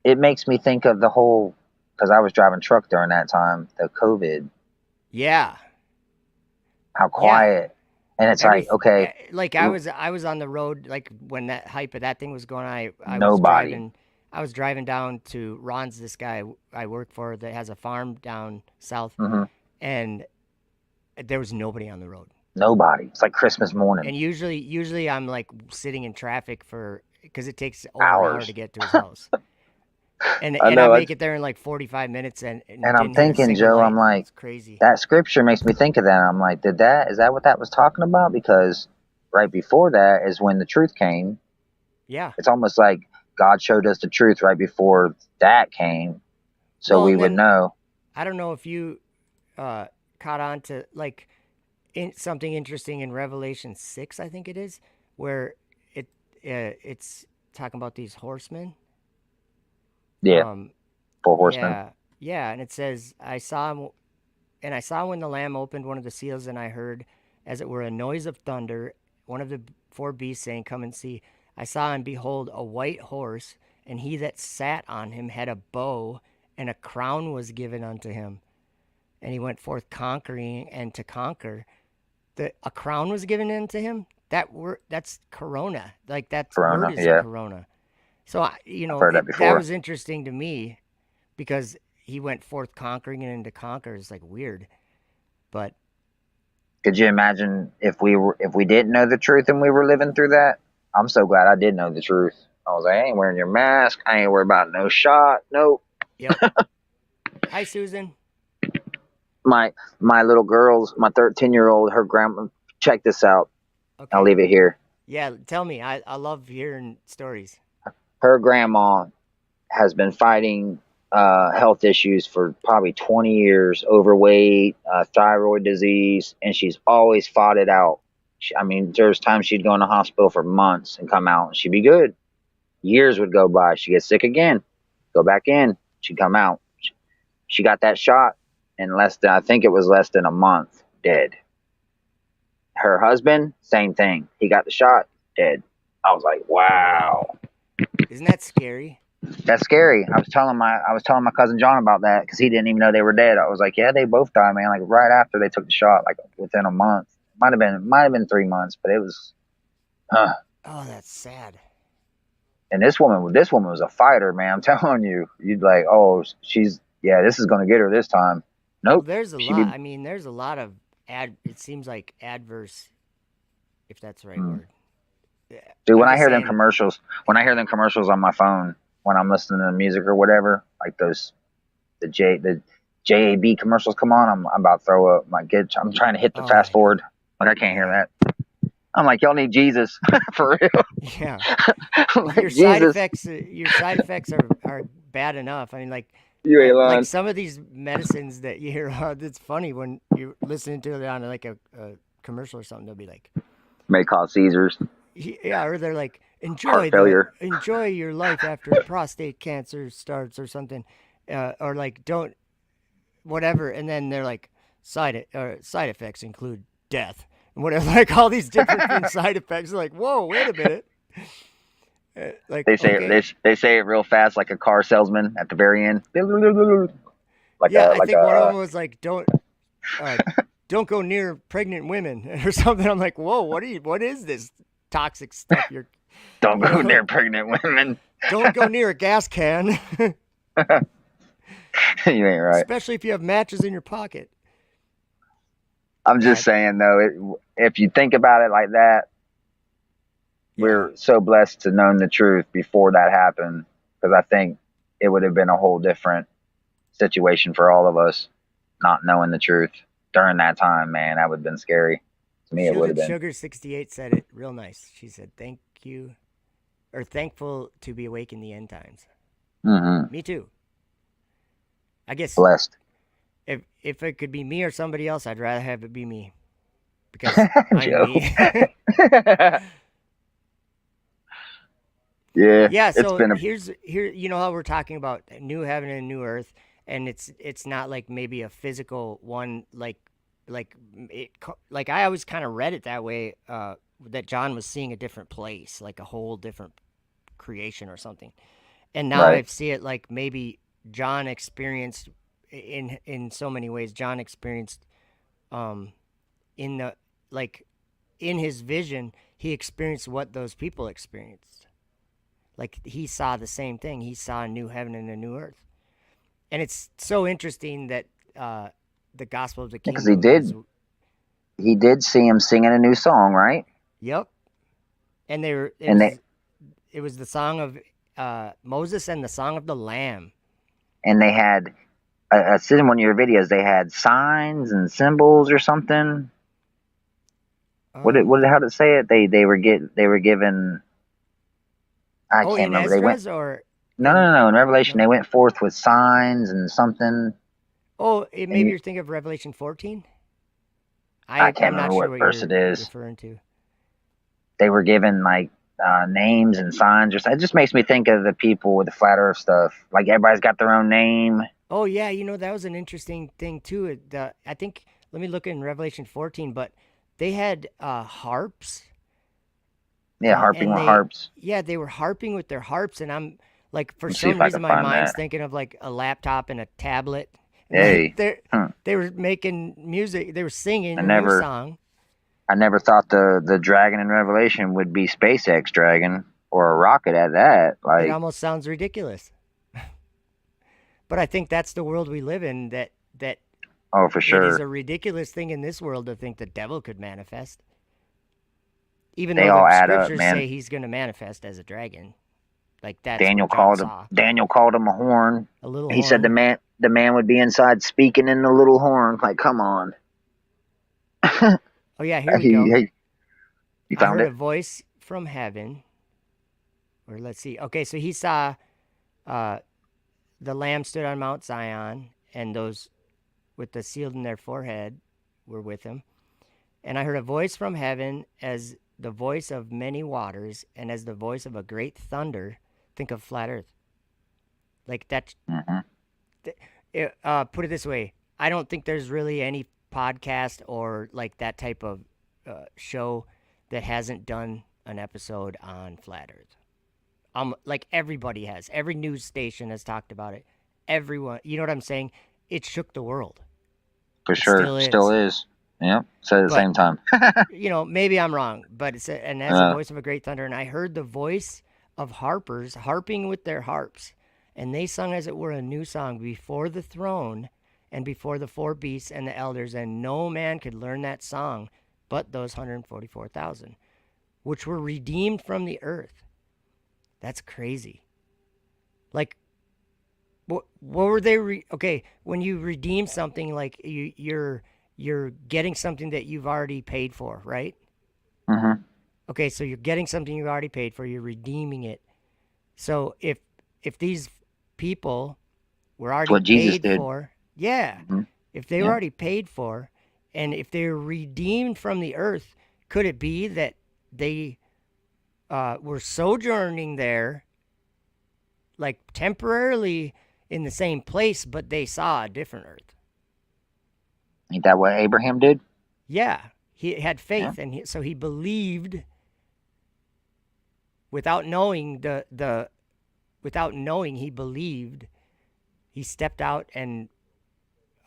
It makes me think of the whole because I was driving truck during that time, the COVID, Yeah. how Yeah. quiet, and it's like okay, Like I was on the road like when that hype of that thing was going on. nobody. I was driving down to Ron's, this guy I work for that has a farm down south, Hmm. and there was nobody on the road. Nobody. It's like Christmas morning. And usually I'm like sitting in traffic because it takes over an hour Hours. to get to his house. And I I know. make it there in like 45 minutes and And I'm didn't hit a thinking, single Joe, light. I'm like, It's crazy. that scripture makes me think of that. I'm like, is that what that was talking about? Because right before that is when the truth came. Yeah. It's almost like God showed us the truth right before that came, so Well, we and would then know. I don't know if you caught on to like something interesting in Revelation 6, I think it is, where it's talking about these horsemen. Yeah, Um, 4 horsemen. yeah, and it says, I saw when the Lamb opened one of the seals, and I heard, as it were, a noise of thunder, one of the four beasts saying, "Come and see." I saw, and behold, a white horse, and he that sat on him had a bow, and a crown was given unto him. And he went forth conquering and to conquer. A crown was given unto him. That's Corona. Like that Corona, word is yeah. Corona. So I've heard that that before. was interesting to me because he went forth conquering and to conquer. It's like weird, but Could you imagine if we didn't know the truth and we were living through that? I'm so glad I did know the truth. I was like, I ain't wearing your mask. I ain't worried about no shot. Nope. yep. Hi, Susan. My little girl's, my 13-year-old, her grandma. Check this out. Okay. I'll leave it here. Yeah, tell me. I love hearing stories. Her grandma has been fighting health issues for probably 20 years, overweight, thyroid disease, and she's always fought it out. I mean, there's times she'd go in the hospital for months and come out, and she'd be good. Years would go by. She'd get sick again, go back in, she'd come out. She got that shot in I think it was less than a month, dead. Her husband, same thing. He got the shot, dead. I was like, wow. Isn't that scary? That's scary. I was telling my cousin John about that because he didn't even know they were dead. I was like, yeah, they both died, man. Like right after they took the shot, like within a month. Might have been 3 months, but it was. Oh, that's sad. And this woman was a fighter, man. I'm telling you, you'd like, oh, this is gonna get her this time. Well, Nope. there's a lot. I mean, there's a lot of it seems like adverse, if that's the right word. Dude, I'm when I just hear them saying- commercials on my phone, when I'm listening to music or whatever, like the JAB commercials come on, I'm about to throw up. I'm trying to hit the fast forward. Like I can't hear that. I'm like, y'all need Jesus for real. Yeah. Like, Your side effects are bad enough. I mean, like You ain't lying. like some of these medicines that you hear, it's funny when you're listening to it on like a commercial or something. They'll be like, may cause seizures. yeah, or they're like, Heart failure. enjoy your life after prostate cancer starts or something, or like don't whatever, and then they're like side effects include death and whatever, like all these different side effects. Like, whoa, wait a minute. Like They say okay. they say it real fast, like a car salesman at the very end. Like Yeah, I think one of them was like, don't go near pregnant women or something. I'm like, whoa, what is this toxic stuff? Don't go near pregnant women. Don't go near a gas can. You ain't right. Especially if you have matches in your pocket. I'm just saying though, if you think about it like that, we're so blessed to know the truth before that happened, because I think it would have been a whole different situation for all of us not knowing the truth during that time, man. That would have been scary. To me, it would have been. Sugar68 said it real nice. She said, thank you, or thankful to be awake in the end times. Mm-hmm. Me too. I guess blessed. If it could be me or somebody else, I'd rather have it be me. Because I'm me. Yeah. So here, you know how we're talking about new heaven and new earth, and it's not like maybe a physical one, like I always kind of read it that way, that John was seeing a different place, like a whole different creation or something. And now I see it like maybe John experienced in so many ways. John experienced in his vision, he experienced what those people experienced. Like he saw the same thing. He saw a new heaven and a new earth. And it's so interesting that the gospel of the kingdom. Because he did see him singing a new song, right? Yep. And it was the song of Moses and the song of the Lamb. And they had, I seen in one of your videos, they had signs and symbols or something. How did it say it? They were given. I can't remember. Esdras No. In Revelation, they went forth with signs and something. Oh, maybe you're thinking of Revelation 14. I can't remember what verse it is. Referring to. They were given like names and signs, it just makes me think of the people with the flat Earth stuff. Like everybody's got their own name. Oh yeah, that was an interesting thing too. I think, let me look in Revelation 14, but they had harps. Yeah, harping with harps. Yeah, they were harping with their harps, and I'm like, for some reason, my mind's thinking of like a laptop and a tablet. Hey, they were making music. They were singing a new song. I never thought the dragon in Revelation would be SpaceX dragon or a rocket at that. Like, it almost sounds ridiculous. But I think that's the world we live in. That oh, for sure, it is a ridiculous thing in this world to think the devil could manifest. Even they though all the add scriptures up, man. say he's going to manifest as a dragon, like that. Daniel called him a horn. A little. He horn. said the man would be inside speaking in the little horn. Like, come on. Oh yeah, here we go. You found I heard it? a voice from heaven. Or let's see. Okay, so he saw the Lamb stood on Mount Zion, and those with the seal in their forehead were with him. And I heard a voice from heaven as the voice of many waters, and as the voice of a great thunder. Think of flat earth. Like that. Mm-hmm. put it this way. I don't think there's really any podcast or like that type of show that hasn't done an episode on flat Earth. Like everybody has. Every news station has talked about it. Everyone, you know what I'm saying? It shook the world. For It sure. still is. Is. Yeah. So at the But same time. maybe I'm wrong, but and that's the voice of a great thunder. And I heard the voice of harpers harping with their harps, and they sung as it were a new song before the throne and before the four beasts and the elders, and no man could learn that song but those 144,000, which were redeemed from the earth. That's crazy. Like, what were they? Okay, when you redeem something, like you're getting something that you've already paid for, right? Mm-hmm. Okay, so you're getting something you've already paid for. You're redeeming it. So if these people were already what Jesus paid did. for, yeah, Mm-hmm. if they were already paid for, and if they were redeemed from the earth, could it be that they were sojourning there, like temporarily in the same place, but they saw a different earth? Ain't that what Abraham did? Yeah, he had faith, and so he believed without knowing without knowing he believed. He stepped out, and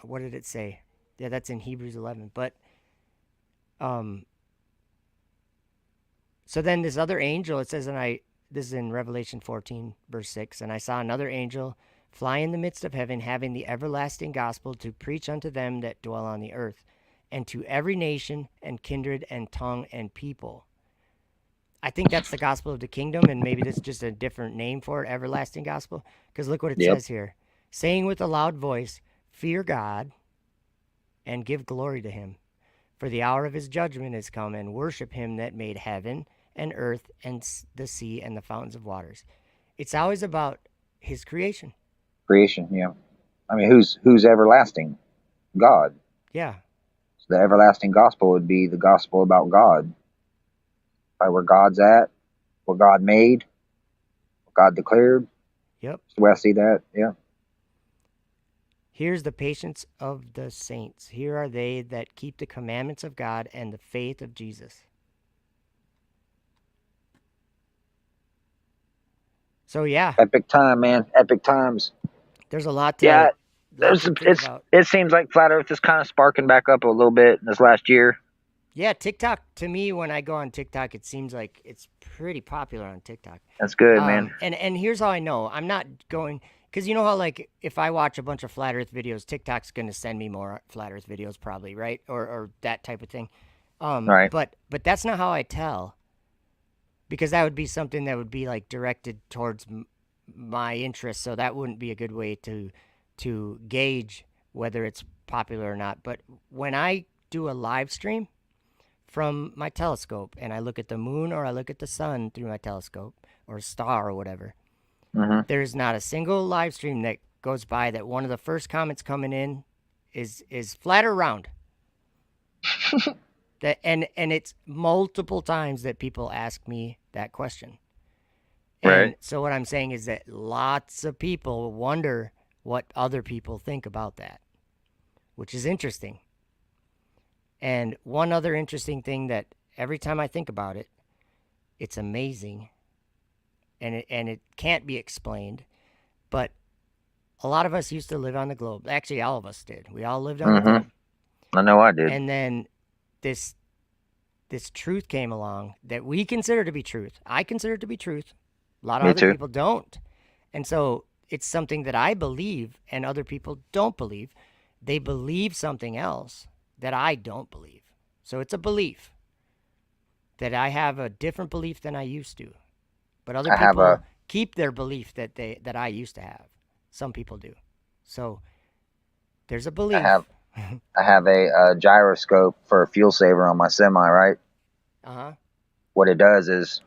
what did it say? Yeah, that's in Hebrews 11. But so then this other angel, it says, this is in Revelation 14, verse 6, and I saw another angel fly in the midst of heaven, having the everlasting gospel to preach unto them that dwell on the earth, and to every nation and kindred and tongue and people. I think that's the gospel of the kingdom, and maybe this is just a different name for it, everlasting gospel. Because look what it says here. Saying with a loud voice, fear God and give glory to him. For the hour of his judgment is come, and worship him that made heaven and earth and the sea and the fountains of waters. It's always about his creation. Creation, yeah. I mean, who's everlasting? God. Yeah. So the everlasting gospel would be the gospel about God. Right, where God's at, what God made, what God declared. Yep. That's the way I see that, yeah. Here's the patience of the saints. Here are they that keep the commandments of God and the faith of Jesus. So yeah. Epic time, man. Epic times. There's a lot to think about. It seems like Flat Earth is kind of sparking back up a little bit in this last year. Yeah, TikTok, to me, when I go on TikTok, it seems like it's pretty popular on TikTok. That's good, man. And here's how I know. I'm not going, because you know how, like, if I watch a bunch of Flat Earth videos, TikTok's going to send me more Flat Earth videos probably, right? Or that type of thing. Right. But that's not how I tell, because that would be something that would be, like, directed towards my interests, so that wouldn't be a good way to gauge whether it's popular or not. But when I do a live stream from my telescope and I look at the moon or I look at the sun through my telescope or star or whatever, there's not a single live stream that goes by that one of the first comments coming in is flat or round. And it's multiple times that people ask me that question. And so what I'm saying is that lots of people wonder what other people think about that, which is interesting. And one other interesting thing that every time I think about it, it's amazing, and it can't be explained, but a lot of us used to live on the globe. Actually, all of us did. We all lived on the globe. I know I did. And then this truth came along that we consider to be truth. I consider it to be truth. A lot of other people don't. And so it's something that I believe and other people don't believe. They believe something else that I don't believe. So it's a belief that I have a different belief than I used to. But other people keep their belief that I used to have. Some people do. So there's a belief. I have a gyroscope for a fuel saver on my semi, right? What it does is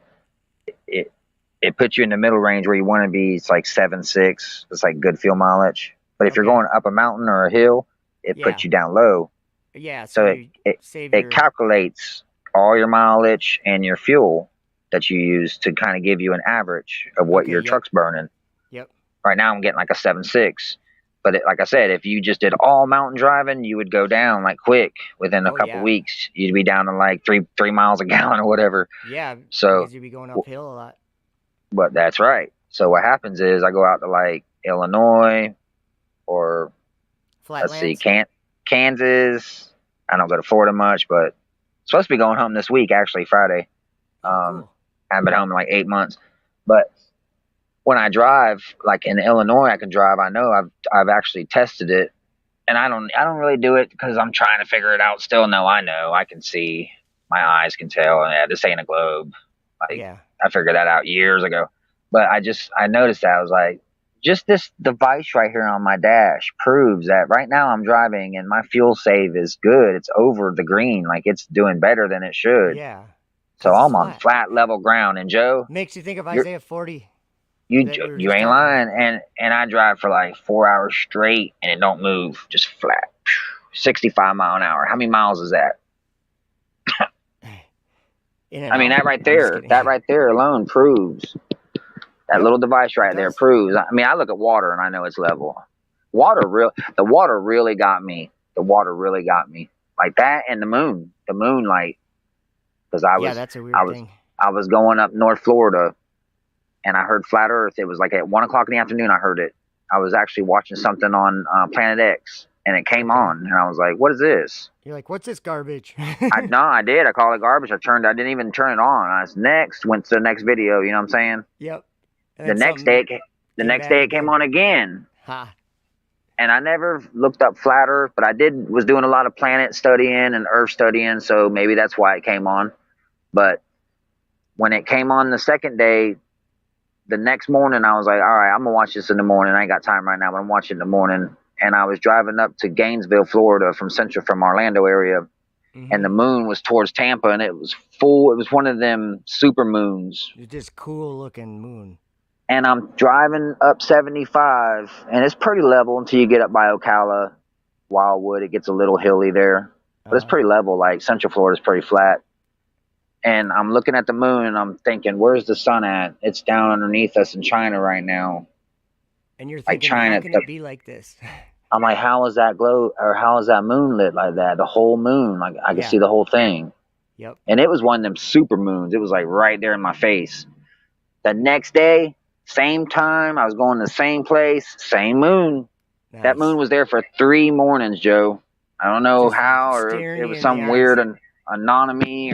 it puts you in the middle range where you want to be. It's like 7.6. It's like good fuel mileage. But if you're going up a mountain or a hill, it puts you down low. Yeah. So it calculates all your mileage and your fuel that you use to kind of give you an average of what your truck's burning. Yep. Right now I'm getting like a 7.6, But like I said, if you just did all mountain driving, you would go down like quick. Within a Oh, couple yeah. weeks, you'd be down to like three miles a gallon or whatever. Yeah, So, because you'd be going uphill a lot. but that's right. So what happens is I go out to like Illinois or let's see, Flatlands. Kansas. I don't go to Florida much, but supposed to be going home this week, actually Friday. Oh, cool. I haven't been home in like 8 months, but when I drive, like in Illinois, I can drive. I know I've actually tested it, and I don't really do it because I'm trying to figure it out. Still, no, I know I can see. My eyes can tell. Yeah, this ain't a globe. Like Yeah. I figured that out years ago, but I noticed that I was like, just this device right here on my dash proves that right now I'm driving and my fuel save is good. It's over the green, like it's doing better than it should. Yeah. So 'Cause it's I'm on flat level ground. And Joe, Makes you think of you're- Isaiah 40. you that we were you just ain't talking lying. And I drive for like 4 hours straight and it don't move, just flat. 65 mile an hour. How many miles is that? In and I mean, out. that right I'm just there, kidding. that right there alone proves. That Yep, little device right it there does. proves. I mean, I look at water and I know it's level. The water really got me. The water really got me. Like that and the moon. The moonlight. Because Yeah, that's a weird thing. I was going up North Florida and I heard flat Earth. It was like at 1 o'clock in the afternoon. I heard it. I was actually watching something on Planet X, and it came on, and I was like, "What is this?" You're like, what's this garbage? I did. I called it garbage. I didn't even turn it on. I was next. Went to the next video. You know what I'm saying? Yep. And The then next day, something the came next back day it came again. on again. Ha. And I never looked up flat Earth, but I was doing a lot of planet studying and Earth studying, so maybe that's why it came on. But when it came on the second day, the next morning I was like, all right, I'm gonna watch this in the morning. I ain't got time right now, but I'm watching it in the morning. And I was driving up to Gainesville, Florida, from Orlando area, and the moon was towards Tampa, and it was full. It was one of them super moons. It's just cool looking moon. And I'm driving up 75, and it's pretty level until you get up by Ocala, Wildwood. It gets a little hilly there, but it's pretty level. Like Central Florida's pretty flat. And I'm looking at the moon, and I'm thinking, where's the sun at? It's down underneath us in China right now. And you're Like thinking, China, how can it be like this? I'm like, how is that how is that moon lit like that? The whole moon, like I can Yeah. see the whole thing. Yep. And it was one of them super moons. It was like right there in my face. The next day, same time, I was going to the same place, same moon. Nice. That moon was there for 3 mornings, Joe. I don't know Just how, or staring it you was in some the weird eyes. anonymity,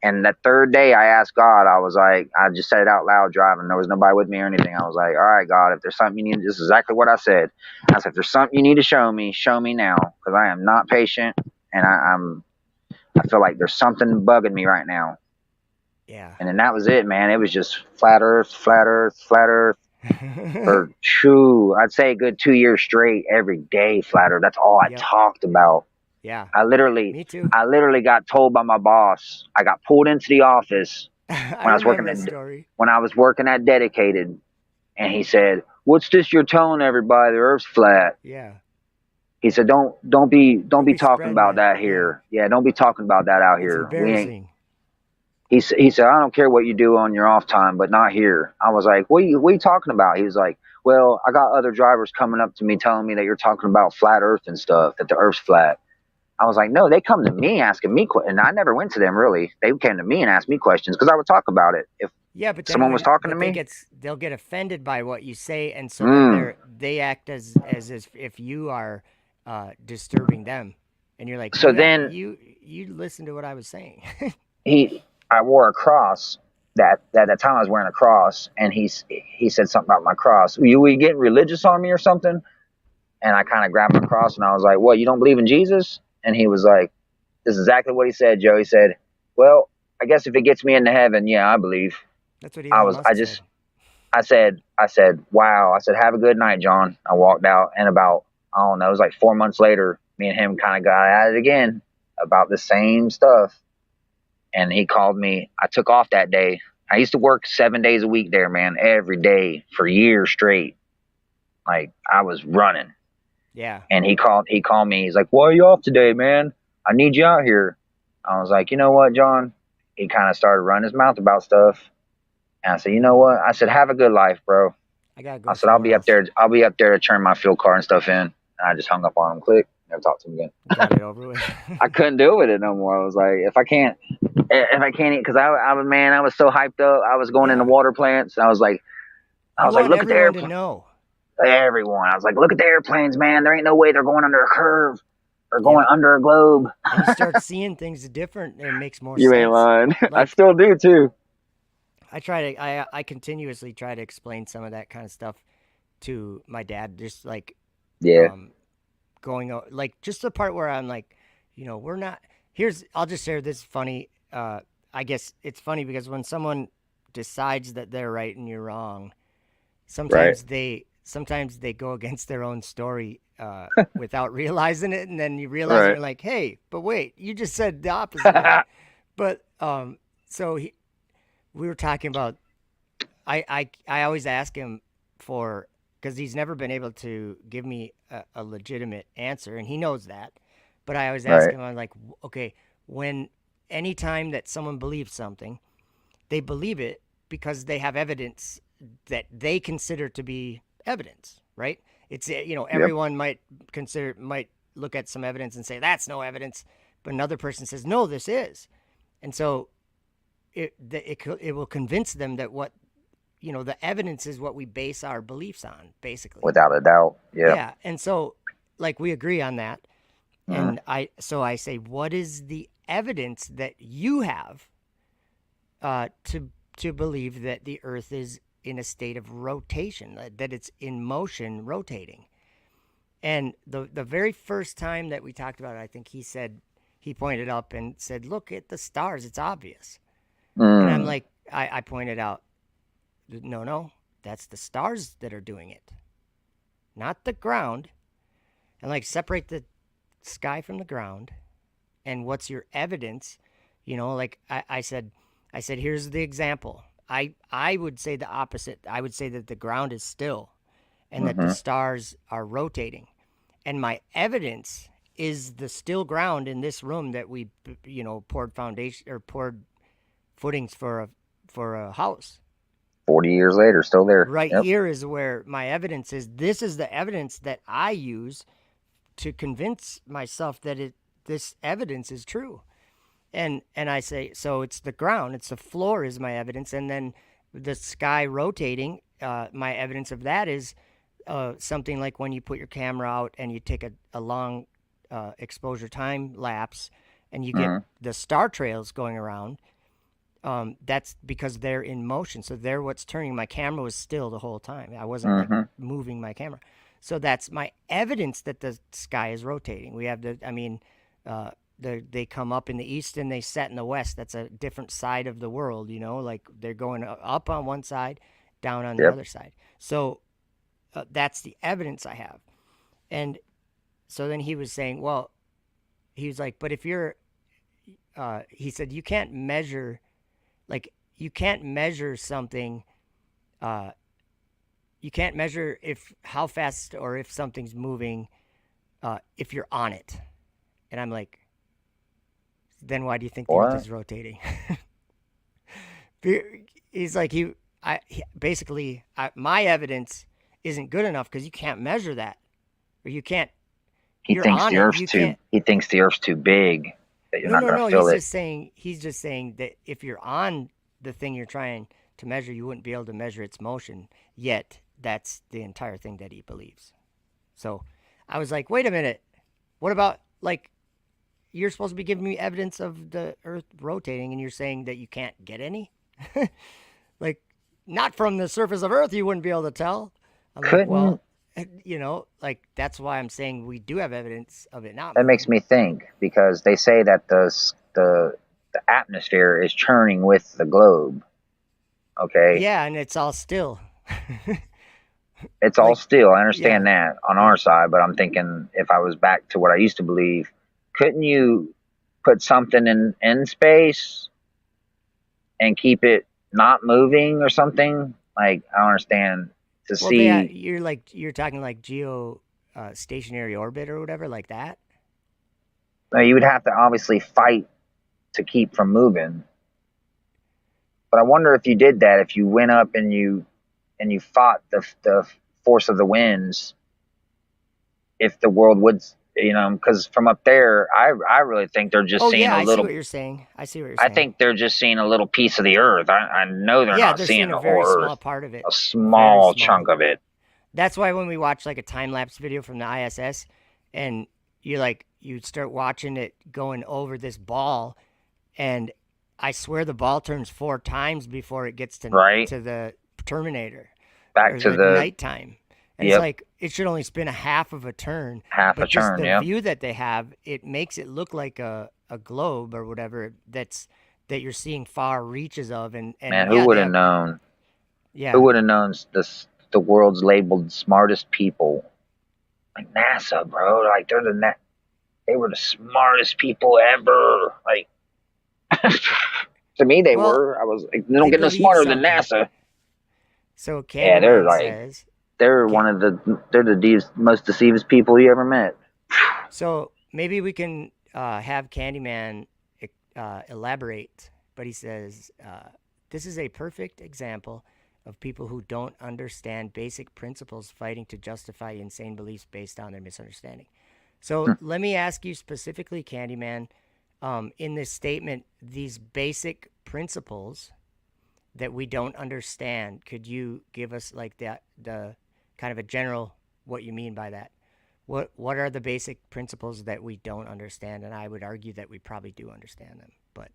and that third day I asked God, I was like, I just said it out loud driving. There was nobody with me or anything. I was like, all right, God, if there's something you need, this is exactly what I said. I said, if there's something you need to show me now, because I am not patient, and I feel like there's something bugging me right now. Yeah. And then that was it, man. It was just flat Earth, flat Earth, flat Earth. For I'd say a good 2 years straight, every day, flat Earth. That's all I Yep. talked about. Yeah. Me too. I literally got told by my boss. I got pulled into the office I when I was working remember at this story. when I was working at Dedicated, and he said, "What's this you're telling everybody? The Earth's flat." Yeah. He said, "Don't be talking spreading about that that. here. Yeah, don't be talking about that out It's here. We ain't." embarrassing. He said, "I don't care what you do on your off time, but not here." I was like, what are you talking about? He was like, "Well, I got other drivers coming up to me telling me that you're talking about flat Earth and stuff, that the Earth's flat." I was like, no, they come to me asking me questions. And I never went to them, really. They came to me and asked me questions because I would talk about it. If Yeah, but then someone was talking to me, they'll get offended by what you say, and so then they act as if you are disturbing them, and you're like, So you then- you listen to what I was saying. I wore a cross. That time I was wearing a cross, and he said something about my cross. Were you getting religious on me or something? And I kind of grabbed my cross, and I was like, what, you don't believe in Jesus? And he was like, this is exactly what he said, Joe. He said, well, I guess if it gets me into heaven, yeah, I believe. That's what I said, wow. I said, have a good night, John. I walked out, and about, I don't know, it was like 4 months later, me and him kind of got at it again about the same stuff. And he called me. I took off that day. I used to work 7 days a week there, man, every day for years straight. Like I was running. Yeah. And he called me. He's like, why are you off today, man? I need you out here. I was like, you know what, John? He kind of started running his mouth about stuff. And I said, you know what? I said, have a good life, bro. I gotta go I said, I'll be somewhere up there. I'll be up there to turn my fuel card and stuff in. And I just hung up on him. Click. Never talked to him again. Got it over with. I couldn't do with it no more. I was like, if I can't, because I was, man, I was so hyped up. I was going into water plants. I was like, Want look at the everyone to airplane. know. Everyone. I was like, look at the airplanes, man. There ain't no way they're going under a curve or going under a globe. And you start seeing things different, and it makes more sense. You ain't lying. I Like, still do too. I continuously try to explain some of that kind of stuff to my dad. Just like, like just the part where I'm like, we're not. I'll just share this funny. I guess it's funny because when someone decides that they're right and you're wrong, sometimes they go against their own story without realizing it, and then you realize you're like, hey, but wait, you just said the opposite. But so we were talking about. I always ask him because he's never been able to give me a legitimate answer, and he knows that. But I always ask him, I'm like, okay, anytime that someone believes something, they believe it because they have evidence that they consider to be evidence, right? It's, everyone might look at some evidence and say, that's no evidence. But another person says, no, this is. And so it will convince them that the evidence is what we base our beliefs on, basically. Without a doubt. Yeah. Yeah. And so, like, we agree on that. And I say, what is the evidence that you have to believe that the Earth is in a state of rotation, that it's in motion, rotating? And the very first time that we talked about it, I think he pointed up and said, look at the stars, it's obvious. And I'm like, I pointed out, no, that's the stars that are doing it, not the ground. And like, separate the sky from the ground, and what's your evidence? Like I said, here's the example. I would say the opposite. I would say that the ground is still and that the stars are rotating. And my evidence is the still ground in this room that we, poured footings for a house. 40 years later, still there. Here is where my evidence is. This is the evidence that I use to convince myself that this evidence is true. And I say, so it's the ground, it's the floor is my evidence. And then the sky rotating, my evidence of that is something like when you put your camera out and you take a long exposure time lapse and you get the star trails going around. That's because they're in motion. So they're what's turning. My camera was still the whole time. I wasn't like moving my camera. So that's my evidence that the sky is rotating. We have they come up in the east and they set in the west. That's a different side of the world, like they're going up on one side, down on the other side. So that's the evidence I have. And so then he was saying, well, he was like, but if you're, he said, you can't measure something. You can't measure how fast or if something's moving if you're on it. And I'm like, then why do you think the Earth is rotating? He's like, my evidence isn't good enough because you can't measure that, or you can't. He thinks the Earth's too big that you're not going to feel it. He's just saying that if you're on the thing you're trying to measure, you wouldn't be able to measure its motion. Yet that's the entire thing that he believes. So I was like, wait a minute. What about, like, you're supposed to be giving me evidence of the Earth rotating and you're saying that you can't get any? Like, not from the surface of Earth, you wouldn't be able to tell. I'm like, well, like, that's why I'm saying we do have evidence of it now. That makes me think, because they say that the atmosphere is churning with the globe. Okay. Yeah, and it's all still. It's all still. I understand that on our side, but I'm thinking if I was back to what I used to believe, couldn't you put something in space and keep it not moving or something? Like, I don't understand to see. Yeah, you're talking like stationary orbit or whatever, like that. No, you would have to obviously fight to keep from moving. But I wonder if you did that, if you went up and you and you fought the force of the winds, if the world would, because from up there, I really think they're just Oh seeing yeah, a I see little. what you're saying. I see what you're I saying. think they're just seeing a little piece of the earth. I know they're Yeah, not they're seeing seeing a the very whole small earth, part of it. a Very small small. chunk of it. That's why when we watch like a time lapse video from the ISS, and you start watching it going over this ball, and I swear the ball turns 4 times before it gets to Right. the Terminator, Back or to the the nighttime. And it's Yep. like it should only spin a half of a turn, half but a just turn. the Yeah. view that they have, it makes it look like a globe or whatever that you're seeing far reaches of, and Man, yeah, who would they have have, known? yeah, Who would have known the world's labeled smartest people? Like NASA, bro. Like they were the smartest people ever. Like to me, they well, were. I was like, they don't they get no believe smarter than something. NASA. So Yeah, they're Candyman like says, they're Ca- one of the most deceived people you ever met. so maybe we can have Candyman elaborate, but he says, this is a perfect example of people who don't understand basic principles fighting to justify insane beliefs based on their misunderstanding. So let me ask you specifically, Candyman, in this statement, these basic principles that we don't understand, could you give us like the kind of a general what you mean by that? What are the basic principles that we don't understand? And I would argue that we probably do understand them, but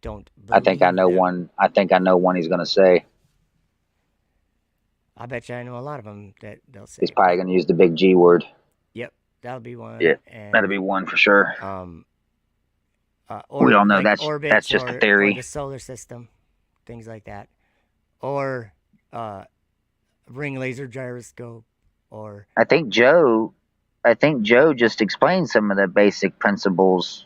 don't I think I believe know them. one. I think I know one he's gonna say. I bet you I know a lot of them that they'll say. He's probably gonna use the big G word. Yep, that'll be one. Yeah, And that'll be one for sure. Or We all know like that's orbits just a or theory. the solar system, things like that, or ring laser gyroscope, or I think Joe just explained some of the basic principles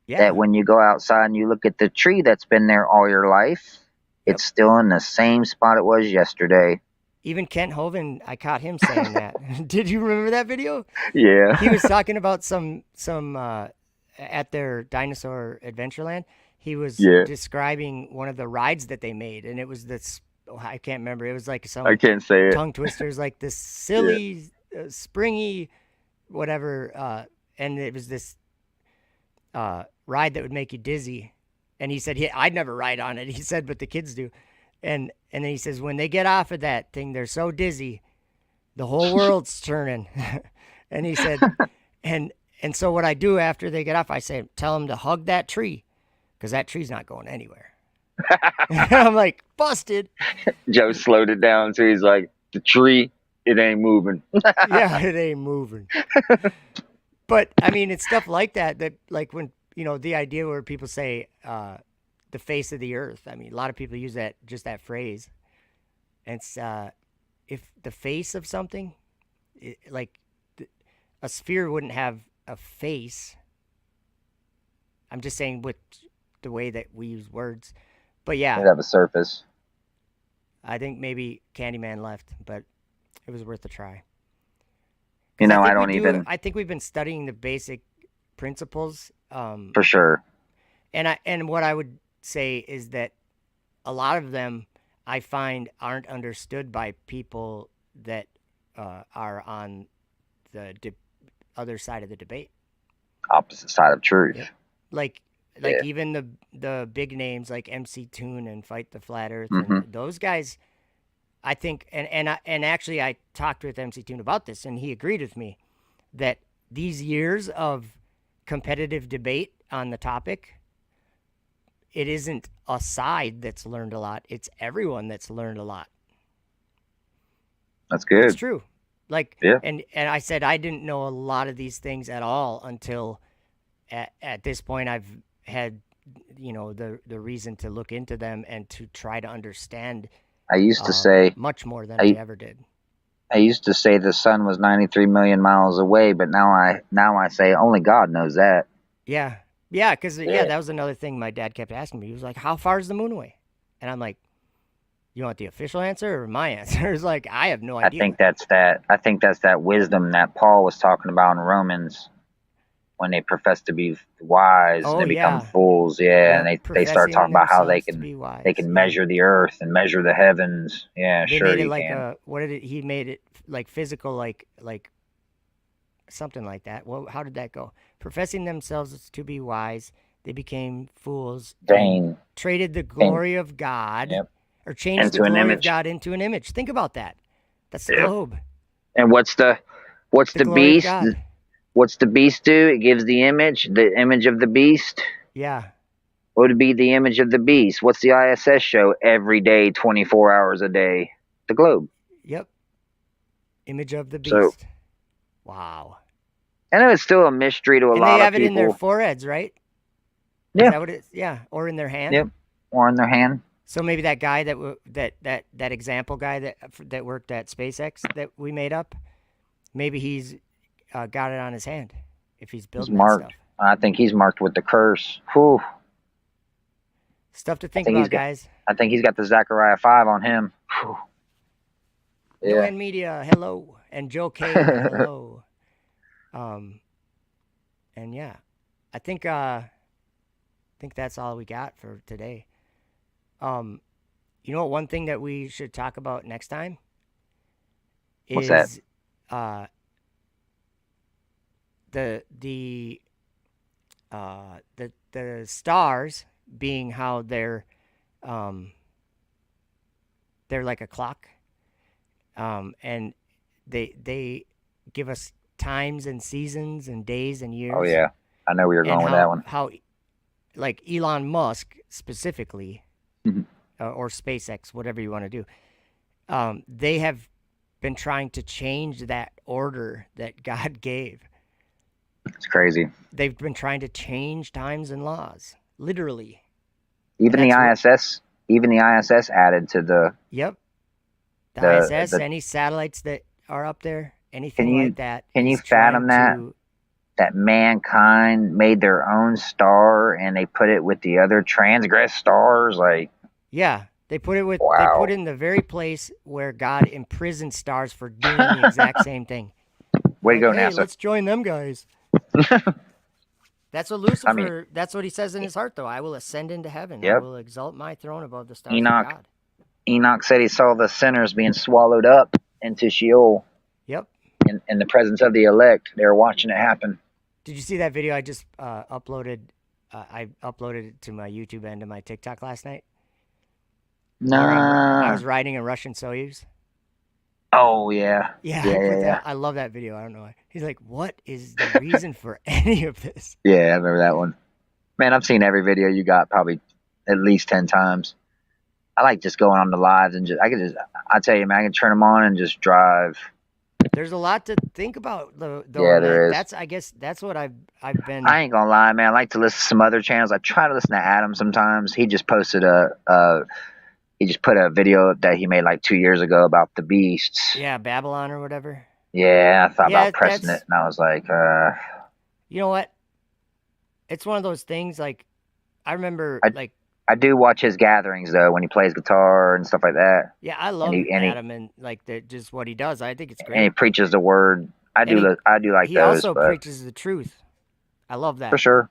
yeah, that when you go outside and you look at the tree that's been there all your life, Yep. it's still in the same spot it was yesterday. even Kent Hovind, I caught him saying that. Did you remember that video? Yeah. He was talking about some at their dinosaur Adventureland. He was Yeah. describing one of the rides that they made, and it was this. I can't remember. It was like some I can't say it. tongue twisters, like this silly, springy, whatever. And it was this ride that would make you dizzy. And he said, I'd never ride on it. He said, but the kids do. And then he says, when they get off of that thing, they're so dizzy, the whole world's turning. And he said, and so what I do after they get off, I say, tell them to hug that tree, because that tree's not going anywhere. I'm like, busted. Joe slowed it down so he's like, the tree, it ain't moving. Yeah, it ain't moving. But I mean, it's stuff like that like when, the idea where people say the face of the earth. I mean, a lot of people use that phrase. And it's if the face of something, a sphere wouldn't have a face. I'm just saying with the way that we use words. But yeah, It'd have a surface. I think maybe Candyman left, but it was worth a try. I think we've been studying the basic principles. For sure. And what I would say is that a lot of them I find aren't understood by people that are on the other side of the debate. Opposite side of truth. Yep. Like even the big names like MC Toon and Fight the Flat Earth, and those guys, I think, and actually I talked with MC Toon about this, and he agreed with me that these years of competitive debate on the topic, it isn't a side that's learned a lot; it's everyone that's learned a lot. That's good. It's true. Like, yeah. And I said I didn't know a lot of these things at all until at this point I've had the reason to look into them and to try to understand. I used to say much more than I ever did. I used to say the sun was 93 million miles away, but now I say only God knows that. Yeah, because that was another thing my dad kept asking me. He was like, "How far is the moon away?" And I'm like, "You want the official answer or my answer?" It's like I have no idea. I think that's that wisdom that Paul was talking about in Romans. when they profess to be wise and Oh they become yeah. fools. Yeah, Yep. and they start Professing talking about how themselves to be wise. they can Yeah. measure the earth and measure the heavens. Yeah, They sure made it you like can. what did it? He made it like physical, like something like that. Well, how did that go? Professing themselves to be wise, they became fools and Vain. traded the Vain. glory of God, Yep. or changed the Into an glory of image. God into an image. Think about that. That's the Yep. globe. And what's the The glory of beast? God. What's the beast do? It gives the image of the beast. Yeah. What would be the image of the beast? What's the ISS show every day, 24 hours a day? The globe. Yep. Image of the So beast. Wow. I know it's still a mystery to a And lot they of have it in their people. foreheads, right? Yeah. Is that what it's? Yeah, or in their hand. Yep. Or in their hand. So maybe that guy that example guy that worked at SpaceX that we made up, maybe he's got it on his hand if he's He's building that marked. stuff. I think he's marked with the curse. Whew. Stuff to I think think about, guys. I think he's got the Zechariah 5 on him. Whew. No Yeah. End Media, hello, and Joe K, hello. And yeah, I think that's all we got for today. You know what? One thing that we should talk about next time What's is that? The stars being how they're like a clock, and they give us times and seasons and days and years. Oh yeah, I know where you're going with that one. How, like Elon Musk specifically, Mhm. or SpaceX, whatever you want to do, they have been trying to change that order that God gave. It's crazy. They've been trying to change times and laws, literally. Even the ISS, added to the. Yep. The ISS, any satellites that are up there, anything like that. Can you is trying fathom that? to- That mankind made their own star and they put it with the other transgressed stars, like. Yeah, they put it with. Wow. They put it in the very place where God imprisoned stars for doing the exact same thing. Way to go, hey, NASA. let's join them guys. That's what Lucifer. That's what he says in his heart, though. I will ascend into heaven. I Yep. will exalt my throne above the stars Enoch. of God. Enoch said he saw the sinners being swallowed up into Sheol. Yep. In the presence of the elect. They were watching it happen. Did you see that video I just uploaded? I uploaded it to my YouTube and to my TikTok last night. No. I was riding a Russian Soyuz. Oh yeah. Yeah, Yeah. I love that video. I don't know why. He's like, what is the reason for any of this? Yeah, I remember that one. Man, I've seen every video you got probably at least 10 times. I like just going on the lives and I tell you, man, I can turn them on and just drive. There's a lot to think about, though. Yeah, there is. I guess that's what I've been. I ain't gonna lie, man. I like to listen to some other channels. I try to listen to Adam sometimes. He just posted he just put a video that he made like 2 years ago about the beasts. Yeah, Babylon or whatever. Yeah, I thought about pressing it, and I was like, You know what? It's one of those things. Like, I remember, I do watch his gatherings though when he plays guitar and stuff like that. Yeah, I love Adam and like just what he does. I think it's great. And he preaches the word. I do like he those. He also preaches the truth. I love that for sure.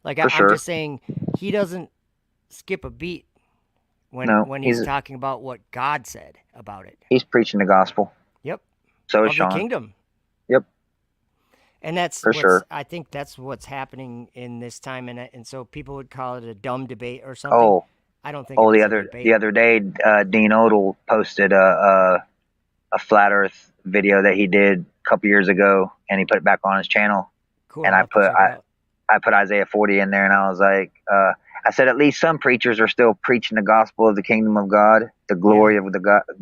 Like I'm just saying, he doesn't skip a beat when he's talking about what God said about it. He's preaching the gospel. Yep. So is of Sean. The kingdom. Yep. And that's for sure. I think that's what's happening in this time, and so people would call it a dumb debate or something. Oh, I don't think. The other day, Dean Odell posted a flat Earth video that he did a couple years ago, and he put it back on his channel. Cool. And I put Isaiah 40 in there, and I was like, I said, at least some preachers are still preaching the gospel of the kingdom of God, the glory of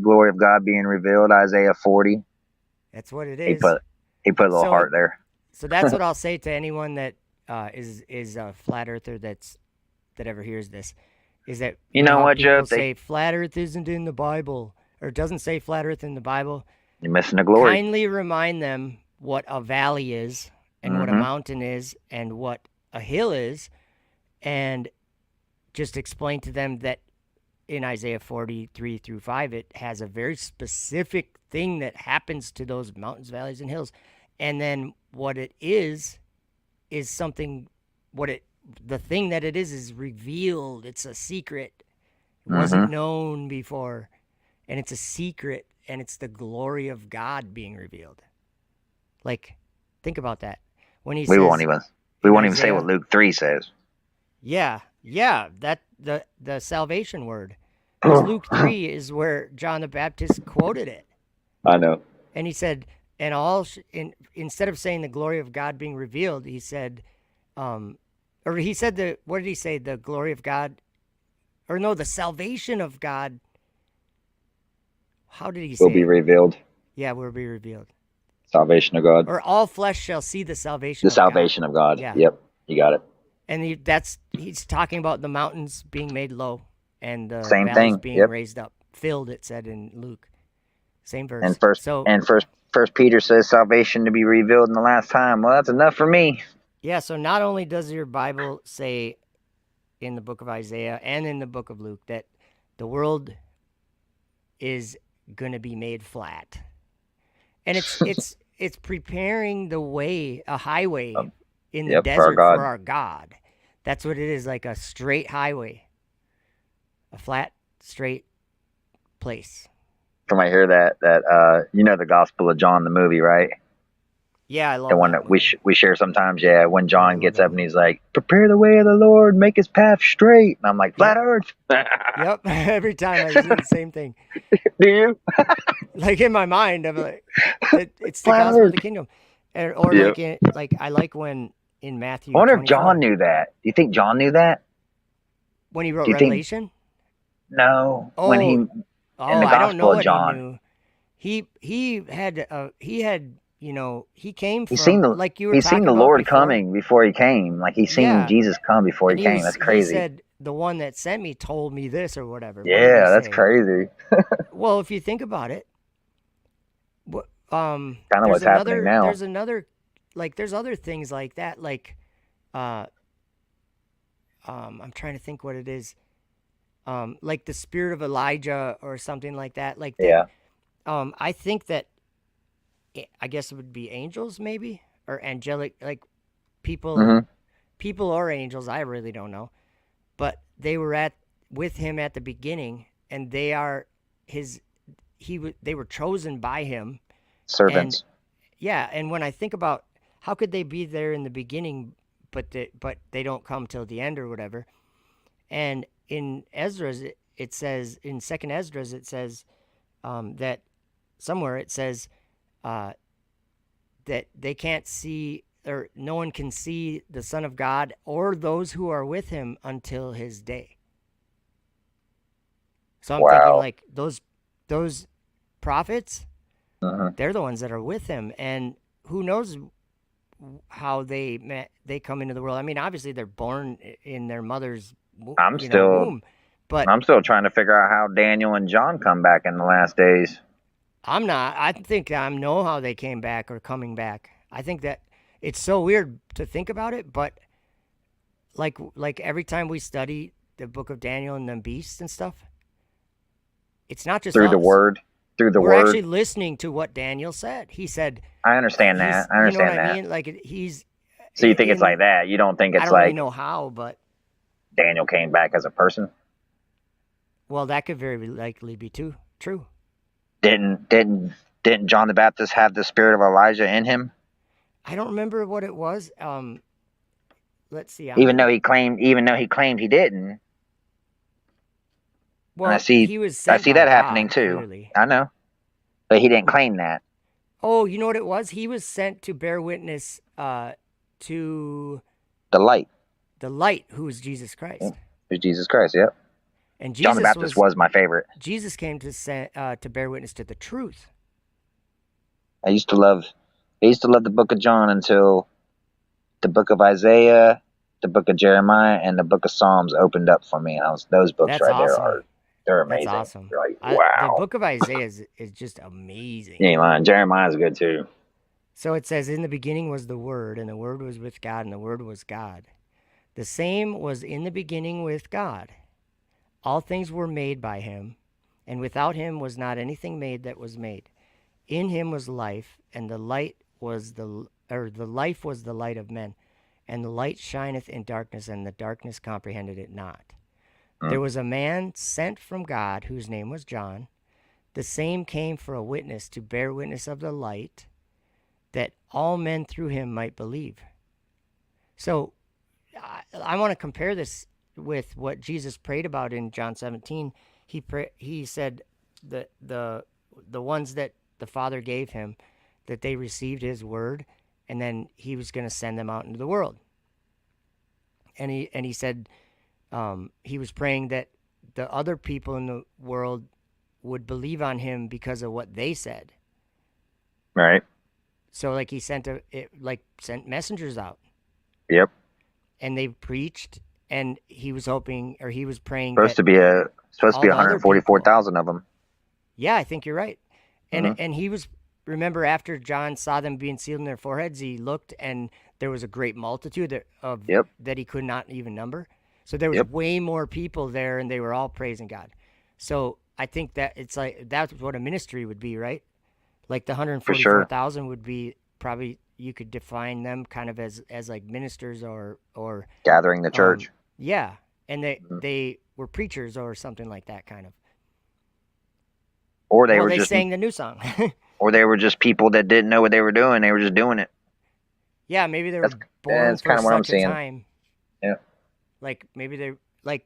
glory of God being revealed. Isaiah 40. That's what it is. He put a little heart there. So that's what I'll say to anyone that is a flat earther that ever hears this, is that you know what, Joe? Say flat Earth isn't in the Bible, or it doesn't say flat Earth in the Bible. You're missing the glory. Kindly remind them what a valley is, and what a mountain is, and what a hill is, and just explain to them that in Isaiah 43-5, it has a very specific thing that happens to those mountains, valleys, and hills. And then what it is is something, the thing that it is revealed. It's a secret. It wasn't known before, and it's a secret, and it's the glory of God being revealed. Like, think about that. When he We says, won't even say Isaiah, what Luke 3 says. yeah, that the salvation word. Because Luke 3 is where John the Baptist quoted it. I know. And he said, instead of saying the glory of God being revealed, he said, what did he say? The glory of God, or no, the salvation of God. How did he say Will be it? revealed. Yeah, will be revealed. Salvation of God. Or all flesh shall see the salvation The of God. salvation of God. Yeah. Yep. You got it. And he's talking about the mountains being made low and the Same valleys thing. being Yep. raised up. Filled, it said in Luke. Same verse. And first Peter says salvation to be revealed in the last time. Well, that's enough for me. Yeah, so not only does your Bible say in the book of Isaiah and in the book of Luke that the world is going to be made flat. And it's preparing the way, a highway in the desert for our God. That's what it is, like a straight highway. A flat, straight place. From I hear that the Gospel of John, the movie, right? Yeah, I love the one that we share sometimes. Yeah, when John gets up and movie. he's like, "Prepare the way of the Lord, make His path straight," and I'm like, "Flat Earth." Yep. Every time I do the same thing. Do you? Like in my mind, I'm like, it's the Flat gospel of Earth. the kingdom, or Yep. I like when in Matthew. I wonder 24, if John knew that. Do you think John knew that? when he wrote Do you think- Revelation. No. When he in the I don't know Gospel of what John. he knew. He had he came from He's seen like you were he's talking seen the about Lord before. coming before he came. Like he's seen Yeah. Jesus come before And he came. That's crazy. He said the one that sent me told me this or whatever. What did Yeah, he that's say? crazy. Well, if you think about it, Kind of what's happening now. There's another, like, there's other things like that. Like, I'm trying to think what it is. Like the spirit of Elijah or something like that. Like that. Yeah. I think that, I guess it would be angels maybe, or angelic, like people or angels. I really don't know, but they were with him at the beginning, and they are they were chosen by him. Servants. And when I think about how could they be there in the beginning, but they don't come till the end or whatever. And in Ezra's, it says, in Second Ezra's, it says that somewhere it says that they can't see, or no one can see the Son of God or those who are with him until his day. So I'm thinking, like, those prophets, they're the ones that are with him, and who knows how they come into the world. I mean, obviously they're born in their mother's womb, but I'm still trying to figure out how Daniel and John come back in the last days. I'm not. I think I know how they came back or coming back. I think that it's so weird to think about it, but like every time we study the book of Daniel and the beasts and stuff, it's not just through us. the word. We're actually listening to what Daniel said. He said, I understand that. I understand you know what that. I mean? Like he's. So you think it's like that? You don't think it's I don't like really know how, but Daniel came back as a person? Well, that could very likely be true. Didn't John the Baptist have the spirit of Elijah in him? I don't remember what it was. Let's see. Even though he claimed he didn't. Well, and I see that happening too. Clearly. I know, but he didn't claim that. Oh, you know what it was? He was sent to bear witness to the light, who is Jesus Christ. Yeah. Who's Jesus Christ? Yep. And Jesus John the Baptist was my favorite. Jesus came to bear witness to the truth. I used to love the book of John until the book of Isaiah, the book of Jeremiah, and the book of Psalms opened up for me. Those books That's right awesome. they're amazing. That's awesome. You're like, wow. The book of Isaiah is just amazing. You ain't lying. Jeremiah's good too. So it says, in the beginning was the Word, and the Word was with God, and the Word was God. The same was in the beginning with God. All things were made by him, and without him was not anything made that was made. In him was life, and the life was the light of men. and the light shineth in darkness, and the darkness comprehended it not. Mm. There was a man sent from God, whose name was John. The same came for a witness, to bear witness of the light, that all men through him might believe. So I want to compare this with what Jesus prayed about in John 17. He said that the ones that the Father gave him, that they received his word, and then he was going to send them out into the world. And he said he was praying that the other people in the world would believe on him because of what they said. Right. So like he sent messengers out. Yep. And they preached, and he was hoping, or he was praying Supposed to be 144,000 of them. Yeah, I think you're right. And he was, remember, after John saw them being sealed in their foreheads, he looked, and there was a great multitude that he could not even number. So there was way more people there, and they were all praising God. So I think that it's like, that's what a ministry would be, right? Like the 144,000 would be probably, you could define them kind of as like ministers or gathering the church. Yeah, and they were preachers or something like that, kind of. Or they they sang the new song. Or they were just people that didn't know what they were doing. They were just doing it. Yeah, maybe they were born for kind of what I'm such a seeing. time. Yeah. Like maybe they like.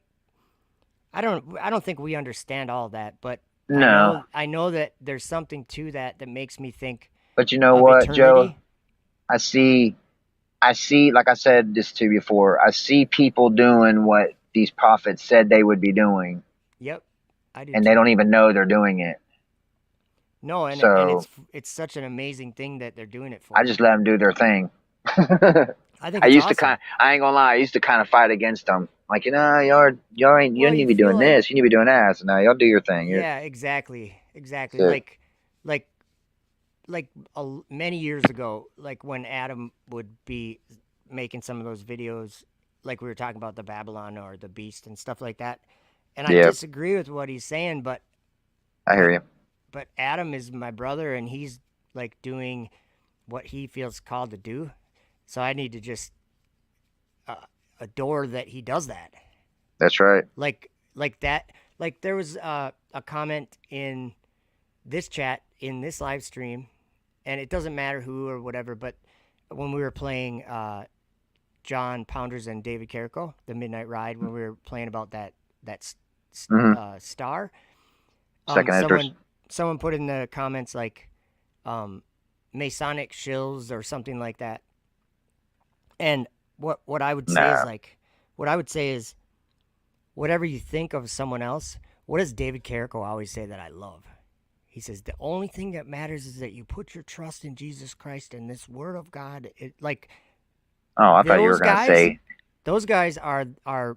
I don't think we understand all that, but No. I know that there's something to that makes me think. But you know what, Joe? I see, like I said this to you before, I see people doing what these prophets said they would be doing. Yep, I do. And they don't even know they're doing it. No, and it's such an amazing thing that they're doing it for. I just let them do their thing. I think it's awesome. I ain't gonna lie, I used to kind of fight against them. Like, y'all don't need to be doing this. You need to be doing that. So now y'all do your thing. Yeah, exactly. So, like many years ago, like when Adam would be making some of those videos, like we were talking about the Babylon or the beast and stuff like that. And I disagree with what he's saying, but I hear you. But Adam is my brother, and he's like doing what he feels called to do. So I need to just adore that he does that. That's right. Like that. Like there was a comment in this chat, in this live stream, and it doesn't matter who or whatever, but when we were playing John Pounders and David Carrico, the Midnight Ride, when we were playing about that star. Someone put in the comments like Masonic shills or something like that. And what I would say is whatever you think of someone else, what does David Carrico always say that I love? He says, the only thing that matters is that you put your trust in Jesus Christ and this word of God. Oh, I thought you were going to say. Those guys are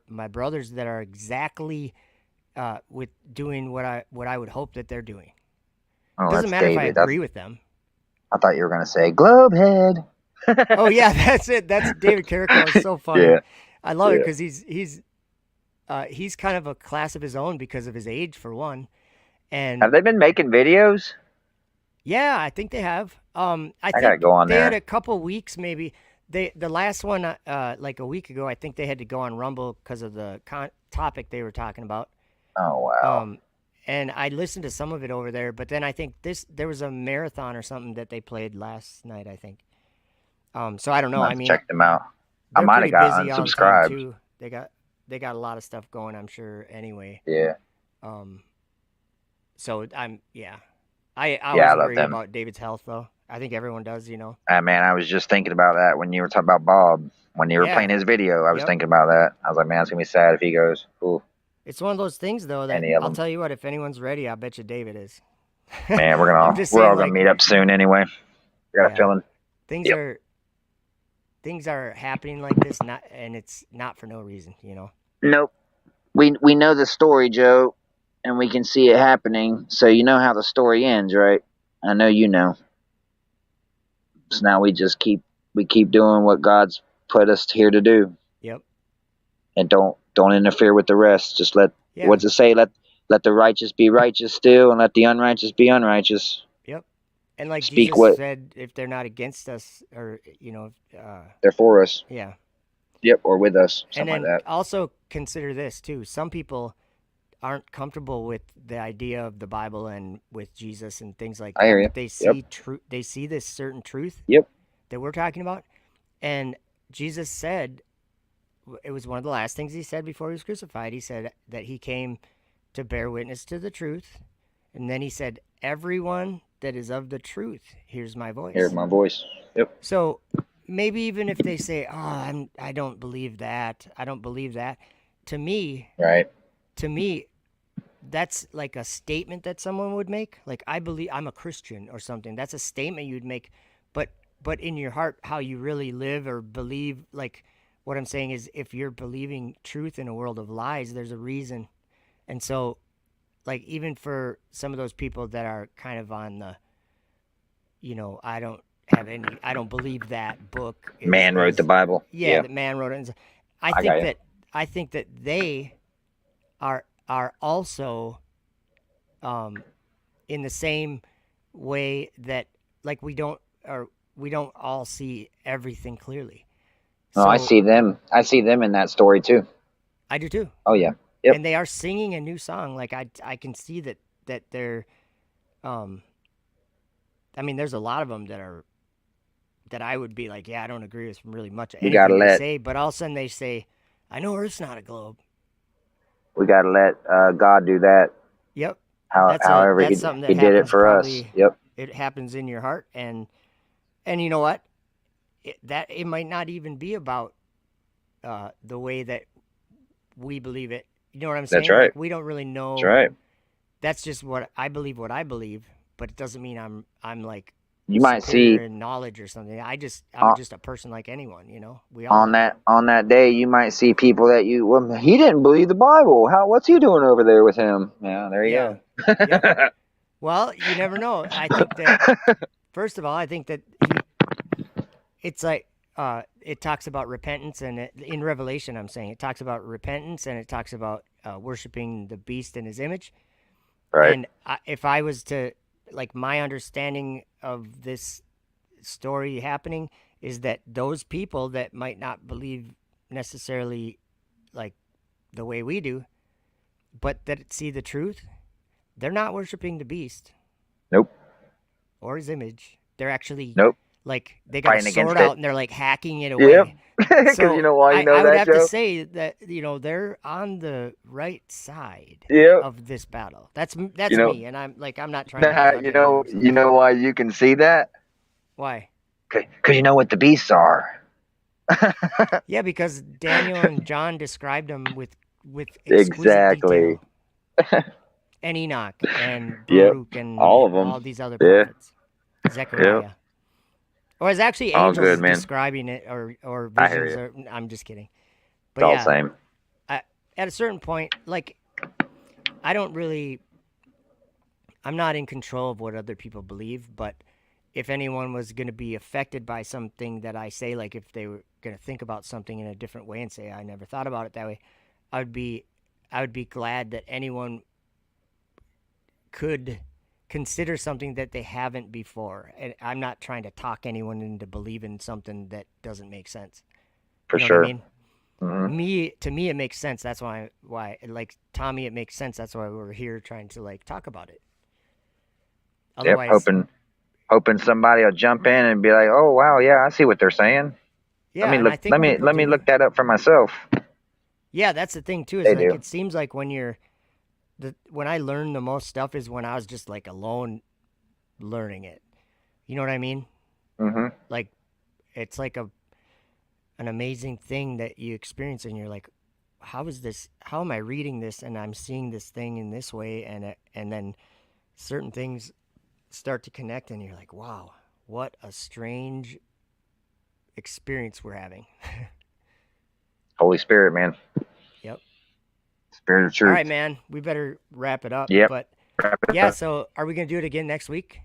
my brothers that are exactly with doing what I would hope that they're doing. Oh, it doesn't matter if I agree with them. I thought you were going to say Globehead. Oh, yeah, that's it. That's David Carrico. It's so funny. Yeah. I love it because he's kind of a class of his own because of his age, for one. And have they been making videos? Yeah, I think they have. I think gotta go on they there. had a couple weeks, maybe. The last one, like a week ago, I think they had to go on Rumble because of the topic they were talking about. Oh wow! And I listened to some of it over there, but then I think there was a marathon or something that they played last night, I think. So I don't know. I mean, check them out. I might have got unsubscribed. Too. They got a lot of stuff going, I'm sure. Anyway. Yeah. So I always worry about David's health, though. I think everyone does, Man, I was just thinking about that when you were talking about Bob. When you were playing his video, I was thinking about that. I was like, man, it's gonna be sad if he goes. Ooh. It's one of those things, though, that I'll tell you what. If anyone's ready, I bet you David is. Man, we're all gonna meet up soon anyway. We got a feeling. Things are happening like this, and it's not for no reason, Nope. We know the story, Joe, and we can see it happening. So you know how the story ends, right? I know you know. So now we just keep doing what God's put us here to do. Yep. And don't interfere with the rest. Just what's it say? Let the righteous be righteous still, and let the unrighteous be unrighteous. Yep. And like Jesus said, if they're not against us, or they're for us. Yeah. Yep, or with us, And something like then that. also consider this too. Some people aren't comfortable with the idea of the Bible and with Jesus and things like I hear that, you. but they Yep. see they see this certain truth Yep. that we're talking about. And Jesus said, it was one of the last things he said before he was crucified. He said that he came to bear witness to the truth. And then he said, everyone that is of the truth hears my voice. Hear my voice. Yep. So maybe even if they say, oh, I don't believe that. I don't believe that. To me, Right. that's like a statement that someone would make. Like, I believe I'm a Christian or something. That's a statement you'd make. But in your heart, how you really live or believe, like what I'm saying is if you're believing truth in a world of lies, there's a reason. And so, like, even for some of those people that are kind of on the, I don't believe that book. Man wrote the Bible. Yeah, that man wrote it. I got you. I think that they are also in the same way that, like, we don't all see everything clearly. No, I see them. I see them in that story too. I do too. Oh yeah. Yep. And they are singing a new song. Like I can see that they're I mean, there's a lot of them that I would be like, yeah, I don't agree with really much of anything they say, but all of a sudden they say, I know Earth's not a globe. We got to let God do that. Yep. However he did it for us. Yep. It happens in your heart, and you know what? It might not even be about the way that we believe it. You know what I'm saying? That's right. Like, we don't really know. That's right. That's just what I believe, but it doesn't mean I'm like you might see in knowledge or something. I'm just a person like anyone, We all on that day you might see people that he didn't believe the Bible. What's he doing over there with him? Yeah, there you go. Yep. Well, you never know. I think that first of all, I think that it's like it talks about repentance, and in Revelation, I'm saying it talks about repentance, and it talks about worshiping the beast in his image. Right. And if I was to, like, my understanding of this story happening is that those people that might not believe necessarily like the way we do, but that see the truth, they're not worshiping the beast. Nope. Or his image. They're actually like they got a sword out and they're like hacking it away. Yep. Because so you know why I would have Joe? to say that they're on the right side of this battle. That's me, and I'm not trying to. You know why you can see that? Why? Because you know what the beasts are. Yeah, because Daniel and John described them with exactly. Detail. And Enoch and Baruch and all of them. All these other prophets. Zechariah. Yep. Or it's actually angels describing it, or visions. I'm just kidding. But it's all same. At a certain point, like, I'm not in control of what other people believe, but if anyone was going to be affected by something that I say, like if they were going to think about something in a different way and say, I never thought about it that way, I would be glad that anyone could consider something that they haven't before. And I'm not trying to talk anyone into believing something that doesn't make sense. For sure. What I mean? Mm-hmm. To me, it makes sense. That's why, like Tommy, it makes sense. That's why we're here trying to like talk about it. Otherwise, hoping somebody will jump in and be like, "Oh wow, yeah, I see what they're saying." Yeah, let me look that up for myself. Yeah, that's the thing too. Is like it seems like when I learned the most stuff is when I was just like alone learning it. You know what I mean? Mm-hmm. Like it's like an amazing thing that you experience, and you're like, how am I reading this and I'm seeing this thing in this way, and then certain things start to connect, and you're like, wow, what a strange experience we're having. Holy Spirit, man. Yep. Spirit of truth. All right, man. We better wrap it up. Yep. But yeah, so are we going to do it again next week?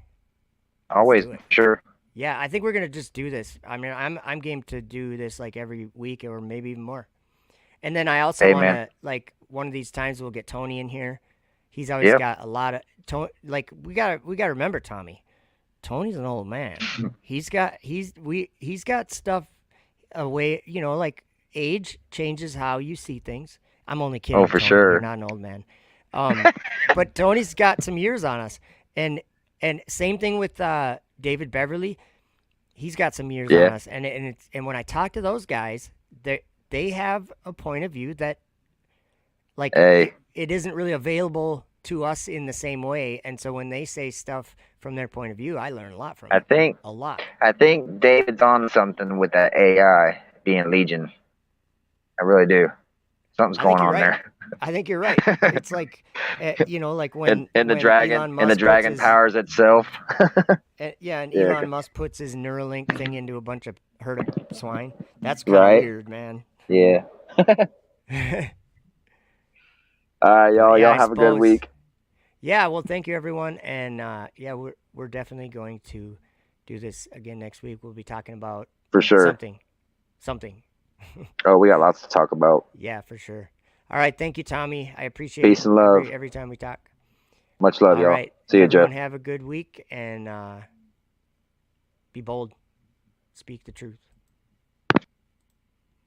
Always, sure. Yeah, I think we're going to just do this. I mean, I'm game to do this like every week or maybe even more. And then I also want to, like, one of these times we'll get Tony in here. He's always got a lot of we got to remember Tommy. Tony's an old man. He's got stuff away, like age changes how you see things. I'm only kidding. Oh, for Tony. sure. You're not an old man. But Tony's got some years on us, and same thing with David Beverly. He's got some years Yeah. on us, and when I talk to those guys, they have a point of view that, like, Hey. it isn't really available to us in the same way, and so when they say stuff from their point of view, I learn a lot from it. A lot. I think David's on something with that AI being Legion. I really do. Something's going on there. I think you're right. It's like, like when And the when dragon Elon and Musk the dragon puts powers itself. and Yeah. Elon Musk puts his Neuralink thing into a bunch of herd of swine. That's kind of Right. weird, man. Yeah. All right, y'all. Yeah, Y'all I have a good suppose. week. Yeah, well, thank you, everyone, and we're definitely going to do this again next week. We'll be talking about For sure. something. Oh, we got lots to talk about. Yeah, for sure. All right, thank you, Tommy. I appreciate Peace it and love. every time we talk. Much love, All y'all. right, See you, everyone. Jeff. Have a good week and be bold. Speak the truth.